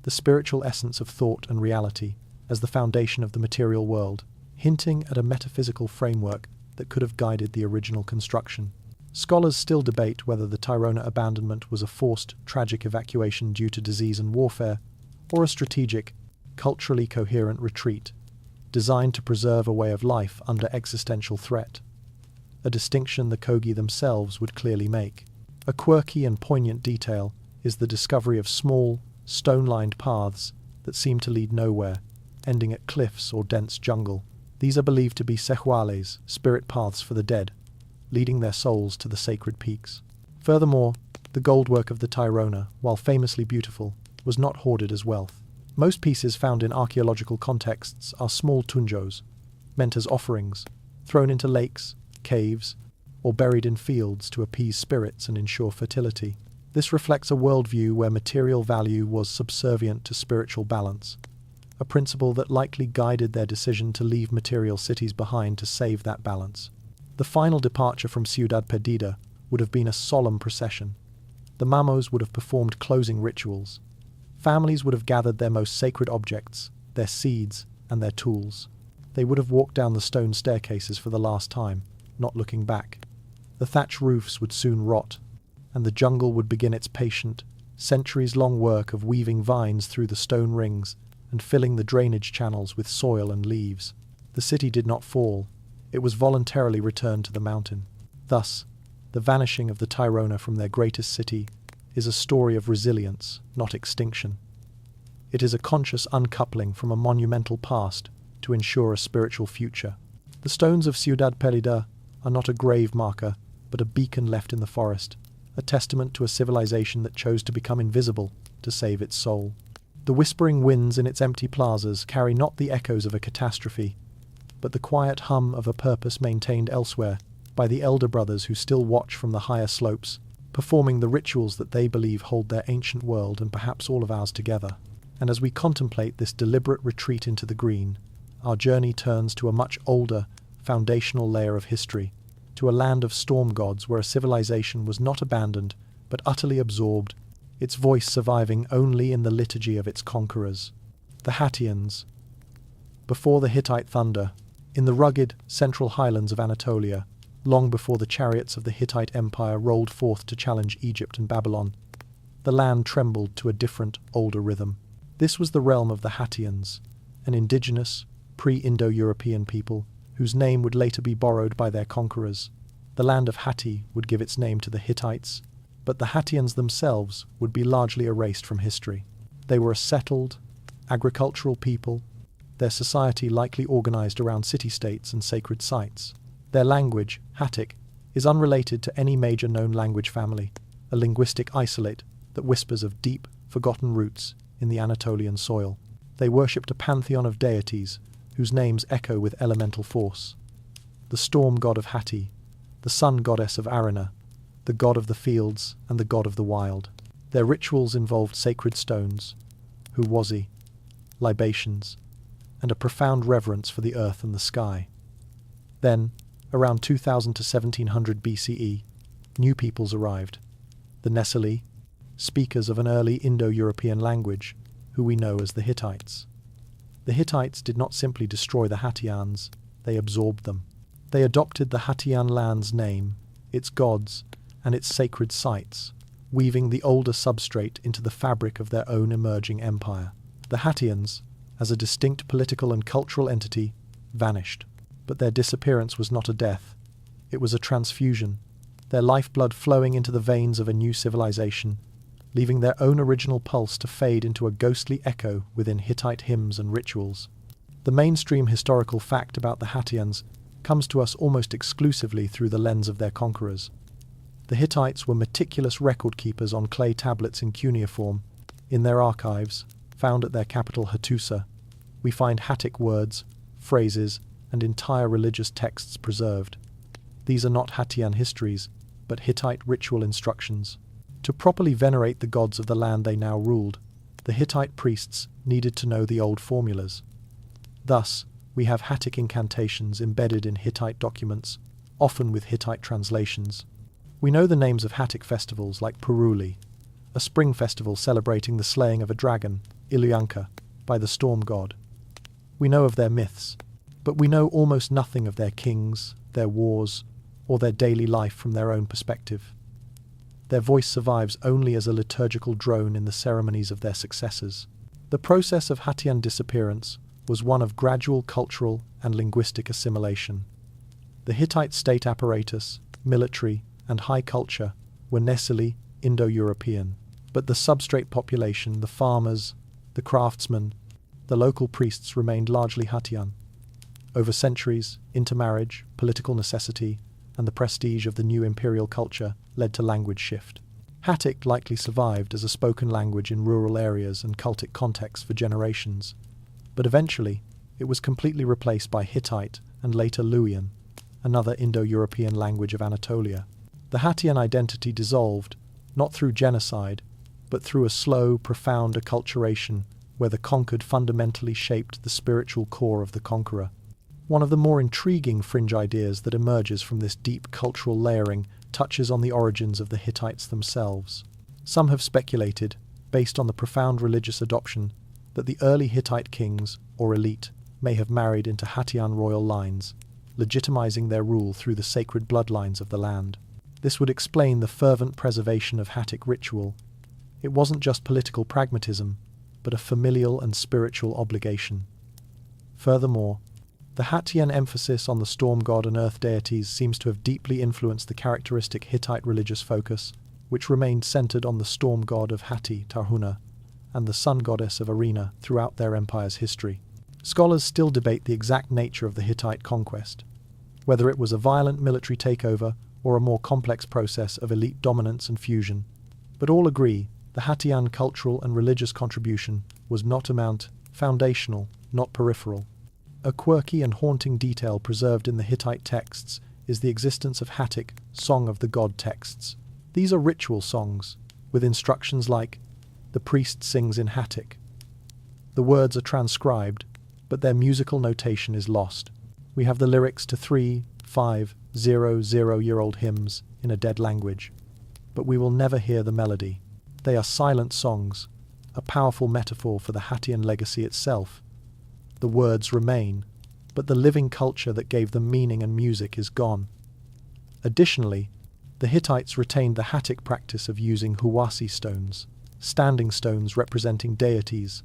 the spiritual essence of thought and reality, as the foundation of the material world, hinting at a metaphysical framework that could have guided the original construction. Scholars still debate whether the Tairona abandonment was a forced, tragic evacuation due to disease and warfare, or a strategic, culturally coherent retreat, designed to preserve a way of life under existential threat, a distinction the Kogi themselves would clearly make. A quirky and poignant detail is the discovery of small, stone-lined paths that seem to lead nowhere, ending at cliffs or dense jungle. These are believed to be sehuales, spirit paths for the dead, leading their souls to the sacred peaks. Furthermore, the goldwork of the Tairona, while famously beautiful, was not hoarded as wealth. Most pieces found in archaeological contexts are small tunjos, meant as offerings, thrown into lakes, caves, or buried in fields to appease spirits and ensure fertility. This reflects a worldview where material value was subservient to spiritual balance, a principle that likely guided their decision to leave material cities behind to save that balance. The final departure from Ciudad Perdida would have been a solemn procession. The Mamos would have performed closing rituals. Families would have gathered their most sacred objects, their seeds, and their tools. They would have walked down the stone staircases for the last time, not looking back. The thatch roofs would soon rot, and the jungle would begin its patient, centuries-long work of weaving vines through the stone rings and filling the drainage channels with soil and leaves. The city did not fall. It was voluntarily returned to the mountain. Thus, the vanishing of the Tairona from their greatest city is a story of resilience, not extinction. It is a conscious uncoupling from a monumental past to ensure a spiritual future. The stones of Ciudad Perdida are not a grave marker, but a beacon left in the forest, a testament to a civilization that chose to become invisible to save its soul. The whispering winds in its empty plazas carry not the echoes of a catastrophe, but the quiet hum of a purpose maintained elsewhere by the elder brothers who still watch from the higher slopes, performing the rituals that they believe hold their ancient world and perhaps all of ours together. And as we contemplate this deliberate retreat into the green, our journey turns to a much older, foundational layer of history, to a land of storm gods where a civilization was not abandoned but utterly absorbed, its voice surviving only in the liturgy of its conquerors. The Hattians. Before the Hittite thunder, in the rugged central highlands of Anatolia, long before the chariots of the Hittite Empire rolled forth to challenge Egypt and Babylon, the land trembled to a different, older rhythm. This was the realm of the Hattians, an indigenous, pre-Indo-European people whose name would later be borrowed by their conquerors. The land of Hatti would give its name to the Hittites, but the Hattians themselves would be largely erased from history. They were a settled, agricultural people, their society likely organized around city-states and sacred sites. Their language, Hattic, is unrelated to any major known language family, a linguistic isolate that whispers of deep, forgotten roots in the Anatolian soil. They worshipped a pantheon of deities whose names echo with elemental force. The storm god of Hatti, the sun goddess of Arena, the god of the fields and the god of the wild. Their rituals involved sacred stones, huwazi, libations, and a profound reverence for the earth and the sky. Then, around 2000 to 1700 BCE, new peoples arrived. The Nesili, speakers of an early Indo-European language, who we know as the Hittites. The Hittites did not simply destroy the Hattians, they absorbed them. They adopted the Hattian land's name, its gods, and its sacred sites, weaving the older substrate into the fabric of their own emerging empire. The Hattians, as a distinct political and cultural entity, vanished. But their disappearance was not a death. It was a transfusion, their lifeblood flowing into the veins of a new civilization, leaving their own original pulse to fade into a ghostly echo within Hittite hymns and rituals. The mainstream historical fact about the Hattians comes to us almost exclusively through the lens of their conquerors. The Hittites were meticulous record keepers on clay tablets in cuneiform. In their archives, found at their capital Hattusa, we find Hattic words, phrases, and entire religious texts preserved. These are not Hattian histories, but Hittite ritual instructions. To properly venerate the gods of the land they now ruled, the Hittite priests needed to know the old formulas. Thus, we have Hattic incantations embedded in Hittite documents, often with Hittite translations. We know the names of Hattic festivals like Puruli, a spring festival celebrating the slaying of a dragon, Ilyanka, by the storm god. We know of their myths, but we know almost nothing of their kings, their wars, or their daily life from their own perspective. Their voice survives only as a liturgical drone in the ceremonies of their successors. The process of Hattian disappearance was one of gradual cultural and linguistic assimilation. The Hittite state apparatus, military, and high culture were necessarily Indo-European, but the substrate population, the farmers, the craftsmen, the local priests remained largely Hattian. Over centuries, intermarriage, political necessity, and the prestige of the new imperial culture led to language shift. Hattic likely survived as a spoken language in rural areas and cultic contexts for generations, but eventually it was completely replaced by Hittite and later Luwian, another Indo-European language of Anatolia. The Hattian identity dissolved, not through genocide, but through a slow, profound acculturation where the conquered fundamentally shaped the spiritual core of the conqueror. One of the more intriguing fringe ideas that emerges from this deep cultural layering touches on the origins of the Hittites themselves. Some have speculated, based on the profound religious adoption, that the early Hittite kings, or elite, may have married into Hattian royal lines, legitimizing their rule through the sacred bloodlines of the land. This would explain the fervent preservation of Hattic ritual. It wasn't just political pragmatism, but a familial and spiritual obligation. Furthermore, the Hattian emphasis on the storm god and earth deities seems to have deeply influenced the characteristic Hittite religious focus, which remained centered on the storm god of Hatti, Tarhuna, and the sun goddess of Arena throughout their empire's history. Scholars still debate the exact nature of the Hittite conquest, whether it was a violent military takeover or a more complex process of elite dominance and fusion. But all agree the Hattian cultural and religious contribution was foundational, not peripheral. A quirky and haunting detail preserved in the Hittite texts is the existence of Hattic Song of the God texts. These are ritual songs, with instructions like, "The priest sings in Hattic." The words are transcribed, but their musical notation is lost. We have the lyrics to 3,500-year-old hymns in a dead language, but we will never hear the melody. They are silent songs, a powerful metaphor for the Hattian legacy itself. The words remain, but the living culture that gave them meaning and music is gone. Additionally, the Hittites retained the Hattic practice of using huwasi stones, standing stones representing deities,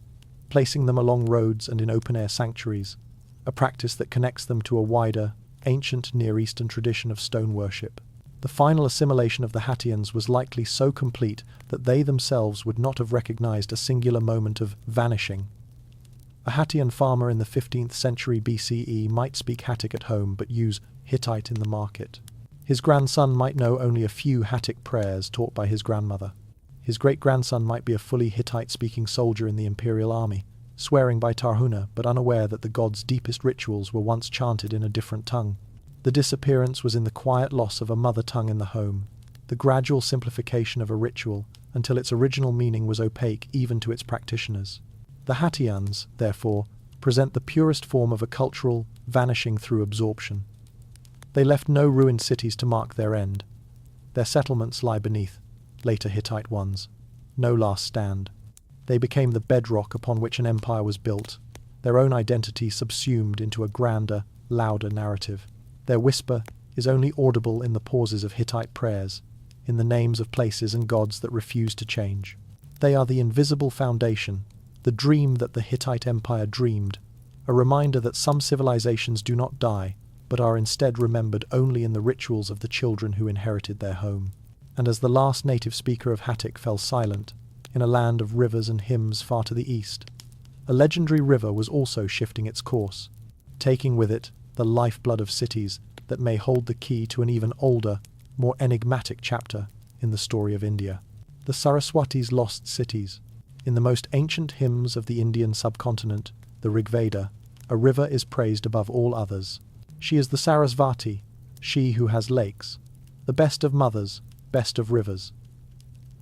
placing them along roads and in open-air sanctuaries, a practice that connects them to a wider, ancient Near Eastern tradition of stone worship. The final assimilation of the Hattians was likely so complete that they themselves would not have recognized a singular moment of vanishing. A Hattian farmer in the 15th century BCE might speak Hattic at home but use Hittite in the market. His grandson might know only a few Hattic prayers taught by his grandmother. His great-grandson might be a fully Hittite-speaking soldier in the imperial army, swearing by Tarhuna but unaware that the god's deepest rituals were once chanted in a different tongue. The disappearance was in the quiet loss of a mother tongue in the home, the gradual simplification of a ritual until its original meaning was opaque even to its practitioners. The Hattians, therefore, present the purest form of a cultural vanishing through absorption. They left no ruined cities to mark their end. Their settlements lie beneath later Hittite ones. no last stand. They became the bedrock upon which an empire was built, their own identity subsumed into a grander, louder narrative. Their whisper is only audible in the pauses of Hittite prayers, in the names of places and gods that refuse to change. They are the invisible foundation, the dream that the Hittite Empire dreamed, a reminder that some civilizations do not die, but are instead remembered only in the rituals of the children who inherited their home. And as the last native speaker of Hattic fell silent, in a land of rivers and hymns far to the east, a legendary river was also shifting its course, taking with it the lifeblood of cities that may hold the key to an even older, more enigmatic chapter in the story of India. The Saraswati's lost cities. In the most ancient hymns of the Indian subcontinent, the Rig Veda, a river is praised above all others. She is the Sarasvati, she who has lakes, the best of mothers, best of rivers.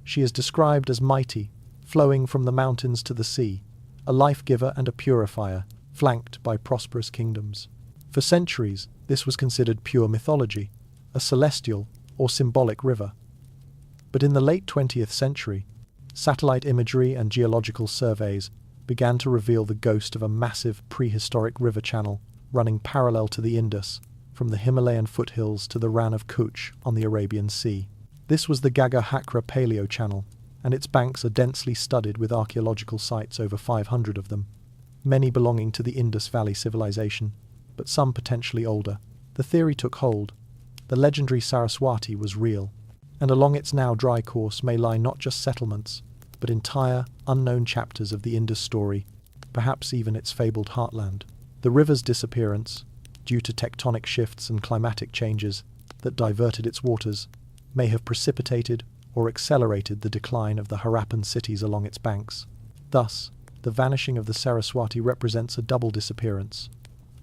She is described as mighty, flowing from the mountains to the sea, a life-giver and a purifier, flanked by prosperous kingdoms. For centuries, this was considered pure mythology, a celestial or symbolic river. But in the late 20th century, satellite imagery and geological surveys began to reveal the ghost of a massive prehistoric river channel running parallel to the Indus, from the Himalayan foothills to the Rann of Kutch on the Arabian Sea. This was the Gaga-Hakra Paleo Channel, and its banks are densely studded with archaeological sites, over 500 of them, many belonging to the Indus Valley civilization, but some potentially older. The theory took hold. The legendary Saraswati was real, and along its now dry course may lie not just settlements, but entire, unknown chapters of the Indus story, perhaps even its fabled heartland. The river's disappearance, due to tectonic shifts and climatic changes that diverted its waters, may have precipitated or accelerated the decline of the Harappan cities along its banks. Thus, the vanishing of the Saraswati represents a double disappearance,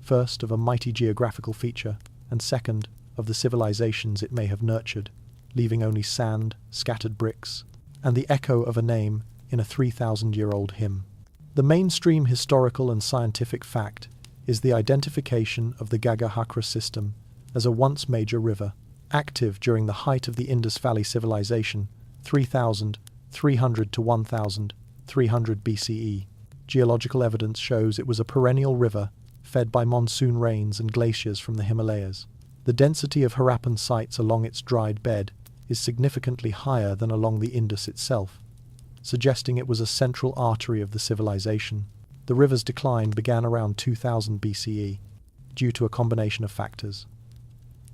first of a mighty geographical feature, and second, of the civilizations it may have nurtured, leaving only sand, scattered bricks, and the echo of a name in a 3,000-year-old hymn. The mainstream historical and scientific fact is the identification of the Gaga-Hakra system as a once major river, active during the height of the Indus Valley civilization, 3,300 to 1,300 BCE. Geological evidence shows it was a perennial river fed by monsoon rains and glaciers from the Himalayas. The density of Harappan sites along its dried bed is significantly higher than along the Indus itself, suggesting it was a central artery of the civilization. The river's decline began around 2000 BCE, due to a combination of factors.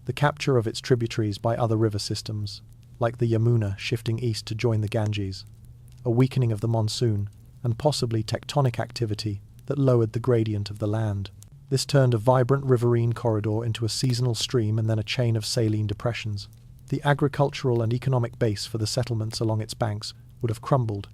The capture of its tributaries by other river systems, like the Yamuna shifting east to join the Ganges, a weakening of the monsoon, and possibly tectonic activity that lowered the gradient of the land. This turned a vibrant riverine corridor into a seasonal stream and then a chain of saline depressions. The agricultural and economic base for the settlements along its banks would have crumbled,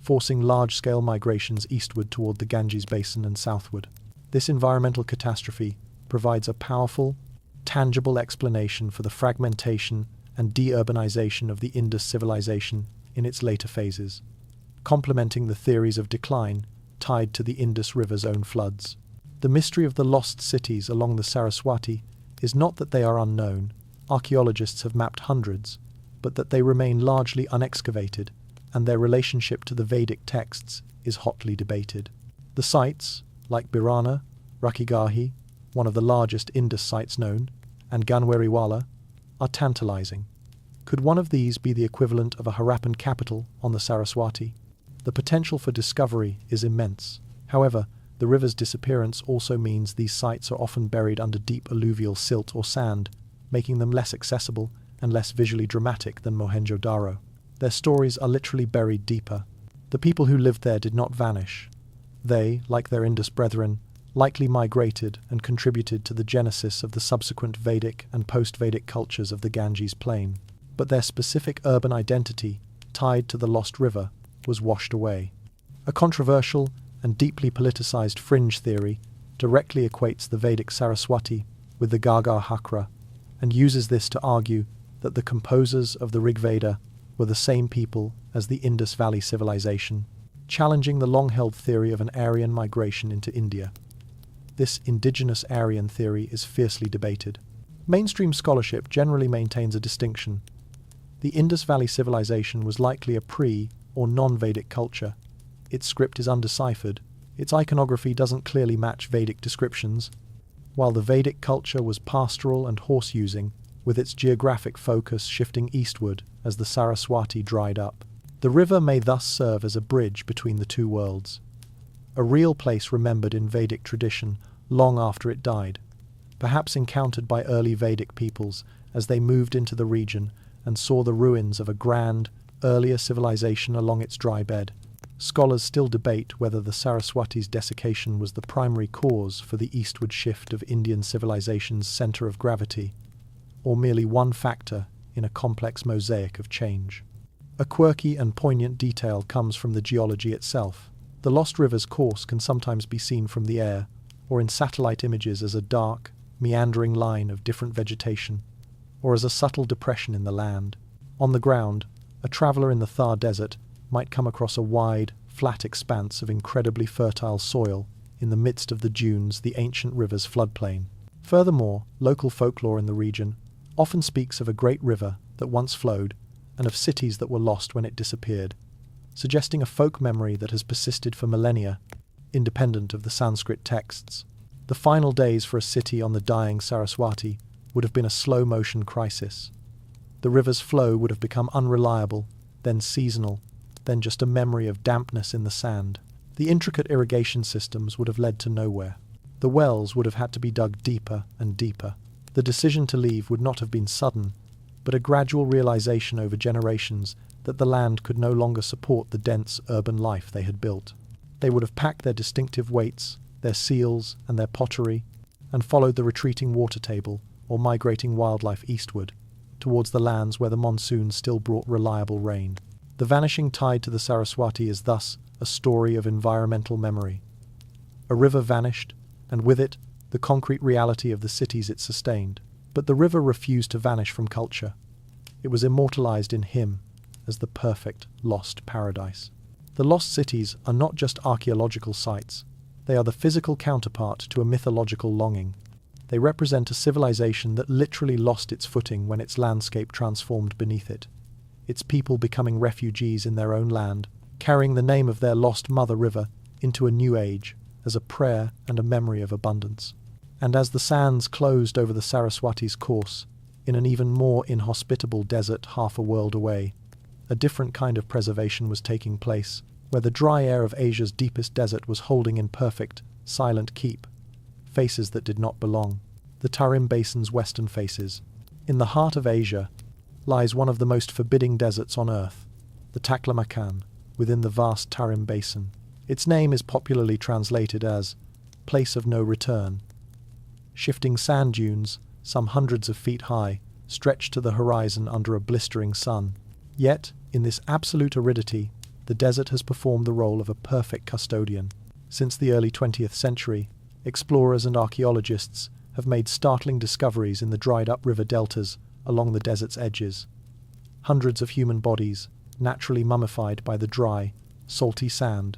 forcing large-scale migrations eastward toward the Ganges basin and southward. This environmental catastrophe provides a powerful, tangible explanation for the fragmentation and deurbanization of the Indus civilization in its later phases, complementing the theories of decline tied to the Indus River's own floods. The mystery of the lost cities along the Saraswati is not that they are unknown, archaeologists have mapped hundreds, but that they remain largely unexcavated, and their relationship to the Vedic texts is hotly debated. The sites, like Birana, Rakhigarhi, one of the largest Indus sites known, and Ganweriwala, are tantalizing. Could one of these be the equivalent of a Harappan capital on the Saraswati? The potential for discovery is immense. However, the river's disappearance also means these sites are often buried under deep alluvial silt or sand, making them less accessible and less visually dramatic than Mohenjo-Daro. Their stories are literally buried deeper. The people who lived there did not vanish. They, like their Indus brethren, likely migrated and contributed to the genesis of the subsequent Vedic and post-Vedic cultures of the Ganges plain. But their specific urban identity, tied to the lost river, was washed away. A controversial and deeply politicized fringe theory directly equates the Vedic Saraswati with the Gaga-Hakra and uses this to argue that the composers of the Rig Veda were the same people as the Indus Valley civilization, challenging the long-held theory of an Aryan migration into India. This indigenous Aryan theory is fiercely debated. Mainstream scholarship generally maintains a distinction. The Indus Valley civilization was likely a pre- or non-Vedic culture. Its script is undeciphered. Its iconography doesn't clearly match Vedic descriptions. While the Vedic culture was pastoral and horse-using, with its geographic focus shifting eastward as the Saraswati dried up. The river may thus serve as a bridge between the two worlds, a real place remembered in Vedic tradition long after it died, perhaps encountered by early Vedic peoples as they moved into the region and saw the ruins of a grand, earlier civilization along its dry bed. Scholars still debate whether the Saraswati's desiccation was the primary cause for the eastward shift of Indian civilization's center of gravity, or merely one factor in a complex mosaic of change. A quirky and poignant detail comes from the geology itself. The lost river's course can sometimes be seen from the air, or in satellite images as a dark, meandering line of different vegetation, or as a subtle depression in the land. On the ground, a traveller in the Thar Desert might come across a wide, flat expanse of incredibly fertile soil in the midst of the dunes, the ancient river's floodplain. Furthermore, local folklore in the region often speaks of a great river that once flowed and of cities that were lost when it disappeared, suggesting a folk memory that has persisted for millennia, independent of the Sanskrit texts. The final days for a city on the dying Saraswati would have been a slow-motion crisis. The river's flow would have become unreliable, then seasonal, then just a memory of dampness in the sand. The intricate irrigation systems would have led to nowhere. The wells would have had to be dug deeper and deeper. The decision to leave would not have been sudden, but a gradual realization over generations that the land could no longer support the dense urban life they had built. They would have packed their distinctive weights, their seals, and their pottery, and followed the retreating water table or migrating wildlife eastward, towards the lands where the monsoons still brought reliable rain. The vanishing tide to the Saraswati is thus a story of environmental memory. A river vanished, and with it, the concrete reality of the cities it sustained. But the river refused to vanish from culture. It was immortalized in him as the perfect lost paradise. The lost cities are not just archaeological sites. They are the physical counterpart to a mythological longing. They represent a civilization that literally lost its footing when its landscape transformed beneath it, its people becoming refugees in their own land, carrying the name of their lost mother river into a new age as a prayer and a memory of abundance. And as the sands closed over the Saraswati's course, in an even more inhospitable desert half a world away, a different kind of preservation was taking place, where the dry air of Asia's deepest desert was holding in perfect, silent keep faces that did not belong. The Tarim Basin's western faces. In the heart of Asia lies one of the most forbidding deserts on earth, the Taklamakan, within the vast Tarim Basin. Its name is popularly translated as place of no return. Shifting sand dunes, some hundreds of feet high, stretch to the horizon under a blistering sun. Yet, in this absolute aridity, the desert has performed the role of a perfect custodian. Since the early 20th century, explorers and archaeologists have made startling discoveries in the dried-up river deltas along the desert's edges. Hundreds of human bodies, naturally mummified by the dry, salty sand.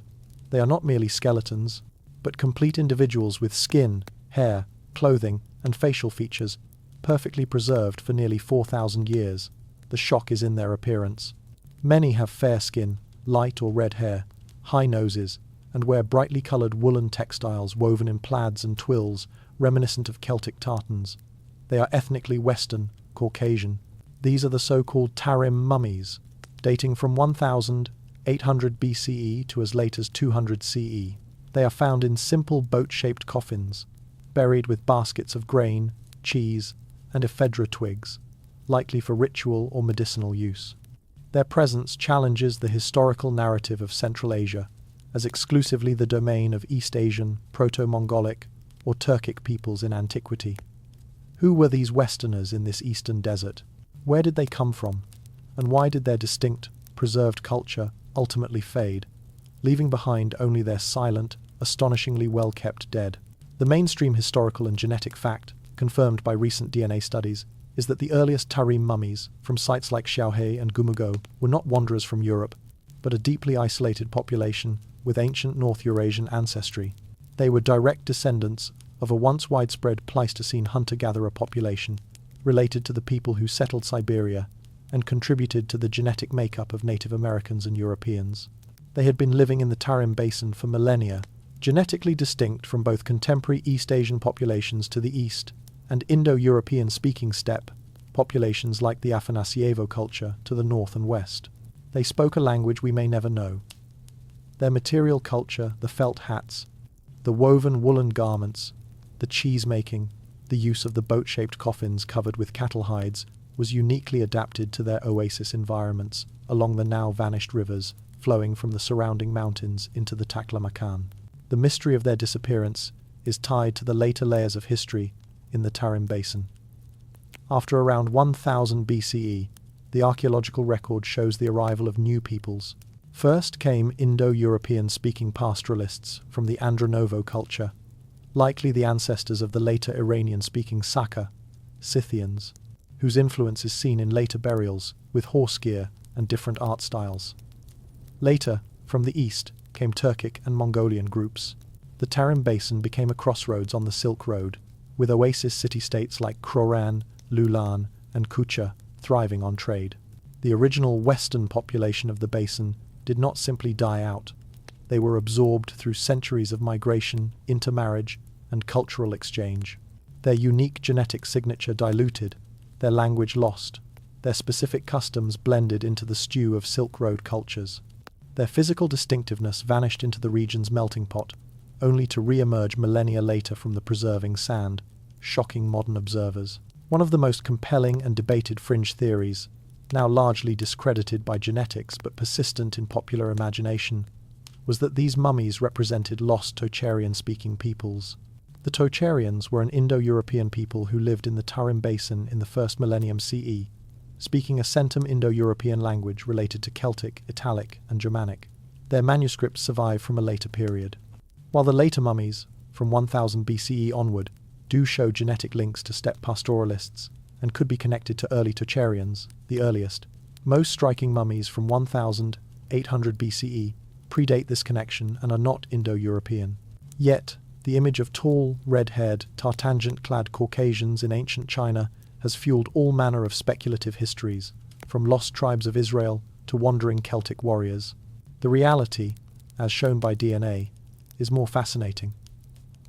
They are not merely skeletons, but complete individuals with skin, hair, clothing, and facial features, perfectly preserved for nearly 4,000 years. The shock is in their appearance. Many have fair skin, light or red hair, high noses, and wear brightly coloured woolen textiles woven in plaids and twills reminiscent of Celtic tartans. They are ethnically Western, Caucasian. These are the so-called Tarim mummies, dating from 1800 BCE to as late as 200 CE. They are found in simple boat-shaped coffins, buried with baskets of grain, cheese, and ephedra twigs, likely for ritual or medicinal use. Their presence challenges the historical narrative of Central Asia as exclusively the domain of East Asian, Proto-Mongolic, or Turkic peoples in antiquity. Who were these Westerners in this eastern desert? Where did they come from? And why did their distinct, preserved culture ultimately fade, leaving behind only their silent, astonishingly well-kept dead? The mainstream historical and genetic fact, confirmed by recent DNA studies, is that the earliest Tarim mummies from sites like Xiaohe and Gumugo were not wanderers from Europe, but a deeply isolated population with ancient North Eurasian ancestry. They were direct descendants of a once widespread Pleistocene hunter-gatherer population, related to the people who settled Siberia and contributed to the genetic makeup of Native Americans and Europeans. They had been living in the Tarim Basin for millennia, genetically distinct from both contemporary East Asian populations to the east and Indo-European speaking steppe populations like the Afanasyevo culture to the north and west. They spoke a language we may never know. Their material culture, the felt hats, the woven woolen garments, the cheese-making, the use of the boat-shaped coffins covered with cattle hides, was uniquely adapted to their oasis environments along the now vanished rivers flowing from the surrounding mountains into the Taklamakan. The mystery of their disappearance is tied to the later layers of history in the Tarim Basin. After around 1000 BCE, the archaeological record shows the arrival of new peoples. First came Indo-European speaking pastoralists from the Andronovo culture, likely the ancestors of the later Iranian-speaking Saka, Scythians, whose influence is seen in later burials with horse gear and different art styles. Later, from the east, came Turkic and Mongolian groups. The Tarim Basin became a crossroads on the Silk Road, with oasis city-states like Kroran, Lulan, and Kucha thriving on trade. The original western population of the basin did not simply die out. They were absorbed through centuries of migration, intermarriage, and cultural exchange. Their unique genetic signature diluted, their language lost, their specific customs blended into the stew of Silk Road cultures. Their physical distinctiveness vanished into the region's melting pot, only to re-emerge millennia later from the preserving sand, shocking modern observers. One of the most compelling and debated fringe theories, now largely discredited by genetics but persistent in popular imagination, was that these mummies represented lost Tocharian-speaking peoples. The Tocharians were an Indo-European people who lived in the Tarim Basin in the first millennium CE, speaking a Centum Indo-European language related to Celtic, Italic, and Germanic. Their manuscripts survive from a later period. While the later mummies, from 1000 BCE onward, do show genetic links to steppe pastoralists and could be connected to early Tocharians, the earliest, most striking mummies from 1800 BCE predate this connection and are not Indo-European. Yet, the image of tall, red-haired, tartangent-clad Caucasians in ancient China has fueled all manner of speculative histories, from lost tribes of Israel to wandering Celtic warriors. The reality, as shown by DNA, is more fascinating.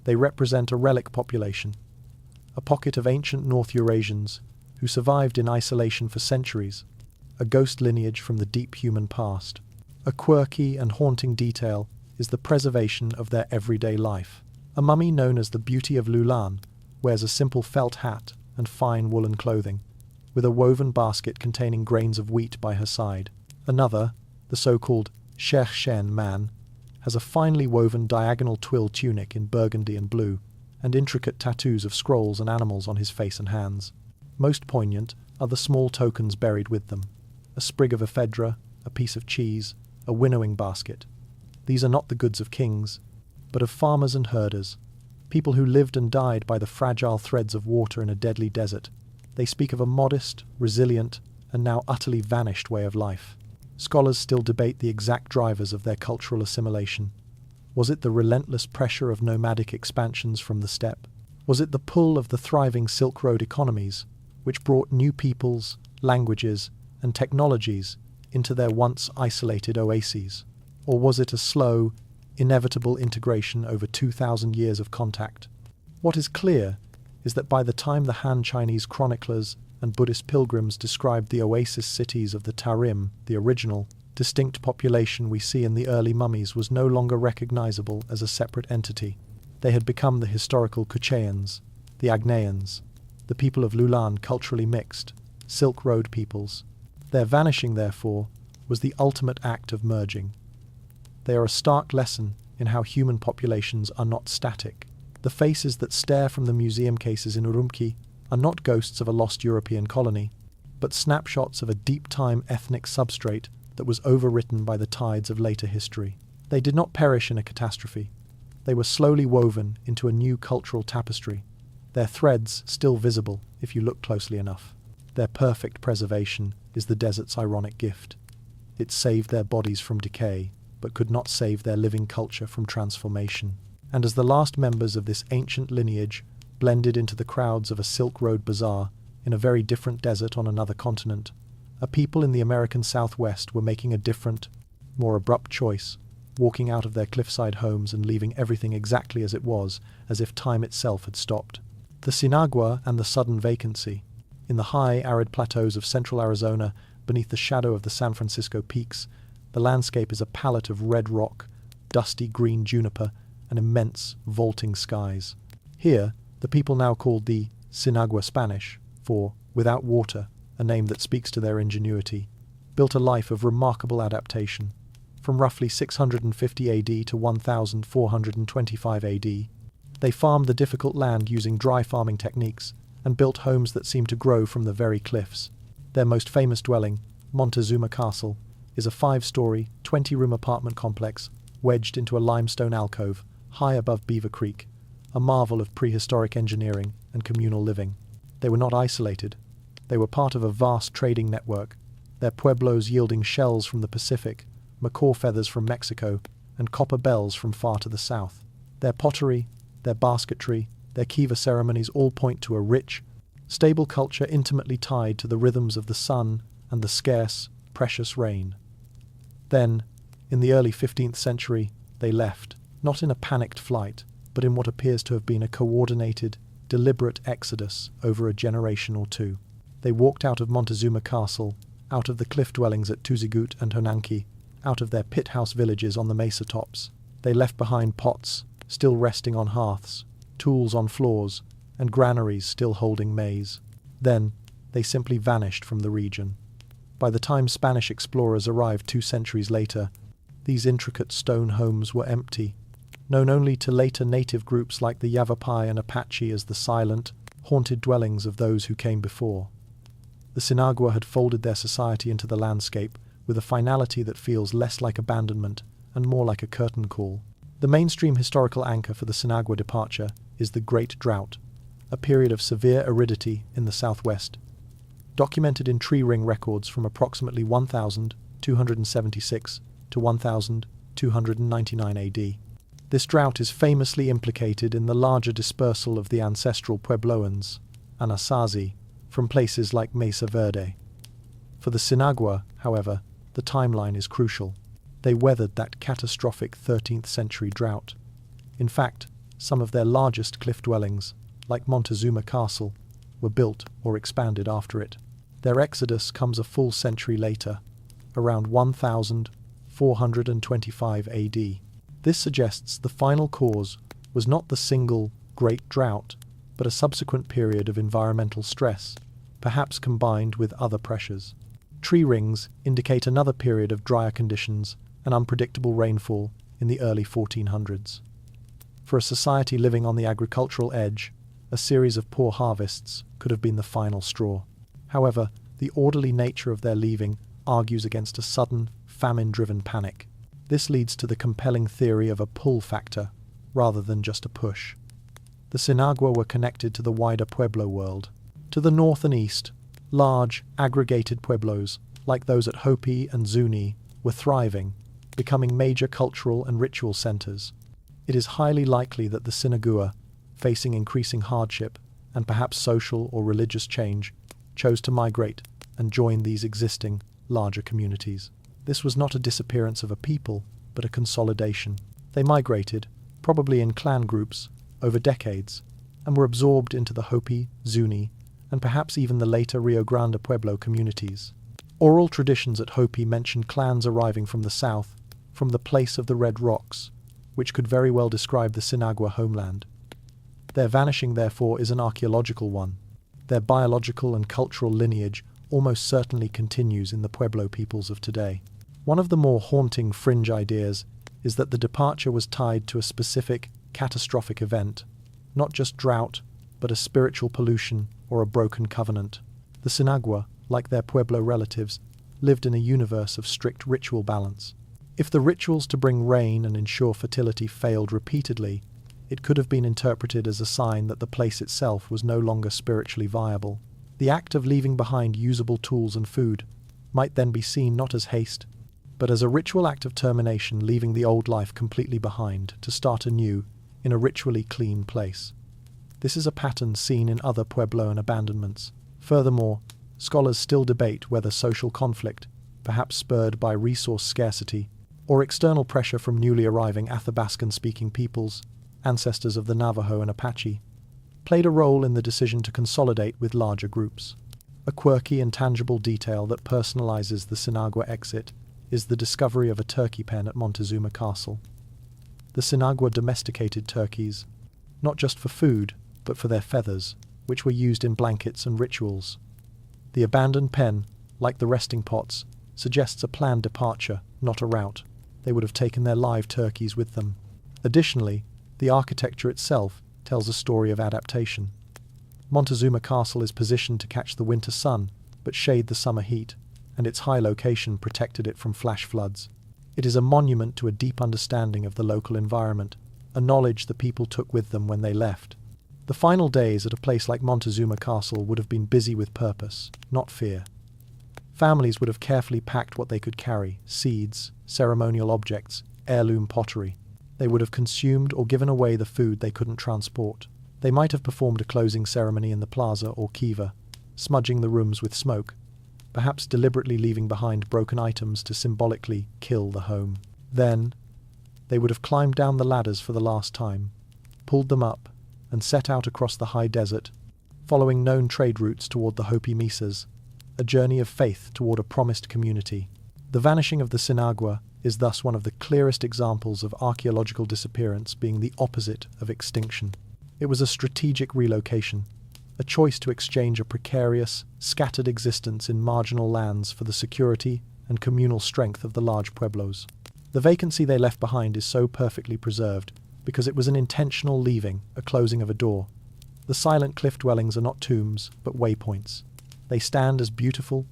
They represent a relic population, a pocket of ancient North Eurasians who survived in isolation for centuries, a ghost lineage from the deep human past. A quirky and haunting detail is the preservation of their everyday life. A mummy known as the Beauty of Lulan wears a simple felt hat and fine woolen clothing, with a woven basket containing grains of wheat by her side. Another, the so-called Sheikh Shen man, has a finely woven diagonal twill tunic in burgundy and blue, and intricate tattoos of scrolls and animals on his face and hands. Most poignant are the small tokens buried with them: a sprig of ephedra, a piece of cheese, a winnowing basket. These are not the goods of kings, but of farmers and herders, people who lived and died by the fragile threads of water in a deadly desert. They speak of a modest, resilient, and now utterly vanished way of life. Scholars still debate the exact drivers of their cultural assimilation. Was it the relentless pressure of nomadic expansions from the steppe? Was it the pull of the thriving Silk Road economies, which brought new peoples, languages, and technologies into their once isolated oases? Or was it a slow, inevitable integration over 2,000 years of contact? What is clear is that by the time the Han Chinese chroniclers and Buddhist pilgrims described the oasis cities of the Tarim, the original, distinct population we see in the early mummies was no longer recognizable as a separate entity. They had become the historical Kucheans, the Agnaeans, the people of Lulan culturally mixed, Silk Road peoples. Their vanishing, therefore, was the ultimate act of merging. They are a stark lesson in how human populations are not static. The faces that stare from the museum cases in Urumqi are not ghosts of a lost European colony, but snapshots of a deep-time ethnic substrate that was overwritten by the tides of later history. They did not perish in a catastrophe. They were slowly woven into a new cultural tapestry, their threads still visible if you look closely enough. Their perfect preservation is the desert's ironic gift. It saved their bodies from decay, but could not save their living culture from transformation. And as the last members of this ancient lineage blended into the crowds of a Silk Road bazaar in a very different desert on another continent, a people in the American Southwest were making a different, more abrupt choice, walking out of their cliffside homes and leaving everything exactly as it was, as if time itself had stopped. The Sinagua and the sudden vacancy. In the high, arid plateaus of central Arizona, beneath the shadow of the San Francisco peaks, the landscape is a palette of red rock, dusty green juniper, and immense, vaulting skies. Here, the people now called the Sinagua Spanish, for without water, a name that speaks to their ingenuity, built a life of remarkable adaptation. From roughly 650 AD to 1425 AD, they farmed the difficult land using dry farming techniques and built homes that seemed to grow from the very cliffs. Their most famous dwelling, Montezuma Castle, is a 5-story, 20-room apartment complex wedged into a limestone alcove high above Beaver Creek, a marvel of prehistoric engineering and communal living. They were not isolated. They were part of a vast trading network, their pueblos yielding shells from the Pacific, macaw feathers from Mexico, and copper bells from far to the south. Their pottery, their basketry, their kiva ceremonies all point to a rich, stable culture intimately tied to the rhythms of the sun and the scarce, precious rain. Then, in the early 15th century, they left, not in a panicked flight, but in what appears to have been a coordinated, deliberate exodus over a generation or two. They walked out of Montezuma Castle, out of the cliff dwellings at Tuzigut and Honanki, out of their pit house villages on the mesa tops. They left behind pots, still resting on hearths, tools on floors, and granaries still holding maize. Then, they simply vanished from the region. By the time Spanish explorers arrived 2 centuries later, these intricate stone homes were empty, known only to later native groups like the Yavapai and Apache as the silent, haunted dwellings of those who came before. The Sinagua had folded their society into the landscape with a finality that feels less like abandonment and more like a curtain call. The mainstream historical anchor for the Sinagua departure is the Great Drought, a period of severe aridity in the southwest, documented in tree ring records from approximately 1276 to 1299 AD. This drought is famously implicated in the larger dispersal of the ancestral Puebloans, Anasazi, from places like Mesa Verde. For the Sinagua, however, the timeline is crucial. They weathered that catastrophic 13th century drought. In fact, some of their largest cliff dwellings, like Montezuma Castle, were built or expanded after it. Their exodus comes a full century later, around 1425 AD. This suggests the final cause was not the single Great Drought, but a subsequent period of environmental stress, perhaps combined with other pressures. Tree rings indicate another period of drier conditions and unpredictable rainfall in the early 1400s. For a society living on the agricultural edge, a series of poor harvests could have been the final straw. However, the orderly nature of their leaving argues against a sudden, famine-driven panic. This leads to the compelling theory of a pull factor, rather than just a push. The Sinagua were connected to the wider Pueblo world. To the north and east, large, aggregated pueblos, like those at Hopi and Zuni, were thriving, becoming major cultural and ritual centers. It is highly likely that the Sinagua, facing increasing hardship and perhaps social or religious change, chose to migrate and join these existing, larger communities. This was not a disappearance of a people, but a consolidation. They migrated, probably in clan groups, over decades, and were absorbed into the Hopi, Zuni, and perhaps even the later Rio Grande Pueblo communities. Oral traditions at Hopi mention clans arriving from the south, from the place of the Red Rocks, which could very well describe the Sinagua homeland. Their vanishing, therefore, is an archaeological one. Their biological and cultural lineage almost certainly continues in the Pueblo peoples of today. One of the more haunting fringe ideas is that the departure was tied to a specific, catastrophic event, not just drought, but a spiritual pollution or a broken covenant. The Sinagua, like their Pueblo relatives, lived in a universe of strict ritual balance. If the rituals to bring rain and ensure fertility failed repeatedly, it could have been interpreted as a sign that the place itself was no longer spiritually viable. The act of leaving behind usable tools and food might then be seen not as haste, but as a ritual act of termination, leaving the old life completely behind to start anew in a ritually clean place. This is a pattern seen in other Puebloan abandonments. Furthermore, scholars still debate whether social conflict, perhaps spurred by resource scarcity, or external pressure from newly arriving Athabascan-speaking peoples, ancestors of the Navajo and Apache, played a role in the decision to consolidate with larger groups. A quirky and tangible detail that personalizes the Sinagua exit is the discovery of a turkey pen at Montezuma Castle. The Sinagua domesticated turkeys, not just for food, but for their feathers, which were used in blankets and rituals. The abandoned pen, like the resting pots, suggests a planned departure, not a route. They would have taken their live turkeys with them. Additionally, the architecture itself tells a story of adaptation. Montezuma Castle is positioned to catch the winter sun, but shade the summer heat, and its high location protected it from flash floods. It is a monument to a deep understanding of the local environment, a knowledge the people took with them when they left. The final days at a place like Montezuma Castle would have been busy with purpose, not fear. Families would have carefully packed what they could carry: seeds, ceremonial objects, heirloom pottery. They would have consumed or given away the food they couldn't transport. They might have performed a closing ceremony in the plaza or kiva, smudging the rooms with smoke, perhaps deliberately leaving behind broken items to symbolically kill the home. Then, they would have climbed down the ladders for the last time, pulled them up, and set out across the high desert, following known trade routes toward the Hopi Mesas, a journey of faith toward a promised community. The vanishing of the Sinagua is thus one of the clearest examples of archaeological disappearance being the opposite of extinction. It was a strategic relocation, a choice to exchange a precarious, scattered existence in marginal lands for the security and communal strength of the large pueblos. The vacancy they left behind is so perfectly preserved because it was an intentional leaving, a closing of a door. The silent cliff dwellings are not tombs, but waypoints. They stand as beautiful,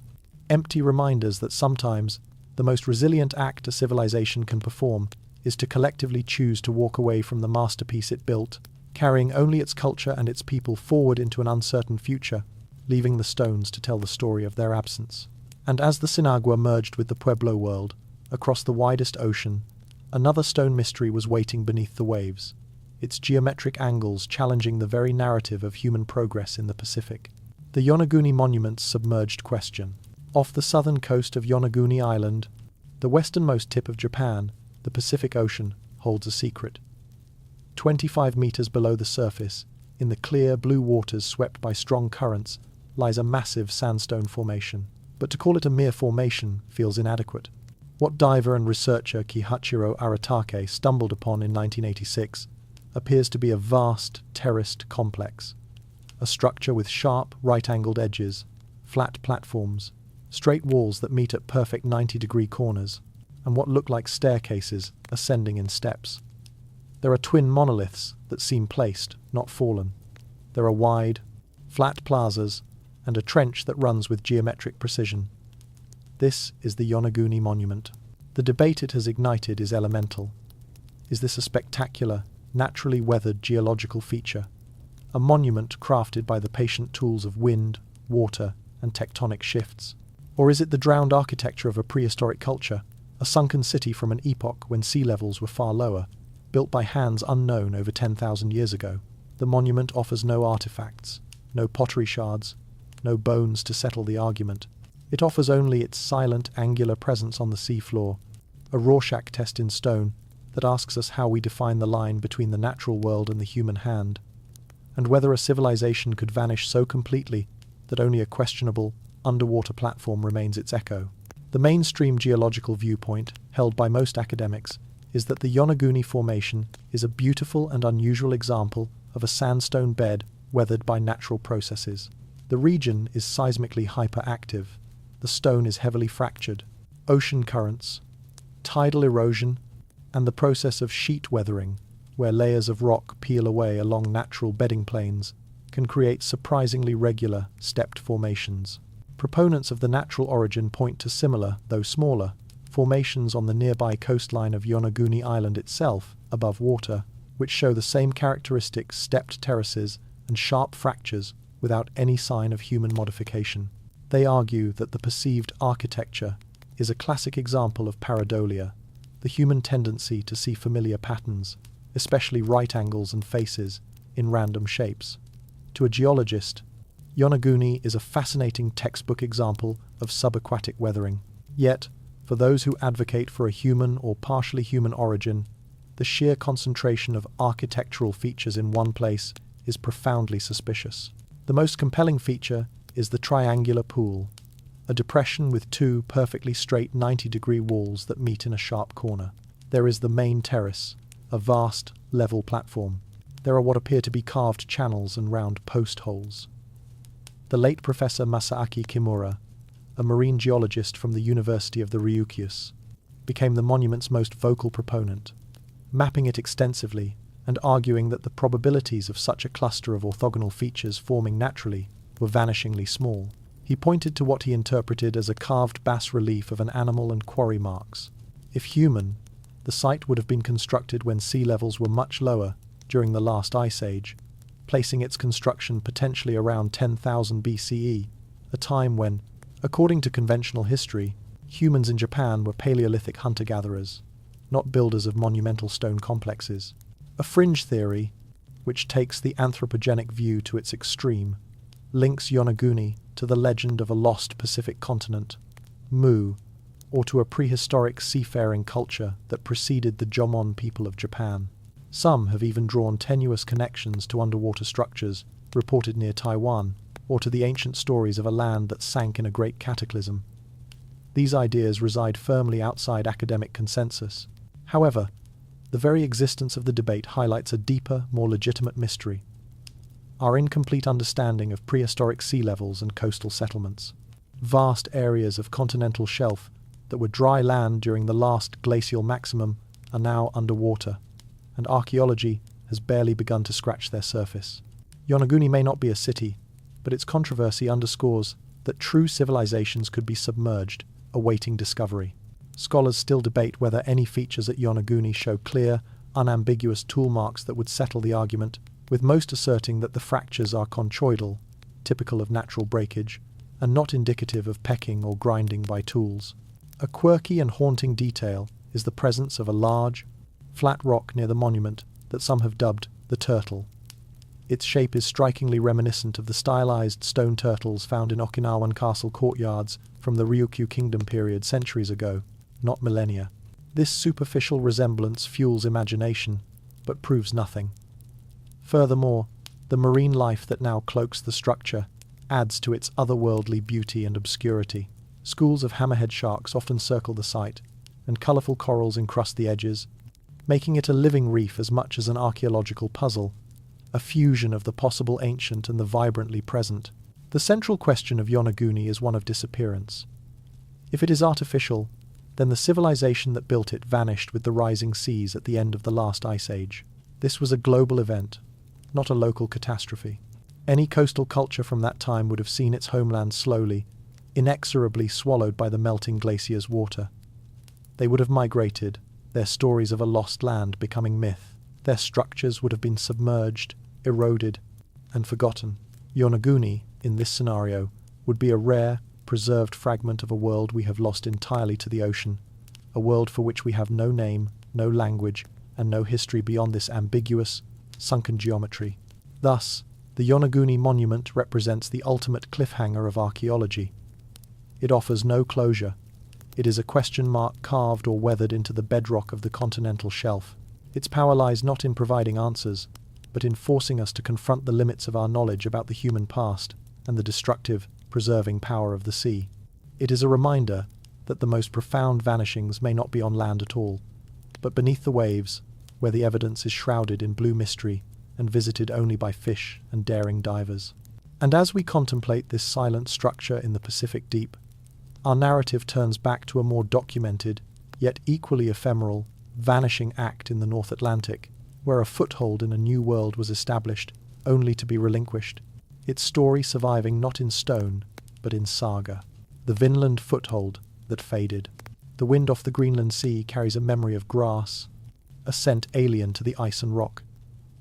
empty reminders that sometimes the most resilient act a civilization can perform is to collectively choose to walk away from the masterpiece it built, carrying only its culture and its people forward into an uncertain future, leaving the stones to tell the story of their absence. And as the Sinagua merged with the Pueblo world, across the widest ocean, another stone mystery was waiting beneath the waves, its geometric angles challenging the very narrative of human progress in the Pacific. The Yonaguni Monument's submerged question. Off the southern coast of Yonaguni Island, the westernmost tip of Japan, the Pacific Ocean holds a secret. 25 meters below the surface, in the clear blue waters swept by strong currents, lies a massive sandstone formation. But to call it a mere formation feels inadequate. What diver and researcher Kihachiro Aratake stumbled upon in 1986 appears to be a vast, terraced complex. A structure with sharp, right-angled edges, flat platforms, straight walls that meet at perfect 90-degree corners, and what look like staircases ascending in steps. There are twin monoliths that seem placed, not fallen. There are wide, flat plazas, and a trench that runs with geometric precision. This is the Yonaguni Monument. The debate it has ignited is elemental. Is this a spectacular, naturally weathered geological feature? A monument crafted by the patient tools of wind, water, and tectonic shifts? Or is it the drowned architecture of a prehistoric culture, a sunken city from an epoch when sea levels were far lower, built by hands unknown over 10,000 years ago? The monument offers no artifacts, no pottery shards, no bones to settle the argument. It offers only its silent, angular presence on the seafloor, a Rorschach test in stone that asks us how we define the line between the natural world and the human hand, and whether a civilization could vanish so completely that only a questionable, underwater platform remains its echo. The mainstream geological viewpoint, held by most academics, is that the Yonaguni Formation is a beautiful and unusual example of a sandstone bed weathered by natural processes. The region is seismically hyperactive. The stone is heavily fractured. Ocean currents, tidal erosion, and the process of sheet weathering, where layers of rock peel away along natural bedding planes, can create surprisingly regular, stepped formations. Proponents of the natural origin point to similar, though smaller, formations on the nearby coastline of Yonaguni Island itself, above water, which show the same characteristic stepped terraces and sharp fractures without any sign of human modification. They argue that the perceived architecture is a classic example of pareidolia, the human tendency to see familiar patterns, especially right angles and faces, in random shapes. To a geologist, Yonaguni is a fascinating textbook example of subaquatic weathering. Yet, for those who advocate for a human or partially human origin, the sheer concentration of architectural features in one place is profoundly suspicious. The most compelling feature is the triangular pool, a depression with two perfectly straight 90-degree walls that meet in a sharp corner. There is the main terrace, a vast, level platform. There are what appear to be carved channels and round post holes. The late Professor Masaaki Kimura, a marine geologist from the University of the Ryukyus, became the monument's most vocal proponent, mapping it extensively and arguing that the probabilities of such a cluster of orthogonal features forming naturally were vanishingly small. He pointed to what he interpreted as a carved bas-relief of an animal and quarry marks. If human, the site would have been constructed when sea levels were much lower during the last ice age, placing its construction potentially around 10,000 BCE, a time when, according to conventional history, humans in Japan were Paleolithic hunter-gatherers, not builders of monumental stone complexes. A fringe theory, which takes the anthropogenic view to its extreme, links Yonaguni to the legend of a lost Pacific continent, Mu, or to a prehistoric seafaring culture that preceded the Jomon people of Japan. Some have even drawn tenuous connections to underwater structures reported near Taiwan, or to the ancient stories of a land that sank in a great cataclysm. These ideas reside firmly outside academic consensus. However, the very existence of the debate highlights a deeper, more legitimate mystery: our incomplete understanding of prehistoric sea levels and coastal settlements. Vast areas of continental shelf that were dry land during the last glacial maximum are now underwater, and archaeology has barely begun to scratch their surface. Yonaguni may not be a city, but its controversy underscores that true civilizations could be submerged, awaiting discovery. Scholars still debate whether any features at Yonaguni show clear, unambiguous tool marks that would settle the argument, with most asserting that the fractures are conchoidal, typical of natural breakage, and not indicative of pecking or grinding by tools. A quirky and haunting detail is the presence of a large, flat rock near the monument that some have dubbed the turtle. Its shape is strikingly reminiscent of the stylized stone turtles found in Okinawan castle courtyards from the Ryukyu kingdom period centuries ago, not millennia. This superficial resemblance fuels imagination, but proves nothing. Furthermore, the marine life that now cloaks the structure adds to its otherworldly beauty and obscurity. Schools of hammerhead sharks often circle the site, and colourful corals encrust the edges, making it a living reef as much as an archaeological puzzle, a fusion of the possible ancient and the vibrantly present. The central question of Yonaguni is one of disappearance. If it is artificial, then the civilization that built it vanished with the rising seas at the end of the last ice age. This was a global event, not a local catastrophe. Any coastal culture from that time would have seen its homeland slowly, inexorably swallowed by the melting glacier's water. They would have migrated, their stories of a lost land becoming myth. Their structures would have been submerged, eroded, and forgotten. Yonaguni, in this scenario, would be a rare, preserved fragment of a world we have lost entirely to the ocean, a world for which we have no name, no language, and no history beyond this ambiguous, sunken geometry. Thus, the Yonaguni monument represents the ultimate cliffhanger of archaeology. It offers no closure. It is a question mark carved or weathered into the bedrock of the continental shelf. Its power lies not in providing answers, but in forcing us to confront the limits of our knowledge about the human past and the destructive, preserving power of the sea. It is a reminder that the most profound vanishings may not be on land at all, but beneath the waves, where the evidence is shrouded in blue mystery and visited only by fish and daring divers. And as we contemplate this silent structure in the Pacific Deep, our narrative turns back to a more documented, yet equally ephemeral, vanishing act in the North Atlantic, where a foothold in a new world was established, only to be relinquished, its story surviving not in stone, but in saga. The Vinland foothold that faded. The wind off the Greenland Sea carries a memory of grass, a scent alien to the ice and rock.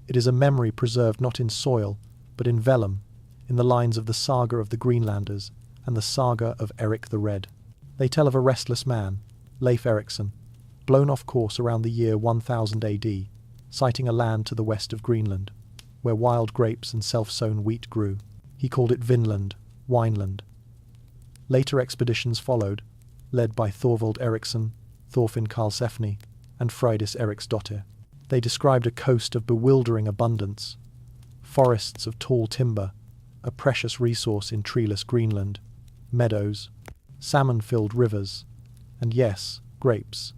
It is a memory preserved not in soil, but in vellum, in the lines of the saga of the Greenlanders and the saga of Eric the Red. They tell of a restless man, Leif Erikson, blown off course around the year 1000 AD, sighting a land to the west of Greenland, where wild grapes and self-sown wheat grew. He called it Vinland, Wineland. Later expeditions followed, led by Thorvald Eriksson, Thorfinn Karlsefni, and Freydis Eriksdottir. They described a coast of bewildering abundance, forests of tall timber, a precious resource in treeless Greenland, meadows, salmon-filled rivers, and yes, grapes.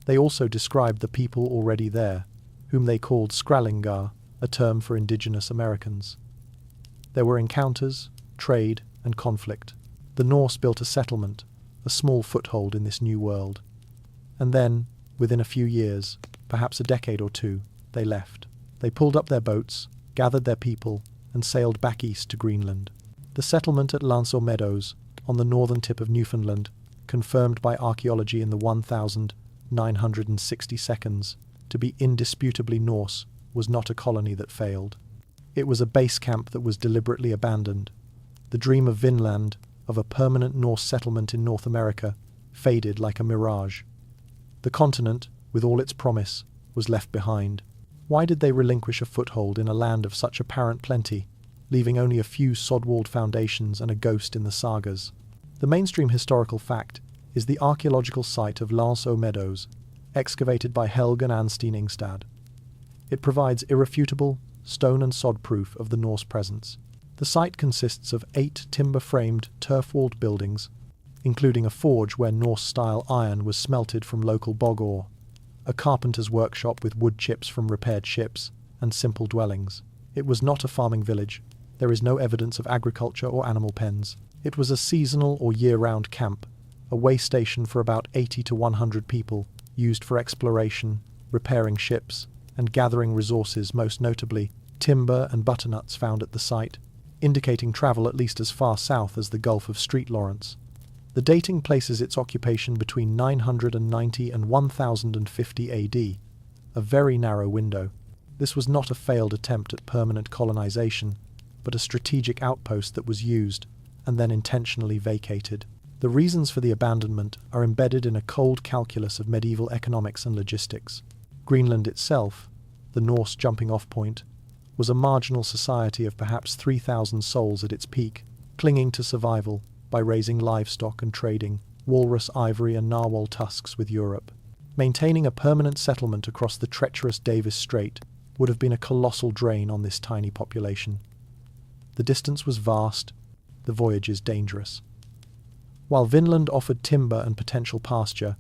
They also described the people already there, whom they called Skrællingar, a term for indigenous Americans. There were encounters, trade, and conflict. The Norse built a settlement, a small foothold in this new world. And then, within a few years, perhaps a decade or two, they left. They pulled up their boats, gathered their people, and sailed back east to Greenland. The settlement at Landså Meadows, on the northern tip of Newfoundland, confirmed by archaeology in the 1,960 seconds to be indisputably Norse, was not a colony that failed. It was a base camp that was deliberately abandoned. The dream of Vinland, of a permanent Norse settlement in North America, faded like a mirage. The continent, with all its promise, was left behind. Why did they relinquish a foothold in a land of such apparent plenty, leaving only a few sod-walled foundations and a ghost in the sagas? The mainstream historical fact is the archaeological site of Landså Meadows, excavated by Helge and Anstein Ingstad. It provides irrefutable, stone and sod proof of the Norse presence. The site consists of 8 timber-framed, turf-walled buildings, including a forge where Norse-style iron was smelted from local bog ore, a carpenter's workshop with wood chips from repaired ships, and simple dwellings. It was not a farming village. There is no evidence of agriculture or animal pens. It was a seasonal or year-round camp, a way station for about 80 to 100 people, used for exploration, repairing ships, and gathering resources, most notably timber and butternuts found at the site, indicating travel at least as far south as the Gulf of St. Lawrence. The dating places its occupation between 990 and 1050 AD, a very narrow window. This was not a failed attempt at permanent colonization, but a strategic outpost that was used and then intentionally vacated. The reasons for the abandonment are embedded in a cold calculus of medieval economics and logistics. Greenland itself, the Norse jumping-off point, was a marginal society of perhaps 3,000 souls at its peak, clinging to survival by raising livestock and trading walrus ivory and narwhal tusks with Europe. Maintaining a permanent settlement across the treacherous Davis Strait would have been a colossal drain on this tiny population. The distance was vast, the voyages dangerous. While Vinland offered timber and potential pasture,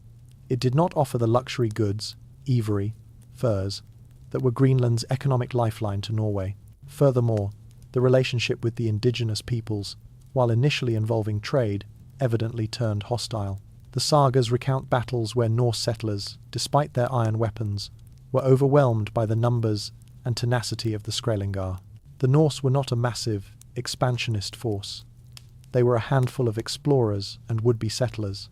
it did not offer the luxury goods, ivory, furs, that were Greenland's economic lifeline to Norway. Furthermore, the relationship with the indigenous peoples, while initially involving trade, evidently turned hostile. The sagas recount battles where Norse settlers, despite their iron weapons, were overwhelmed by the numbers and tenacity of the Skrællingar. The Norse were not a massive, expansionist force. They were a handful of explorers and would-be settlers.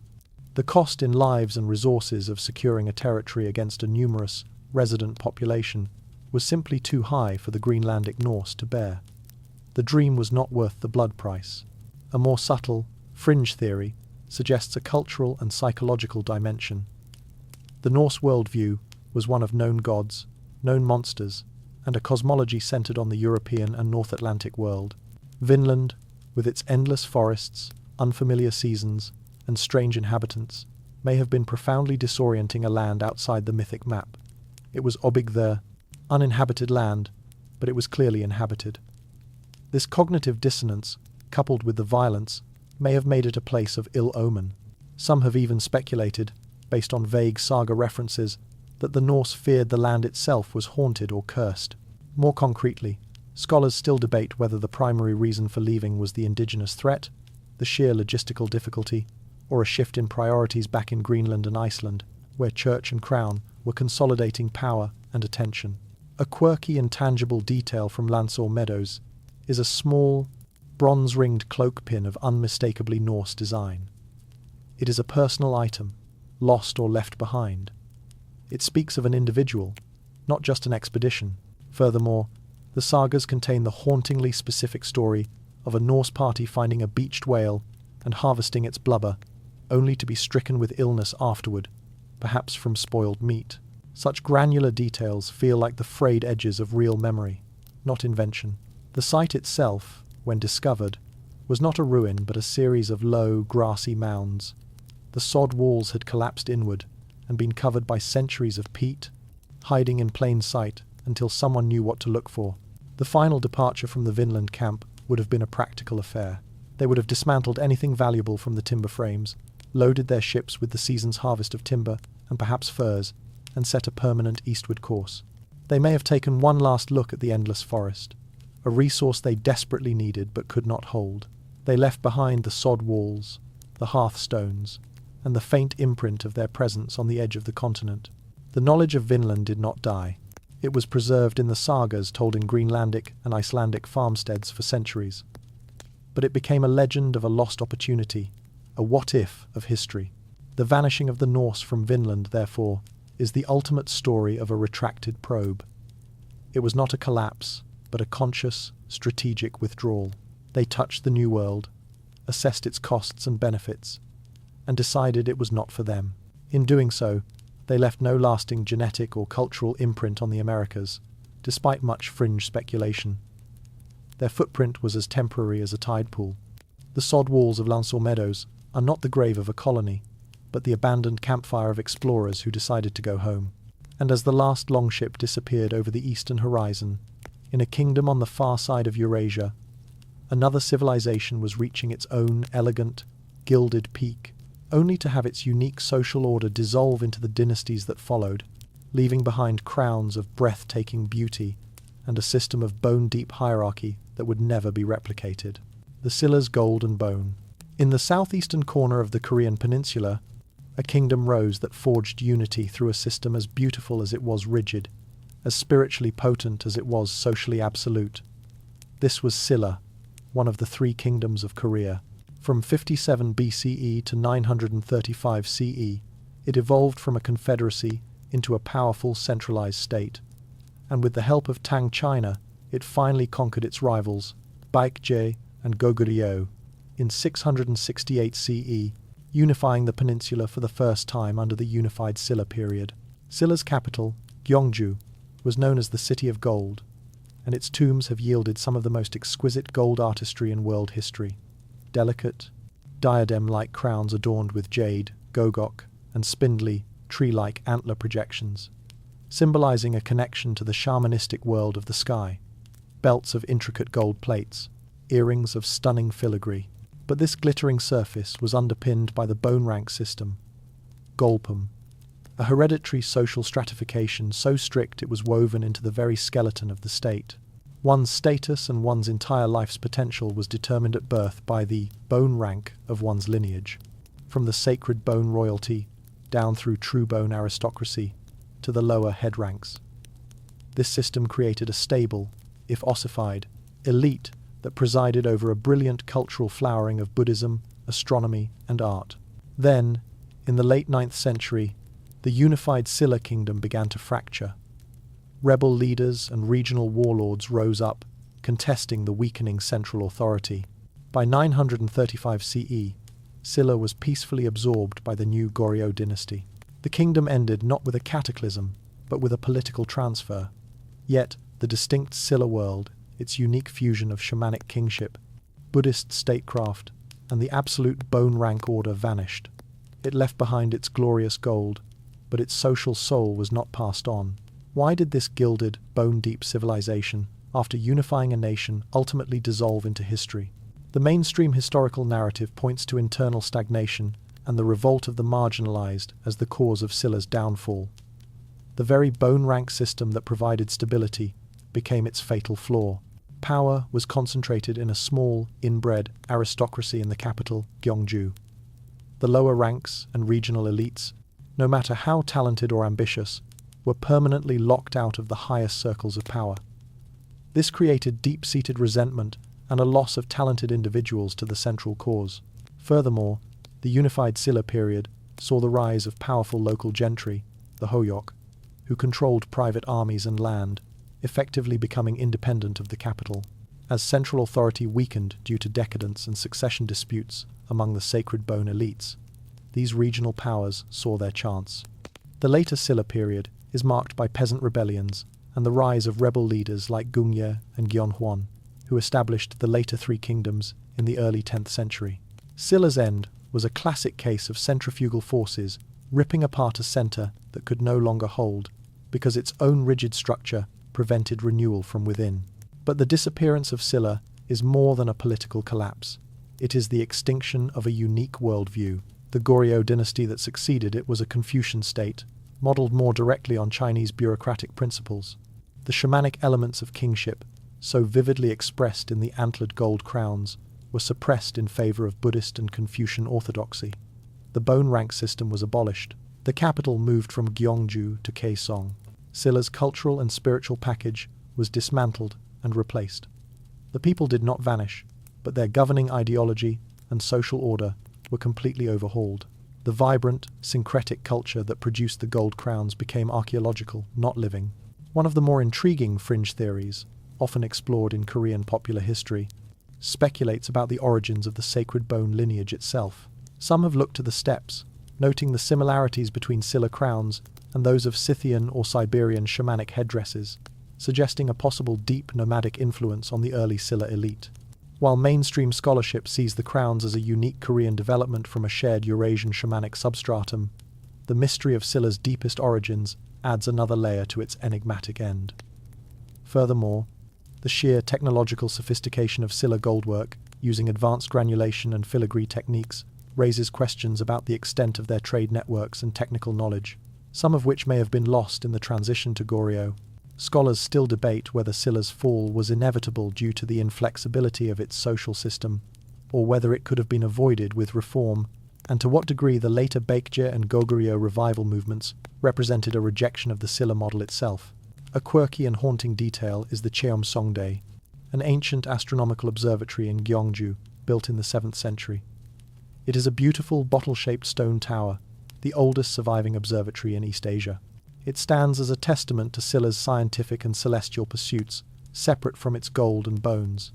The cost in lives and resources of securing a territory against a numerous, resident population was simply too high for the Greenlandic Norse to bear. The dream was not worth the blood price. A more subtle, fringe theory suggests a cultural and psychological dimension. The Norse worldview was one of known gods, known monsters, and a cosmology centered on the European and North Atlantic world. Vinland, with its endless forests, unfamiliar seasons, and strange inhabitants, may have been profoundly disorienting a land outside the mythic map. It was Obigther, uninhabited land, but it was clearly inhabited. This cognitive dissonance, coupled with the violence, may have made it a place of ill omen. Some have even speculated, based on vague saga references, that the Norse feared the land itself was haunted or cursed. More concretely, scholars still debate whether the primary reason for leaving was the indigenous threat, the sheer logistical difficulty, or a shift in priorities back in Greenland and Iceland, where church and crown were consolidating power and attention. A quirky and tangible detail from Landså Meadows is a small, bronze-ringed cloak pin of unmistakably Norse design. It is a personal item, lost or left behind. It speaks of an individual, not just an expedition. Furthermore, the sagas contain the hauntingly specific story of a Norse party finding a beached whale and harvesting its blubber, only to be stricken with illness afterward, perhaps from spoiled meat. Such granular details feel like the frayed edges of real memory, not invention. The site itself, when discovered, was not a ruin but a series of low, grassy mounds. The sod walls had collapsed inward and been covered by centuries of peat, hiding in plain sight until someone knew what to look for. The final departure from the Vinland camp would have been a practical affair. They would have dismantled anything valuable from the timber frames, loaded their ships with the season's harvest of timber and perhaps furs, and set a permanent eastward course. They may have taken one last look at the endless forest, a resource they desperately needed but could not hold. They left behind the sod walls, the hearthstones, and the faint imprint of their presence on the edge of the continent. The knowledge of Vinland did not die. It was preserved in the sagas told in Greenlandic and Icelandic farmsteads for centuries. But it became a legend of a lost opportunity, a what-if of history. The vanishing of the Norse from Vinland, therefore, is the ultimate story of a retracted probe. It was not a collapse, but a conscious, strategic withdrawal. They touched the New World, assessed its costs and benefits, and decided it was not for them. In doing so, they left no lasting genetic or cultural imprint on the Americas, despite much fringe speculation. Their footprint was as temporary as a tide pool. The sod walls of Lansor Meadows are not the grave of a colony, but the abandoned campfire of explorers who decided to go home. And as the last longship disappeared over the eastern horizon, in a kingdom on the far side of Eurasia, another civilization was reaching its own elegant, gilded peak, only to have its unique social order dissolve into the dynasties that followed, leaving behind crowns of breathtaking beauty and a system of bone-deep hierarchy that would never be replicated. The Scylla's golden bone. In the southeastern corner of the Korean peninsula, a kingdom rose that forged unity through a system as beautiful as it was rigid, as spiritually potent as it was socially absolute. This was Silla, one of the three kingdoms of Korea. From 57 BCE to 935 CE, it evolved from a confederacy into a powerful centralized state, and with the help of Tang China, it finally conquered its rivals, Baekje and Goguryeo, in 668 CE, unifying the peninsula for the first time under the unified Silla period. Silla's capital, Gyeongju, was known as the City of Gold, and its tombs have yielded some of the most exquisite gold artistry in world history. Delicate, diadem-like crowns adorned with jade, gogok, and spindly, tree-like antler projections, symbolizing a connection to the shamanistic world of the sky. Belts of intricate gold plates, earrings of stunning filigree. But this glittering surface was underpinned by the bone rank system, golpum, a hereditary social stratification so strict it was woven into the very skeleton of the state. One's status and one's entire life's potential was determined at birth by the bone rank of one's lineage, from the sacred bone royalty down through true bone aristocracy to the lower head ranks. This system created a stable, if ossified, elite that presided over a brilliant cultural flowering of Buddhism, astronomy, and art. Then, in the late 9th century, the unified Silla kingdom began to fracture. Rebel leaders and regional warlords rose up, contesting the weakening central authority. By 935 CE, Silla was peacefully absorbed by the new Goryeo dynasty. The kingdom ended not with a cataclysm, but with a political transfer. Yet, the distinct Silla world, its unique fusion of shamanic kingship, Buddhist statecraft, and the absolute bone rank order vanished. It left behind its glorious gold, but its social soul was not passed on. Why did this gilded, bone-deep civilization, after unifying a nation, ultimately dissolve into history? The mainstream historical narrative points to internal stagnation and the revolt of the marginalized as the cause of Silla's downfall. The very bone rank system that provided stability became its fatal flaw. Power was concentrated in a small, inbred aristocracy in the capital, Gyeongju. The lower ranks and regional elites, no matter how talented or ambitious, were permanently locked out of the highest circles of power. This created deep-seated resentment and a loss of talented individuals to the central cause. Furthermore, the unified Silla period saw the rise of powerful local gentry, the Hoyok, who controlled private armies and land, effectively becoming independent of the capital. As central authority weakened due to decadence and succession disputes among the sacred bone elites, these regional powers saw their chance. The later Silla period is marked by peasant rebellions and the rise of rebel leaders like Gungye and Gyeonhwan. who established the later three kingdoms in the early 10th century. Scylla's end was a classic case of centrifugal forces ripping apart a centre that could no longer hold, because its own rigid structure prevented renewal from within. But the disappearance of Scylla is more than a political collapse. It is the extinction of a unique worldview. The Goryeo dynasty that succeeded it was a Confucian state, modelled more directly on Chinese bureaucratic principles. The shamanic elements of kingship, so vividly expressed in the antlered gold crowns, were suppressed in favour of Buddhist and Confucian orthodoxy. The bone rank system was abolished. The capital moved from Gyeongju to Kaesong. Scylla's cultural and spiritual package was dismantled and replaced. The people did not vanish, but their governing ideology and social order were completely overhauled. The vibrant, syncretic culture that produced the gold crowns became archaeological, not living. One of the more intriguing fringe theories, often explored in Korean popular history, speculates about the origins of the sacred bone lineage itself. Some have looked to the steppes, noting the similarities between Scylla crowns and those of Scythian or Siberian shamanic headdresses, suggesting a possible deep nomadic influence on the early Scylla elite. While mainstream scholarship sees the crowns as a unique Korean development from a shared Eurasian shamanic substratum, the mystery of Scylla's deepest origins adds another layer to its enigmatic end. Furthermore, the sheer technological sophistication of Scylla goldwork, using advanced granulation and filigree techniques, raises questions about the extent of their trade networks and technical knowledge, some of which may have been lost in the transition to Goryeo. Scholars still debate whether Scylla's fall was inevitable due to the inflexibility of its social system, or whether it could have been avoided with reform, and to what degree the later Baekje and Goguryeo revival movements represented a rejection of the Scylla model itself. A quirky and haunting detail is the Cheomsongdae, an ancient astronomical observatory in Gyeongju, built in the 7th century. It is a beautiful bottle-shaped stone tower, the oldest surviving observatory in East Asia. It stands as a testament to Scylla's scientific and celestial pursuits, separate from its gold and bones.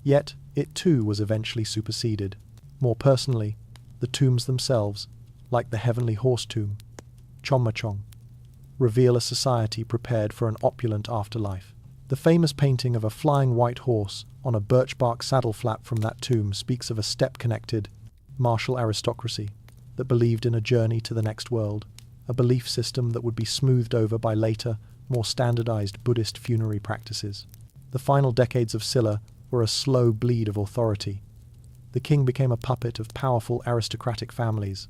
Yet, it too was eventually superseded. More personally, the tombs themselves, like the heavenly horse tomb, Chonmachong, reveal a society prepared for an opulent afterlife. The famous painting of a flying white horse on a birch bark saddle flap from that tomb speaks of a step-connected, martial aristocracy that believed in a journey to the next world, a belief system that would be smoothed over by later, more standardized Buddhist funerary practices. The final decades of Scylla were a slow bleed of authority. The king became a puppet of powerful aristocratic families.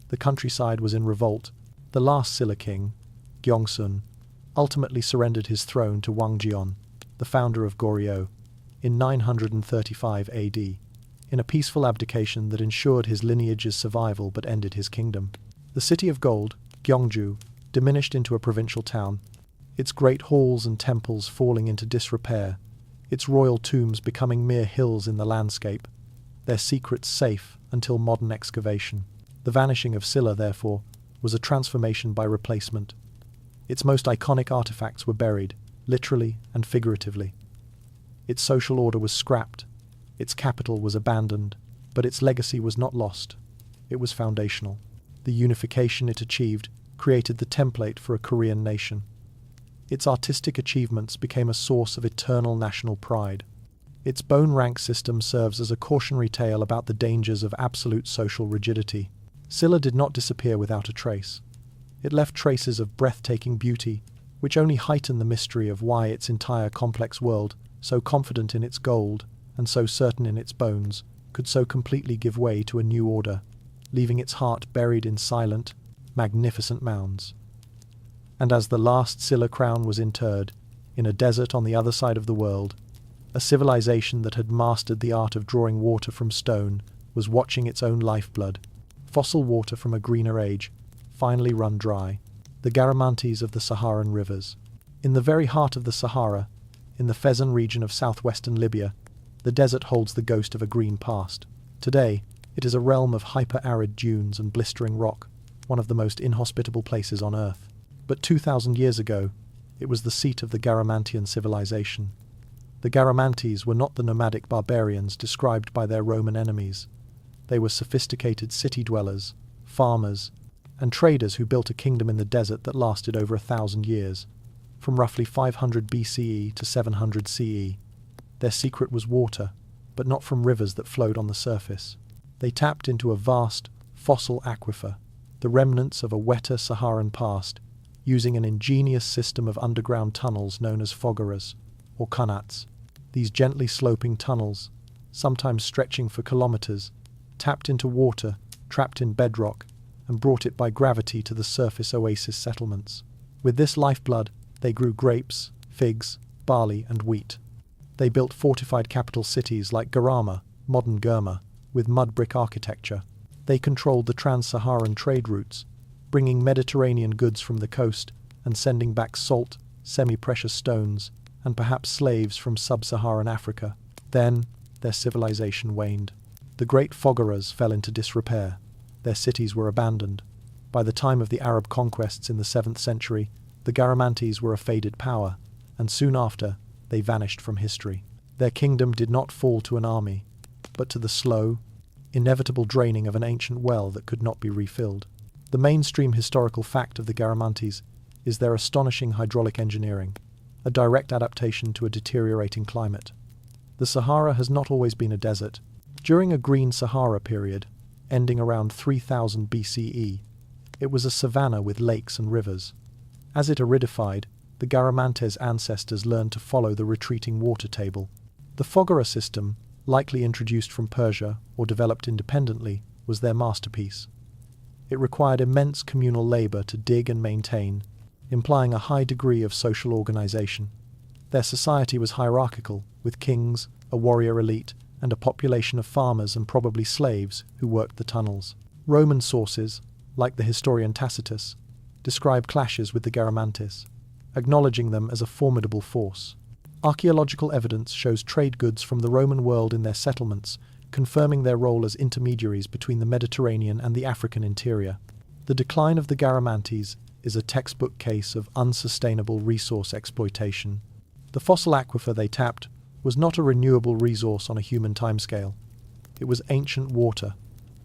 The countryside was in revolt. The last Scylla king, Gyeongsun, ultimately surrendered his throne to Wangjeon, the founder of Goryeo, in 935 AD, in a peaceful abdication that ensured his lineage's survival but ended his kingdom. The city of gold, Gyeongju, diminished into a provincial town, its great halls and temples falling into disrepair, its royal tombs becoming mere hills in the landscape, their secrets safe until modern excavation. The vanishing of Scylla, therefore, was a transformation by replacement. Its most iconic artifacts were buried, literally and figuratively. Its social order was scrapped, its capital was abandoned, but its legacy was not lost. It was foundational. The unification it achieved created the template for a Korean nation. Its artistic achievements became a source of eternal national pride. Its bone rank system serves as a cautionary tale about the dangers of absolute social rigidity. Scylla did not disappear without a trace. It left traces of breathtaking beauty, which only heighten the mystery of why its entire complex world, so confident in its gold and so certain in its bones, could so completely give way to a new order, leaving its heart buried in silent, magnificent mounds. And as the last Scylla crown was interred, in a desert on the other side of the world, a civilization that had mastered the art of drawing water from stone was watching its own lifeblood, fossil water from a greener age, finally run dry, the Garamantes of the Saharan rivers. In the very heart of the Sahara, in the Fezzan region of southwestern Libya, the desert holds the ghost of a green past. Today, it is a realm of hyper-arid dunes and blistering rock, one of the most inhospitable places on Earth. But 2,000 years ago, it was the seat of the Garamantian civilization. The Garamantes were not the nomadic barbarians described by their Roman enemies. They were sophisticated city dwellers, farmers, and traders who built a kingdom in the desert that lasted over 1,000 years, from roughly 500 BCE to 700 CE. Their secret was water, but not from rivers that flowed on the surface. They tapped into a vast, fossil aquifer, the remnants of a wetter Saharan past, using an ingenious system of underground tunnels known as fogaras, or qanats. These gently sloping tunnels, sometimes stretching for kilometers, tapped into water trapped in bedrock and brought it by gravity to the surface oasis settlements. With this lifeblood, they grew grapes, figs, barley, and wheat. They built fortified capital cities like Garama, modern Gurma, with mud brick architecture. They controlled the trans-Saharan trade routes, bringing Mediterranean goods from the coast and sending back salt, semi-precious stones, and perhaps slaves from sub-Saharan Africa. Then, their civilization waned. The great fogaras fell into disrepair. Their cities were abandoned. By the time of the Arab conquests in the 7th century, the Garamantes were a faded power, and soon after, they vanished from history. Their kingdom did not fall to an army, but to the slow, inevitable draining of an ancient well that could not be refilled. The mainstream historical fact of the Garamantes is their astonishing hydraulic engineering, a direct adaptation to a deteriorating climate. The Sahara has not always been a desert. During a green Sahara period, ending around 3000 BCE, it was a savanna with lakes and rivers. As it aridified, the Garamantes' ancestors learned to follow the retreating water table. The fogara system, likely introduced from Persia or developed independently, was their masterpiece. It required immense communal labor to dig and maintain, implying a high degree of social organization. Their society was hierarchical, with kings, a warrior elite, and a population of farmers and probably slaves who worked the tunnels. Roman sources, like the historian Tacitus, describe clashes with the Garamantes, acknowledging them as a formidable force. Archaeological evidence shows trade goods from the Roman world in their settlements, confirming their role as intermediaries between the Mediterranean and the African interior. The decline of the Garamantes is a textbook case of unsustainable resource exploitation. The fossil aquifer they tapped was not a renewable resource on a human timescale. It was ancient water,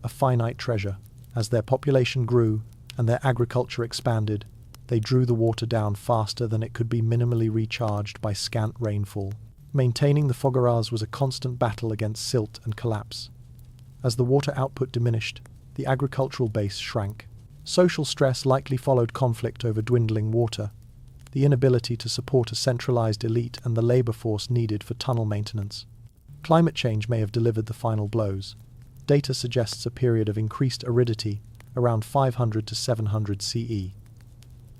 a finite treasure. As their population grew and their agriculture expanded, they drew the water down faster than it could be minimally recharged by scant rainfall. Maintaining the fogaras was a constant battle against silt and collapse. As the water output diminished, the agricultural base shrank. Social stress likely followed conflict over dwindling water, the inability to support a centralized elite and the labor force needed for tunnel maintenance. Climate change may have delivered the final blows. Data suggests a period of increased aridity around 500 to 700 CE.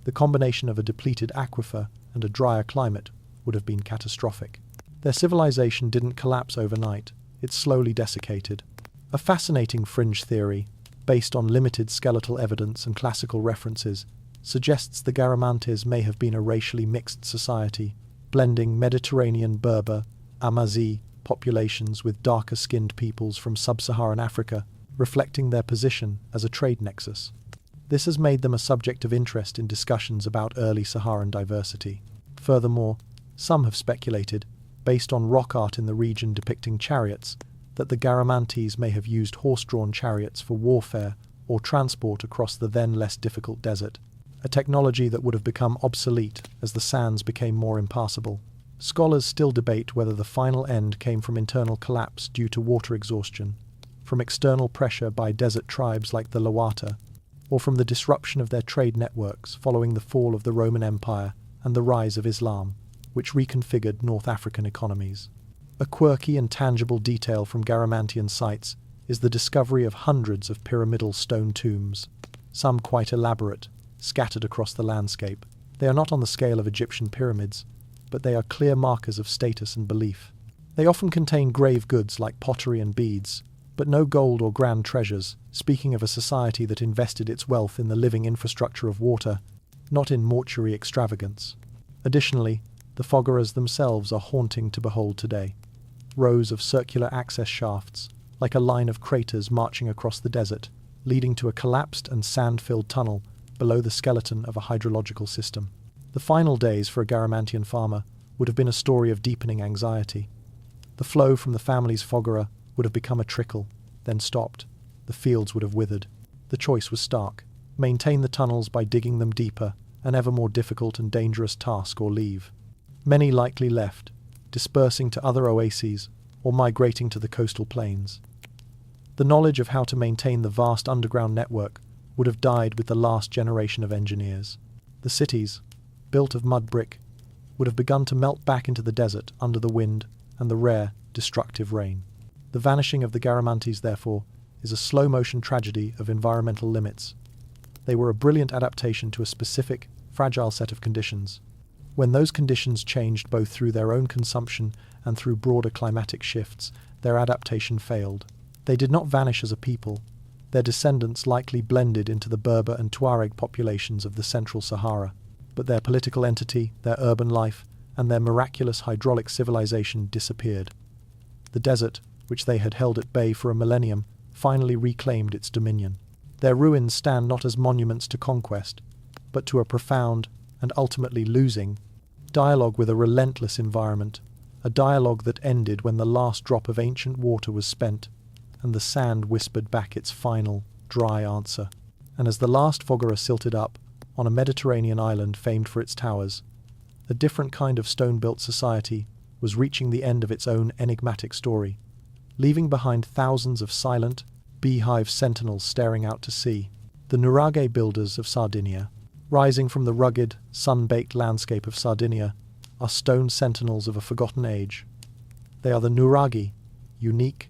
The combination of a depleted aquifer and a drier climate would have been catastrophic. Their civilization didn't collapse overnight, it slowly desiccated. A fascinating fringe theory, based on limited skeletal evidence and classical references, suggests the Garamantes may have been a racially mixed society, blending Mediterranean Berber, Amazigh populations with darker-skinned peoples from sub-Saharan Africa, reflecting their position as a trade nexus. This has made them a subject of interest in discussions about early Saharan diversity. Furthermore, some have speculated, based on rock art in the region depicting chariots, that the Garamantes may have used horse-drawn chariots for warfare or transport across the then less difficult desert, a technology that would have become obsolete as the sands became more impassable. Scholars still debate whether the final end came from internal collapse due to water exhaustion, from external pressure by desert tribes like the Lawata, or from the disruption of their trade networks following the fall of the Roman Empire and the rise of Islam, which reconfigured North African economies. A quirky and tangible detail from Garamantian sites is the discovery of hundreds of pyramidal stone tombs, some quite elaborate, scattered across the landscape. They are not on the scale of Egyptian pyramids, but they are clear markers of status and belief. They often contain grave goods like pottery and beads, but no gold or grand treasures, speaking of a society that invested its wealth in the living infrastructure of water, not in mortuary extravagance. Additionally, the fogaras themselves are haunting to behold today. Rows of circular access shafts, like a line of craters marching across the desert, leading to a collapsed and sand-filled tunnel below the skeleton of a hydrological system. The final days for a Garamantian farmer would have been a story of deepening anxiety. The flow from the family's fogara would have become a trickle, then stopped. The fields would have withered. The choice was stark: maintain the tunnels by digging them deeper, an ever more difficult and dangerous task, or leave. Many likely left, dispersing to other oases or migrating to the coastal plains. The knowledge of how to maintain the vast underground network would have died with the last generation of engineers. The cities, built of mud brick, would have begun to melt back into the desert under the wind and the rare, destructive rain. The vanishing of the Garamantes, therefore, is a slow-motion tragedy of environmental limits. They were a brilliant adaptation to a specific, fragile set of conditions. When those conditions changed both through their own consumption and through broader climatic shifts, their adaptation failed. They did not vanish as a people. Their descendants likely blended into the Berber and Tuareg populations of the Central Sahara, but their political entity, their urban life, and their miraculous hydraulic civilization disappeared. The desert, which they had held at bay for a millennium, finally reclaimed its dominion. Their ruins stand not as monuments to conquest, but to a profound, and ultimately losing, dialogue with a relentless environment, a dialogue that ended when the last drop of ancient water was spent, and the sand whispered back its final, dry answer. And as the last foggara silted up, on a Mediterranean island famed for its towers, a different kind of stone-built society was reaching the end of its own enigmatic story, leaving behind thousands of silent, beehive sentinels staring out to sea. The Nuraghe builders of Sardinia, rising from the rugged, sun-baked landscape of Sardinia, are stone sentinels of a forgotten age. They are the Nuraghe, unique,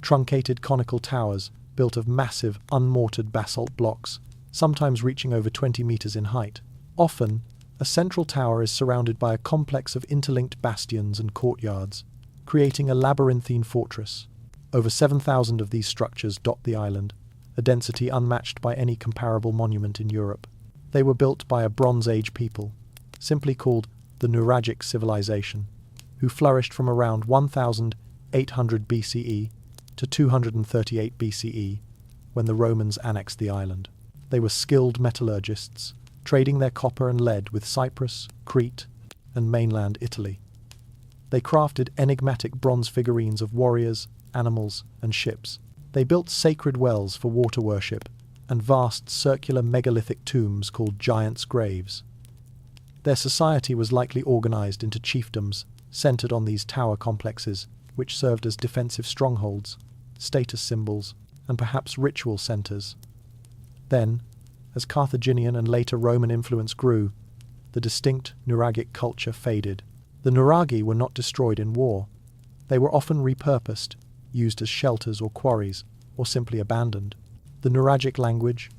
truncated conical towers built of massive, unmortared basalt blocks, sometimes reaching over 20 meters in height. Often, a central tower is surrounded by a complex of interlinked bastions and courtyards, creating a labyrinthine fortress. Over 7,000 of these structures dot the island, a density unmatched by any comparable monument in Europe. They were built by a Bronze Age people, simply called the Nuragic civilization, who flourished from around 1,800 BCE to 238 BCE, when the Romans annexed the island. They were skilled metallurgists, trading their copper and lead with Cyprus, Crete, and mainland Italy. They crafted enigmatic bronze figurines of warriors, animals, and ships. They built sacred wells for water worship and vast circular megalithic tombs called giants' graves. Their society was likely organized into chiefdoms centered on these tower complexes, which served as defensive strongholds, status symbols, and perhaps ritual centers. Then, as Carthaginian and later Roman influence grew, the distinct Nuragic culture faded. The Nuraghi were not destroyed in war. They were often repurposed, used as shelters or quarries, or simply abandoned. The Nuragic language,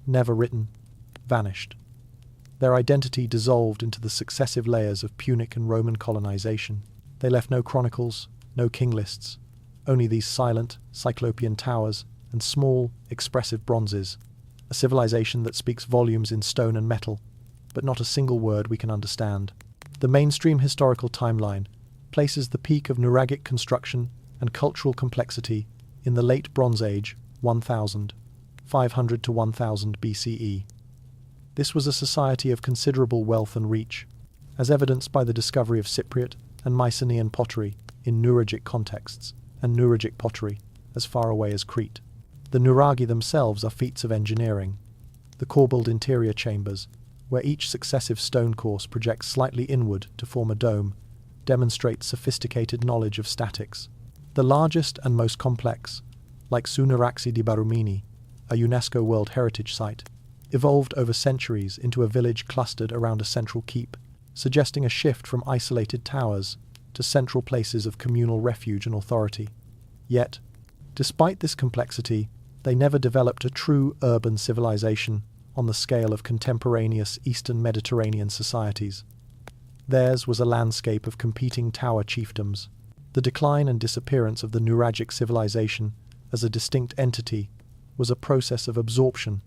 never written, vanished. Their identity dissolved into the successive layers of Punic and Roman colonization. They left no chronicles, no king lists, only these silent, cyclopean towers and small, expressive bronzes, a civilization that speaks volumes in stone and metal, but not a single word we can understand. The mainstream historical timeline places the peak of Nuragic construction and cultural complexity in the late Bronze Age, 1000, 500 to 1000 BCE. This was a society of considerable wealth and reach, as evidenced by the discovery of Cypriot and Mycenaean pottery in Nuragic contexts, and Nuragic pottery as far away as Crete. The Nuraghi themselves are feats of engineering. The corbelled interior chambers, where each successive stone course projects slightly inward to form a dome, demonstrate sophisticated knowledge of statics. The largest and most complex, like Sunaraxi di Barumini, a UNESCO World Heritage Site, evolved over centuries into a village clustered around a central keep, suggesting a shift from isolated towers to central places of communal refuge and authority. Yet, despite this complexity, they never developed a true urban civilization on the scale of contemporaneous Eastern Mediterranean societies. Theirs was a landscape of competing tower chiefdoms. The decline and disappearance of the Nuragic civilization as a distinct entity was a process of absorption,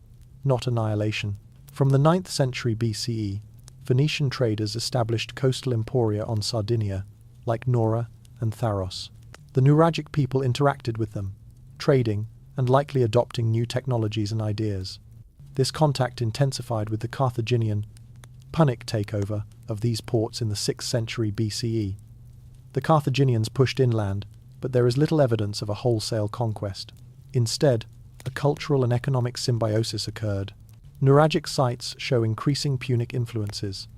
not annihilation. From the 9th century BCE, Phoenician traders established coastal emporia on Sardinia, like Nora and Tharos. The Nuragic people interacted with them, trading and likely adopting new technologies and ideas. This contact intensified with the Carthaginian, Punic takeover of these ports in the 6th century BCE. The Carthaginians pushed inland, but there is little evidence of a wholesale conquest. Instead, a cultural and economic symbiosis occurred. Nuragic sites show increasing Punic influences.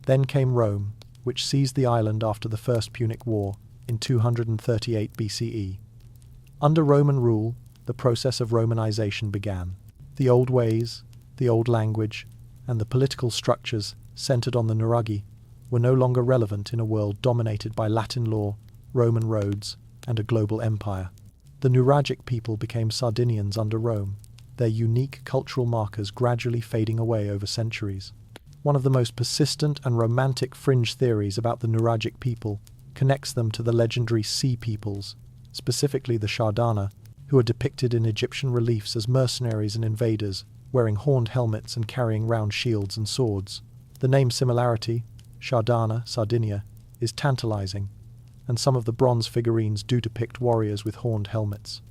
Then came Rome, which seized the island after the First Punic War in 238 BCE. Under Roman rule, the process of Romanization began. The old ways, the old language, and the political structures centered on the Nuraghi were no longer relevant in a world dominated by Latin law, Roman roads, and a global empire. The Nuragic people became Sardinians under Rome, their unique cultural markers gradually fading away over centuries. One of the most persistent and romantic fringe theories about the Nuragic people connects them to the legendary Sea Peoples, specifically the Shardana, who are depicted in Egyptian reliefs as mercenaries and invaders, wearing horned helmets and carrying round shields and swords. The name similarity, Shardana, Sardinia, is tantalizing, and some of the bronze figurines do depict warriors with horned helmets.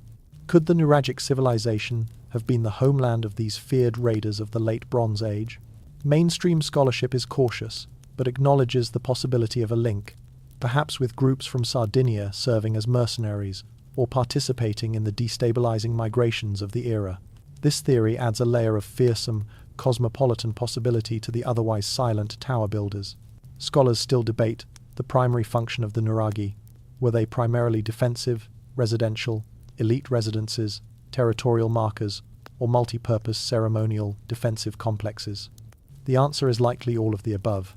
Could the Nuragic civilization have been the homeland of these feared raiders of the late Bronze Age? Mainstream scholarship is cautious, but acknowledges the possibility of a link, perhaps with groups from Sardinia serving as mercenaries or participating in the destabilizing migrations of the era. This theory adds a layer of fearsome, cosmopolitan possibility to the otherwise silent tower builders. Scholars still debate the primary function of the Nuraghi. Were they primarily defensive, residential, elite residences, territorial markers, or multi-purpose ceremonial defensive complexes? The answer is likely all of the above,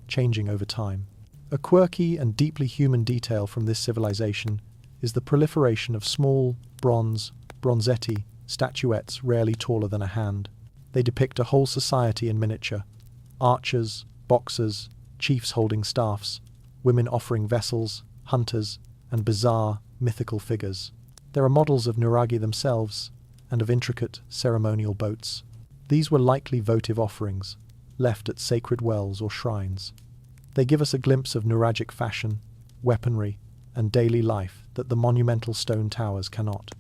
changing over time. A quirky and deeply human detail from this civilization is the proliferation of small, bronzetti statuettes rarely taller than a hand. They depict a whole society in miniature: archers, boxers, chiefs holding staffs, women offering vessels, hunters, and bizarre, mythical figures. There are models of Nuraghi themselves, and of intricate ceremonial boats. These were likely votive offerings, left at sacred wells or shrines. They give us a glimpse of Nuragic fashion, weaponry, and daily life that the monumental stone towers cannot.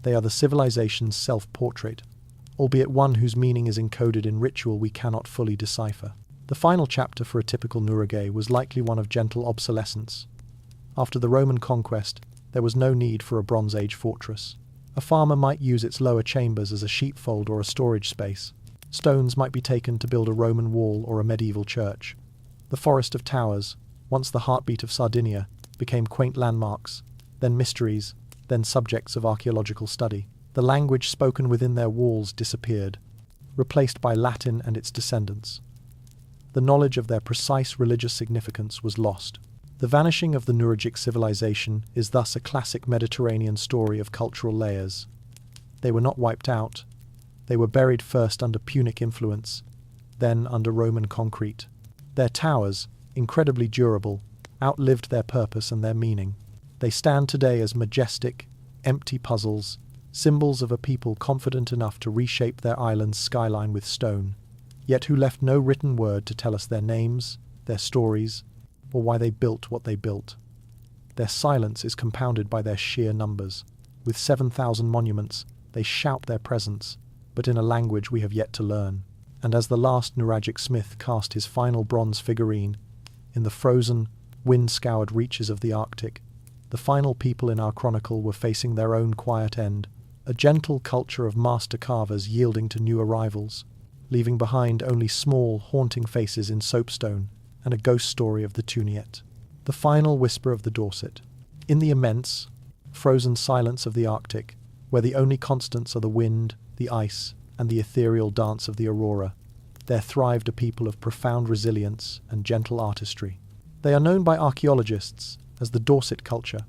They are the civilization's self-portrait, albeit one whose meaning is encoded in ritual we cannot fully decipher. The final chapter for a typical Nuraghe was likely one of gentle obsolescence. After the Roman conquest, there was no need for a Bronze Age fortress. A farmer might use its lower chambers as a sheepfold or a storage space. Stones might be taken to build a Roman wall or a medieval church. The Forest of Towers, once the heartbeat of Sardinia, became quaint landmarks, then mysteries, then subjects of archaeological study. The language spoken within their walls disappeared, replaced by Latin and its descendants. The knowledge of their precise religious significance was lost. The vanishing of the Nuragic civilization is thus a classic Mediterranean story of cultural layers. They were not wiped out. They were buried first under Punic influence, then under Roman concrete. Their towers, incredibly durable, outlived their purpose and their meaning. They stand today as majestic, empty puzzles, symbols of a people confident enough to reshape their island's skyline with stone, yet who left no written word to tell us their names, their stories, or why they built what they built. Their silence is compounded by their sheer numbers. With 7,000 monuments, they shout their presence, but in a language we have yet to learn. And as the last Nuragic smith cast his final bronze figurine, in the frozen, wind-scoured reaches of the Arctic, the final people in our chronicle were facing their own quiet end, a gentle culture of master carvers yielding to new arrivals, leaving behind only small, haunting faces in soapstone and a ghost story of the Tuniet. The final whisper of the Dorset. In the immense, frozen silence of the Arctic, where the only constants are the wind, the ice, and the ethereal dance of the aurora, there thrived a people of profound resilience and gentle artistry. They are known by archaeologists as the Dorset culture,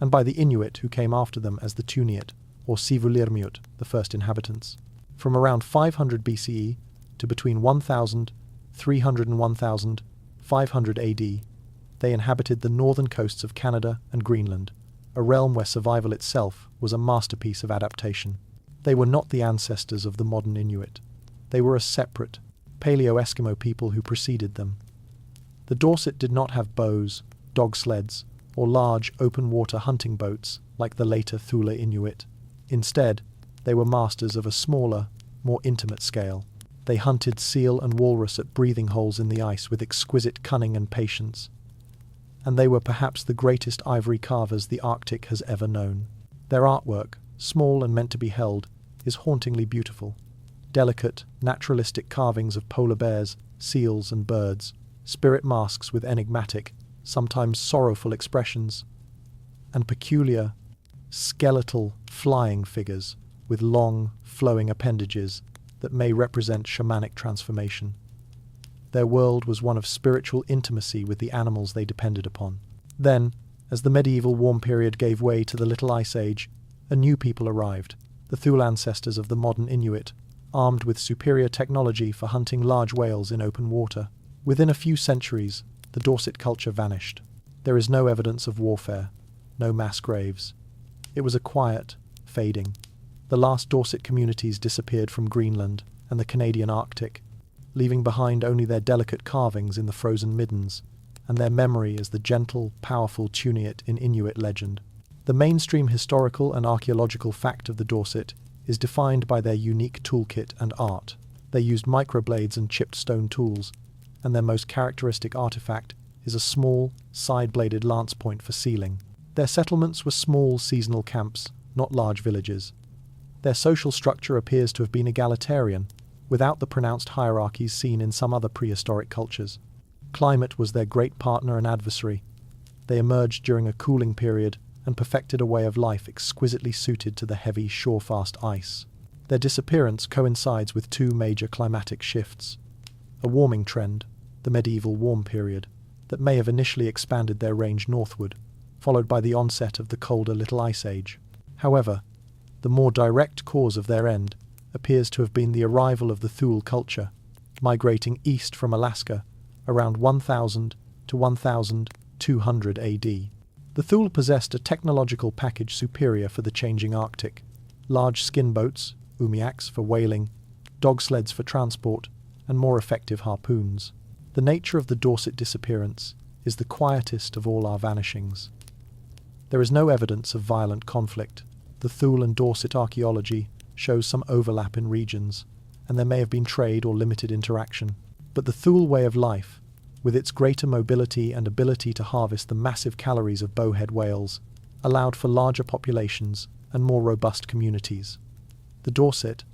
and by the Inuit who came after them as the Tuniet, or Sivulirmiut, the first inhabitants. From around 500 BCE to between 1,300 and 1,500 AD, they inhabited the northern coasts of Canada and Greenland, a realm where survival itself was a masterpiece of adaptation. They were not the ancestors of the modern Inuit. They were a separate, Paleo-Eskimo people who preceded them. The Dorset did not have bows, dog sleds, or large open-water hunting boats like the later Thule Inuit. Instead, they were masters of a smaller, more intimate scale. They hunted seal and walrus at breathing holes in the ice with exquisite cunning and patience. And they were perhaps the greatest ivory carvers the Arctic has ever known. Their artwork, small and meant to be held, is hauntingly beautiful. Delicate, naturalistic carvings of polar bears, seals, and birds, spirit masks with enigmatic, sometimes sorrowful expressions, and peculiar, skeletal flying figures with long, flowing appendages that may represent shamanic transformation. Their world was one of spiritual intimacy with the animals they depended upon. Then, as the medieval warm period gave way to the Little Ice Age, a new people arrived, the Thule ancestors of the modern Inuit, armed with superior technology for hunting large whales in open water. Within a few centuries, the Dorset culture vanished. There is no evidence of warfare, no mass graves. It was a quiet, fading. The last Dorset communities disappeared from Greenland and the Canadian Arctic, leaving behind only their delicate carvings in the frozen middens, and their memory as the gentle, powerful Tuniat in Inuit legend. The mainstream historical and archaeological fact of the Dorset is defined by their unique toolkit and art. They used microblades and chipped stone tools, and their most characteristic artifact is a small, side-bladed lance point for sealing. Their settlements were small seasonal camps, not large villages. Their social structure appears to have been egalitarian, without the pronounced hierarchies seen in some other prehistoric cultures. Climate was their great partner and adversary. They emerged during a cooling period and perfected a way of life exquisitely suited to the heavy, shore-fast ice. Their disappearance coincides with two major climatic shifts: a warming trend, the medieval warm period, that may have initially expanded their range northward, followed by the onset of the colder Little Ice Age. However, the more direct cause of their end appears to have been the arrival of the Thule culture, migrating east from Alaska around 1000 to 1200 AD. The Thule possessed a technological package superior for the changing Arctic: large skin boats, umiaks for whaling, dog sleds for transport, and more effective harpoons. The nature of the Dorset disappearance is the quietest of all our vanishings. There is no evidence of violent conflict. The Thule and Dorset archaeology shows some overlap in regions, and there may have been trade or limited interaction. But the Thule way of life, with its greater mobility and ability to harvest the massive calories of bowhead whales, allowed for larger populations and more robust communities. The Dorset,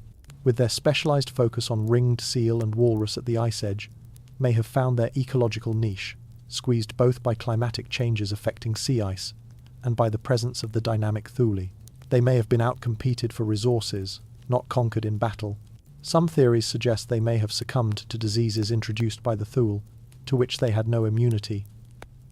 with their specialized focus on ringed seal and walrus at the ice edge, may have found their ecological niche, squeezed both by climatic changes affecting sea ice and by the presence of the dynamic Thule. They may have been outcompeted for resources, not conquered in battle. Some theories suggest they may have succumbed to diseases introduced by the Thule, to which they had no immunity,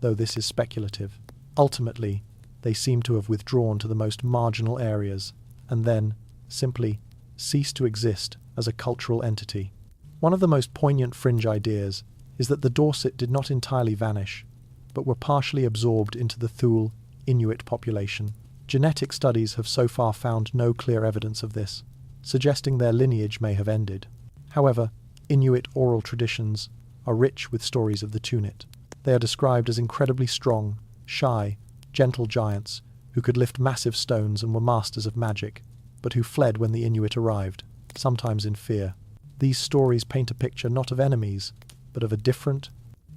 though this is speculative. Ultimately, they seem to have withdrawn to the most marginal areas, and then, simply, ceased to exist as a cultural entity. One of the most poignant fringe ideas is that the Dorset did not entirely vanish, but were partially absorbed into the Thule Inuit population. Genetic studies have so far found no clear evidence of this, suggesting their lineage may have ended. However, Inuit oral traditions are rich with stories of the Tuniat. They are described as incredibly strong, shy, gentle giants who could lift massive stones and were masters of magic, but who fled when the Inuit arrived, sometimes in fear. These stories paint a picture not of enemies, but of a different,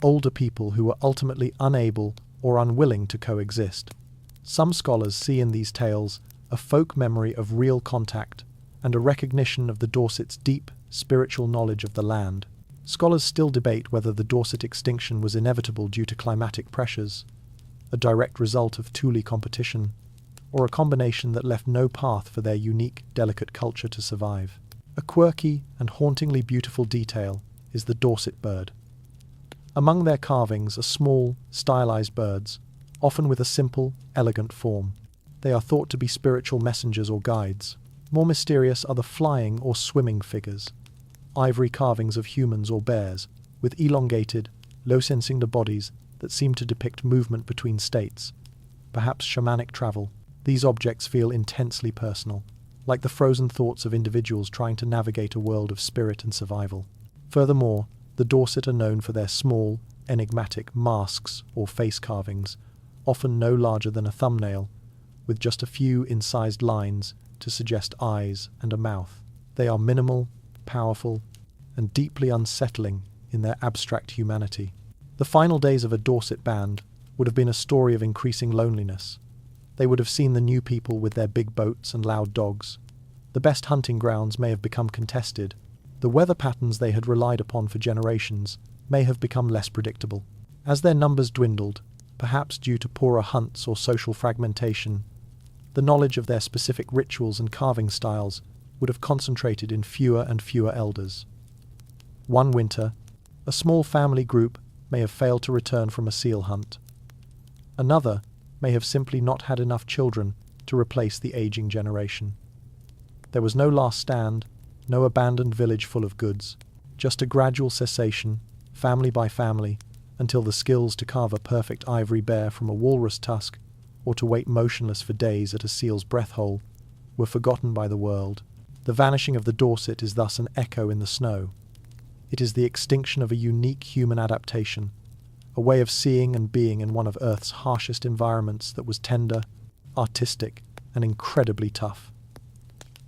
older people who were ultimately unable or unwilling to coexist. Some scholars see in these tales a folk memory of real contact and a recognition of the Dorset's deep, spiritual knowledge of the land. Scholars still debate whether the Dorset extinction was inevitable due to climatic pressures, a direct result of Thule competition, or a combination that left no path for their unique, delicate culture to survive. A quirky and hauntingly beautiful detail is the Dorset bird. Among their carvings are small, stylized birds, often with a simple, elegant form. They are thought to be spiritual messengers or guides. More mysterious are the flying or swimming figures, ivory carvings of humans or bears, with elongated, low-sensing bodies that seem to depict movement between states, perhaps shamanic travel. These objects feel intensely personal, like the frozen thoughts of individuals trying to navigate a world of spirit and survival. Furthermore, the Dorset are known for their small, enigmatic masks or face carvings, often no larger than a thumbnail, with just a few incised lines to suggest eyes and a mouth. They are minimal, powerful, and deeply unsettling in their abstract humanity. The final days of a Dorset band would have been a story of increasing loneliness. They would have seen the new people with their big boats and loud dogs. The best hunting grounds may have become contested. The weather patterns they had relied upon for generations may have become less predictable. As their numbers dwindled, perhaps due to poorer hunts or social fragmentation, the knowledge of their specific rituals and carving styles would have concentrated in fewer and fewer elders. One winter, a small family group may have failed to return from a seal hunt. Another may have simply not had enough children to replace the aging generation. There was no last stand, no abandoned village full of goods, just a gradual cessation, family by family, until the skills to carve a perfect ivory bear from a walrus tusk or to wait motionless for days at a seal's breath hole were forgotten by the world. The vanishing of the Dorset is thus an echo in the snow. It is the extinction of a unique human adaptation, a way of seeing and being in one of Earth's harshest environments that was tender, artistic, and incredibly tough.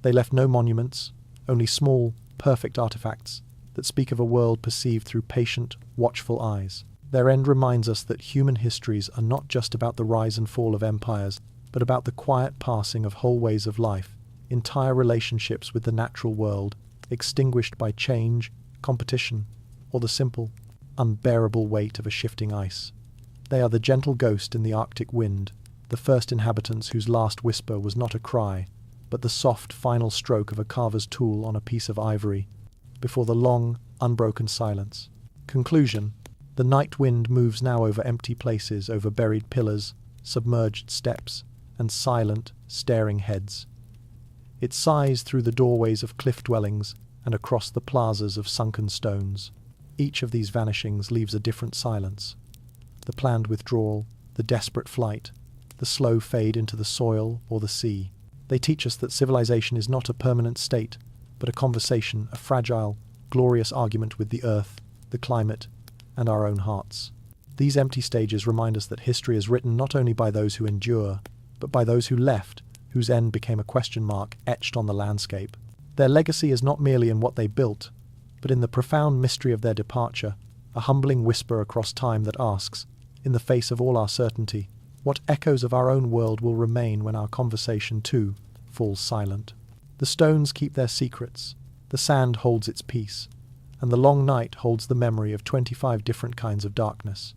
They left no monuments, only small, perfect artifacts that speak of a world perceived through patient, watchful eyes. Their end reminds us that human histories are not just about the rise and fall of empires, but about the quiet passing of whole ways of life, entire relationships with the natural world, extinguished by change, competition, or the simple, unbearable weight of a shifting ice. They are the gentle ghost in the Arctic wind, the first inhabitants whose last whisper was not a cry, but the soft final stroke of a carver's tool on a piece of ivory, before the long, unbroken silence. Conclusion: the night wind moves now over empty places, over buried pillars, submerged steps, and silent, staring heads. It sighs through the doorways of cliff dwellings and across the plazas of sunken stones. Each of these vanishings leaves a different silence. The planned withdrawal, the desperate flight, the slow fade into the soil or the sea. They teach us that civilization is not a permanent state, but a conversation, a fragile, glorious argument with the earth, the climate, and our own hearts. These empty stages remind us that history is written not only by those who endure, but by those who left, whose end became a question mark etched on the landscape. Their legacy is not merely in what they built, but in the profound mystery of their departure, a humbling whisper across time that asks, in the face of all our certainty, what echoes of our own world will remain when our conversation, too, falls silent. The stones keep their secrets, the sand holds its peace, and the long night holds the memory of 25 different kinds of darkness.